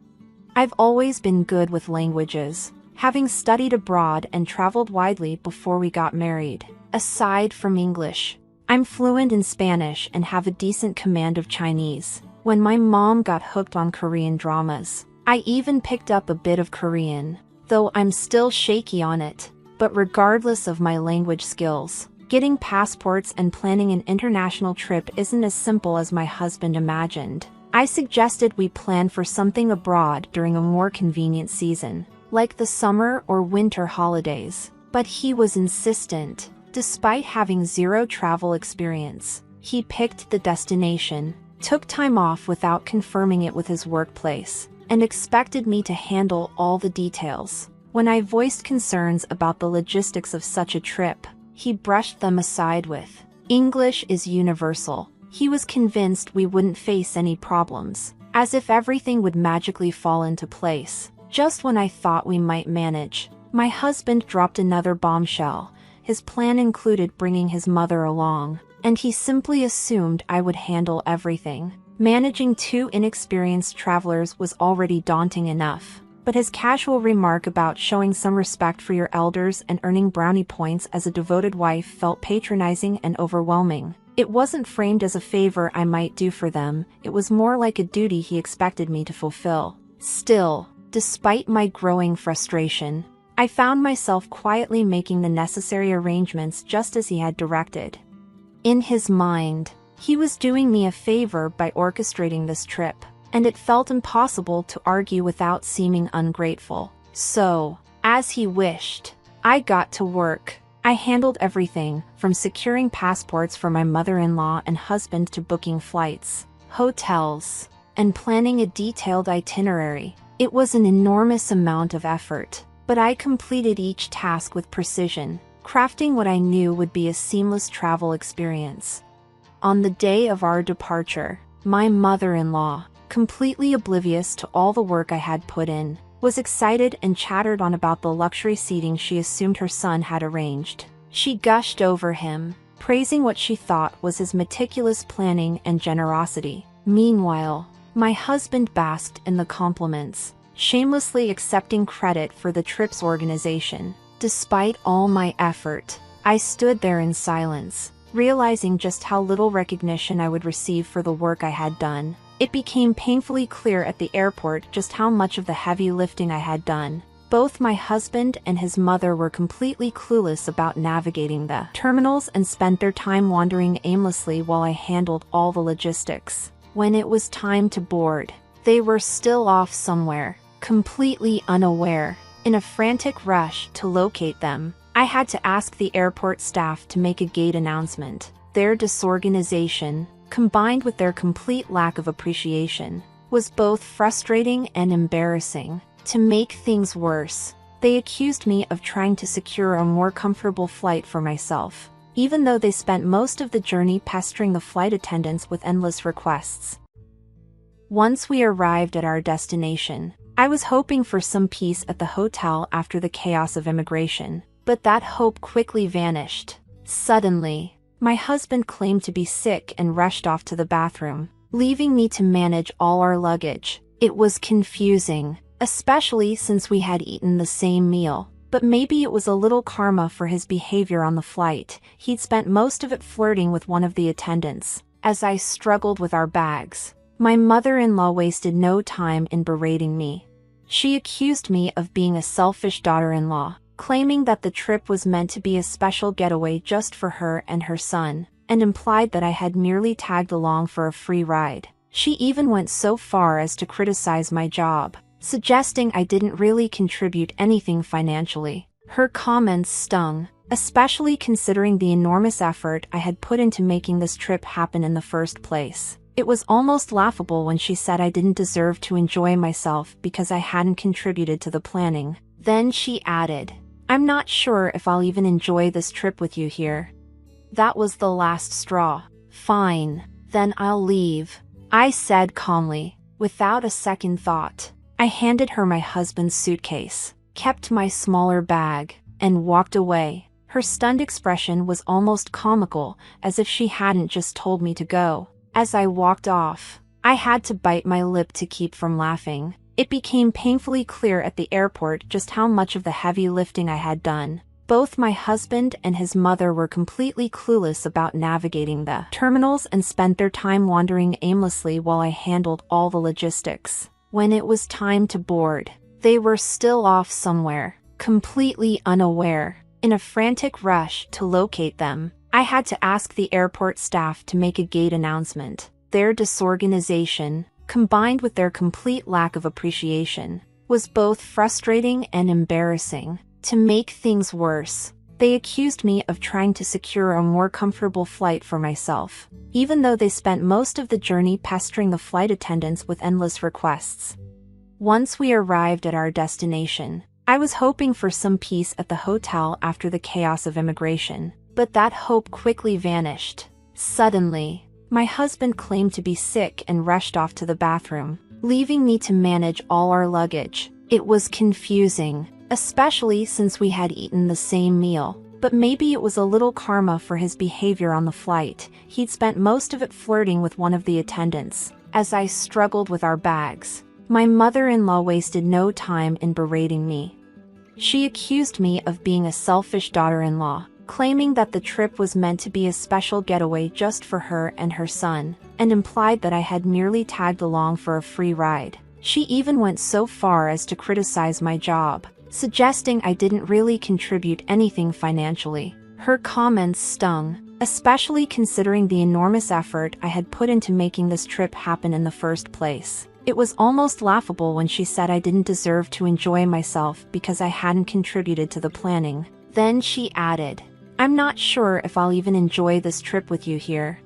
I've always been good with languages, having studied abroad and traveled widely before we got married. Aside from English, I'm fluent in Spanish and have a decent command of Chinese. When my mom got hooked on Korean dramas, I even picked up a bit of Korean, though I'm still shaky on it. But regardless of my language skills, getting passports and planning an international trip isn't as simple as my husband imagined. I suggested we plan for something abroad during a more convenient season, like the summer or winter holidays. But he was insistent. Despite having zero travel experience, he picked the destination, took time off without confirming it with his workplace, and expected me to handle all the details. When I voiced concerns about the logistics of such a trip, he brushed them aside with, "English is universal. He was convinced we wouldn't face any problems, as if everything would magically fall into place. Just when I thought we might manage, my husband dropped another bombshell. His plan included bringing his mother along, and he simply assumed I would handle everything. Managing two inexperienced travelers was already daunting enough, but his casual remark about showing some respect for your elders and earning brownie points as a devoted wife felt patronizing and overwhelming. It wasn't framed as a favor I might do for them, it was more like a duty he expected me to fulfill. Still, despite my growing frustration, I found myself quietly making the necessary arrangements just as he had directed. In his mind, he was doing me a favor by orchestrating this trip, and it felt impossible to argue without seeming ungrateful. So, as he wished, I got to work. I handled everything, from securing passports for my mother-in-law and husband to booking flights, hotels, and planning a detailed itinerary. It was an enormous amount of effort, but I completed each task with precision, crafting what I knew would be a seamless travel experience. On the day of our departure, my mother-in-law, completely oblivious to all the work I had put in, was excited and chattered on about the luxury seating she assumed her son had arranged. She gushed over him, praising what she thought was his meticulous planning and generosity. Meanwhile, my husband basked in the compliments, shamelessly accepting credit for the trip's organization. Despite all my effort, I stood there in silence, realizing just how little recognition I would receive for the work I had done. It became painfully clear at the airport just how much of the heavy lifting I had done. Both my husband and his mother were completely clueless about navigating the terminals and spent their time wandering aimlessly while I handled all the logistics. When it was time to board, they were still off somewhere, completely unaware. In a frantic rush to locate them, I had to ask the airport staff to make a gate announcement. Their disorganization, combined with their complete lack of appreciation, was both frustrating and embarrassing. To make things worse, they accused me of trying to secure a more comfortable flight for myself, even though they spent most of the journey pestering the flight attendants with endless requests. Once we arrived at our destination, I was hoping for some peace at the hotel after the chaos of immigration, but that hope quickly vanished. Suddenly, my husband claimed to be sick and rushed off to the bathroom, leaving me to manage all our luggage. It was confusing, especially since we had eaten the same meal, but maybe it was a little karma for his behavior on the flight. He'd spent most of it flirting with one of the attendants. As I struggled with our bags, my mother-in-law wasted no time in berating me. She accused me of being a selfish daughter-in-law, claiming that the trip was meant to be a special getaway just for her and her son, and implied that I had merely tagged along for a free ride. She even went so far as to criticize my job, suggesting I didn't really contribute anything financially. Her comments stung, especially considering the enormous effort I had put into making this trip happen in the first place. It was almost laughable when she said I didn't deserve to enjoy myself because I hadn't contributed to the planning. Then she added, "I'm not sure if I'll even enjoy this trip with you here." That was the last straw. "Fine, then I'll leave," I said calmly, without a second thought. I handed her my husband's suitcase, kept my smaller bag, and walked away. Her stunned expression was almost comical, as if she hadn't just told me to go. As I walked off, I had to bite my lip to keep from laughing. It became painfully clear at the airport just how much of the heavy lifting I had done. Both my husband and his mother were completely clueless about navigating the terminals and spent their time wandering aimlessly while I handled all the logistics. When it was time to board, they were still off somewhere, completely unaware. In a frantic rush to locate them, I had to ask the airport staff to make a gate announcement. Their disorganization, combined with their complete lack of appreciation, was both frustrating and embarrassing. To make things worse, they accused me of trying to secure a more comfortable flight for myself, even though they spent most of the journey pestering the flight attendants with endless requests. Once we arrived at our destination, I was hoping for some peace at the hotel after the chaos of immigration, but that hope quickly vanished. Suddenly, My husband claimed to be sick and rushed off to the bathroom, leaving me to manage all our luggage. It was confusing, especially since we had eaten the same meal. But maybe it was a little karma for his behavior on the flight. He'd spent most of it flirting with one of the attendants. As I struggled with our bags, my mother-in-law wasted no time in berating me. She accused me of being a selfish daughter-in-law, claiming that the trip was meant to be a special getaway just for her and her son, and implied that I had merely tagged along for a free ride. She even went so far as to criticize my job, suggesting I didn't really contribute anything financially. Her comments stung, especially considering the enormous effort I had put into making this trip happen in the first place. It was almost laughable when she said I didn't deserve to enjoy myself because I hadn't contributed to the planning. Then she added, "I'm not sure if I'll even enjoy this trip with you here."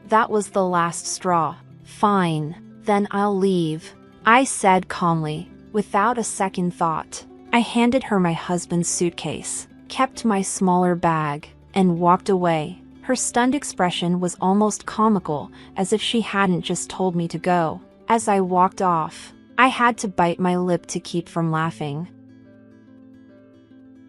That was the last straw. "Fine, then I'll leave," I said calmly, without a second thought. I handed her my husband's suitcase, kept my smaller bag, and walked away. Her stunned expression was almost comical, as if she hadn't just told me to go. As I walked off, I had to bite my lip to keep from laughing.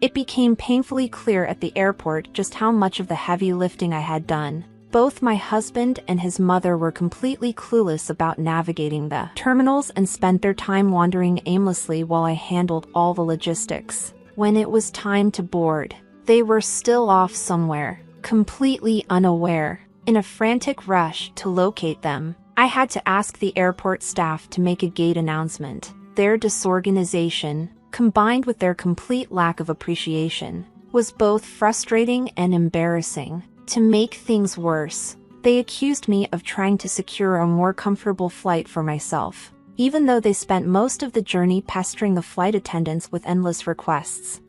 It became painfully clear at the airport just how much of the heavy lifting I had done. Both my husband and his mother were completely clueless about navigating the terminals and spent their time wandering aimlessly while I handled all the logistics. When it was time to board, they were still off somewhere, completely unaware. In a frantic rush to locate them, I had to ask the airport staff to make a gate announcement. Their disorganization, combined with their complete lack of appreciation, was both frustrating and embarrassing. To make things worse, they accused me of trying to secure a more comfortable flight for myself, even though they spent most of the journey pestering the flight attendants with endless requests.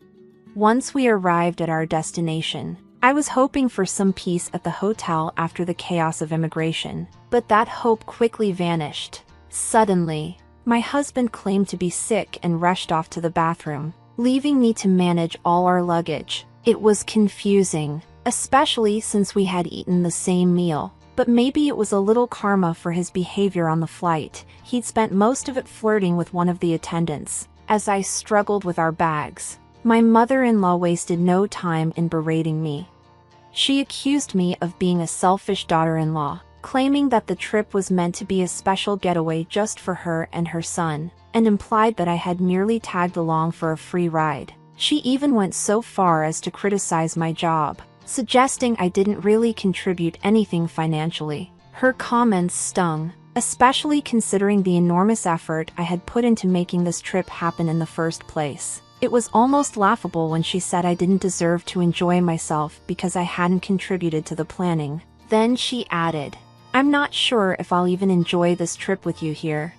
Once we arrived at our destination, I was hoping for some peace at the hotel after the chaos of immigration, but that hope quickly vanished. Suddenly, my husband claimed to be sick and rushed off to the bathroom, leaving me to manage all our luggage. It was confusing, especially since we had eaten the same meal. But maybe it was a little karma for his behavior on the flight. He'd spent most of it flirting with one of the attendants. As I struggled with our bags, my mother-in-law wasted no time in berating me. She accused me of being a selfish daughter-in-law, claiming that the trip was meant to be a special getaway just for her and her son, and implied that I had merely tagged along for a free ride. She even went so far as to criticize my job, suggesting I didn't really contribute anything financially. Her comments stung, especially considering the enormous effort I had put into making this trip happen in the first place. It was almost laughable when she said I didn't deserve to enjoy myself because I hadn't contributed to the planning. Then she added, "I'm not sure if I'll even enjoy this trip with you here."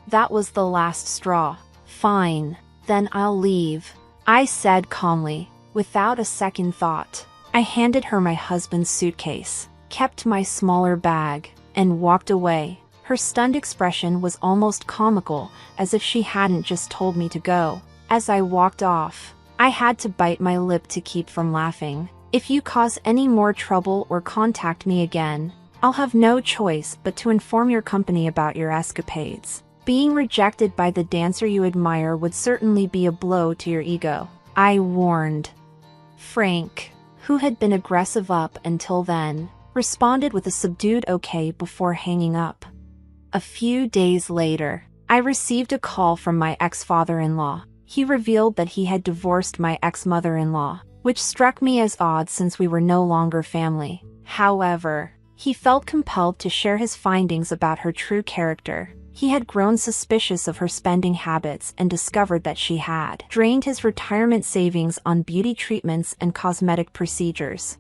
That was the last straw. "Fine, then I'll leave," I said calmly, without a second thought. I handed her my husband's suitcase, kept my smaller bag, and walked away. Her stunned expression was almost comical, as if she hadn't just told me to go. As I walked off, I had to bite my lip to keep from laughing. "If you cause any more trouble or contact me again, I'll have no choice but to inform your company about your escapades. Being rejected by the dancer you admire would certainly be a blow to your ego," I warned. Frank, who had been aggressive up until then, responded with a subdued okay before hanging up. A few days later, I received a call from my ex-father-in-law. He revealed that he had divorced my ex-mother-in-law, which struck me as odd since we were no longer family. However, he felt compelled to share his findings about her true character. He had grown suspicious of her spending habits and discovered that she had drained his retirement savings on beauty treatments and cosmetic procedures.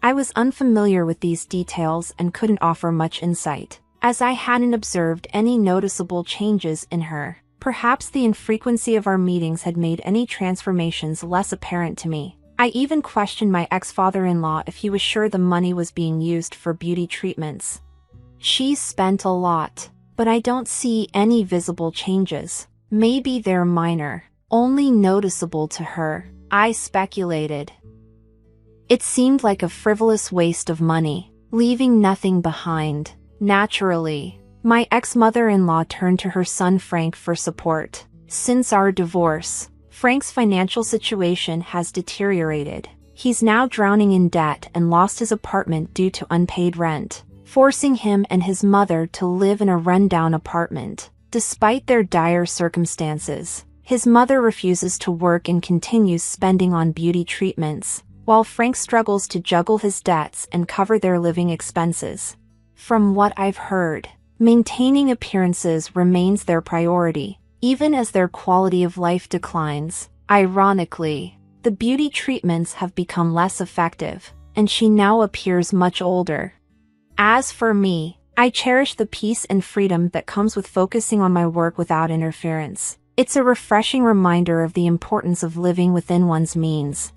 I was unfamiliar with these details and couldn't offer much insight, as I hadn't observed any noticeable changes in her. Perhaps the infrequency of our meetings had made any transformations less apparent to me. I even questioned my ex-father-in-law if he was sure the money was being used for beauty treatments. "She spent a lot, but I don't see any visible changes. Maybe they're minor, only noticeable to her," I speculated. It seemed like a frivolous waste of money. leaving nothing behind. Naturally, my ex-mother-in-law turned to her son Frank for support. Since our divorce, Frank's financial situation has deteriorated. He's now drowning in debt and lost his apartment due to unpaid rent, forcing him and his mother to live in a rundown apartment. Despite their dire circumstances, his mother refuses to work and continues spending on beauty treatments, while Frank struggles to juggle his debts and cover their living expenses. From what I've heard, maintaining appearances remains their priority, even as their quality of life declines. Ironically, the beauty treatments have become less effective, and she now appears much older. As for me, I cherish the peace and freedom that comes with focusing on my work without interference. It's a refreshing reminder of the importance of living within one's means.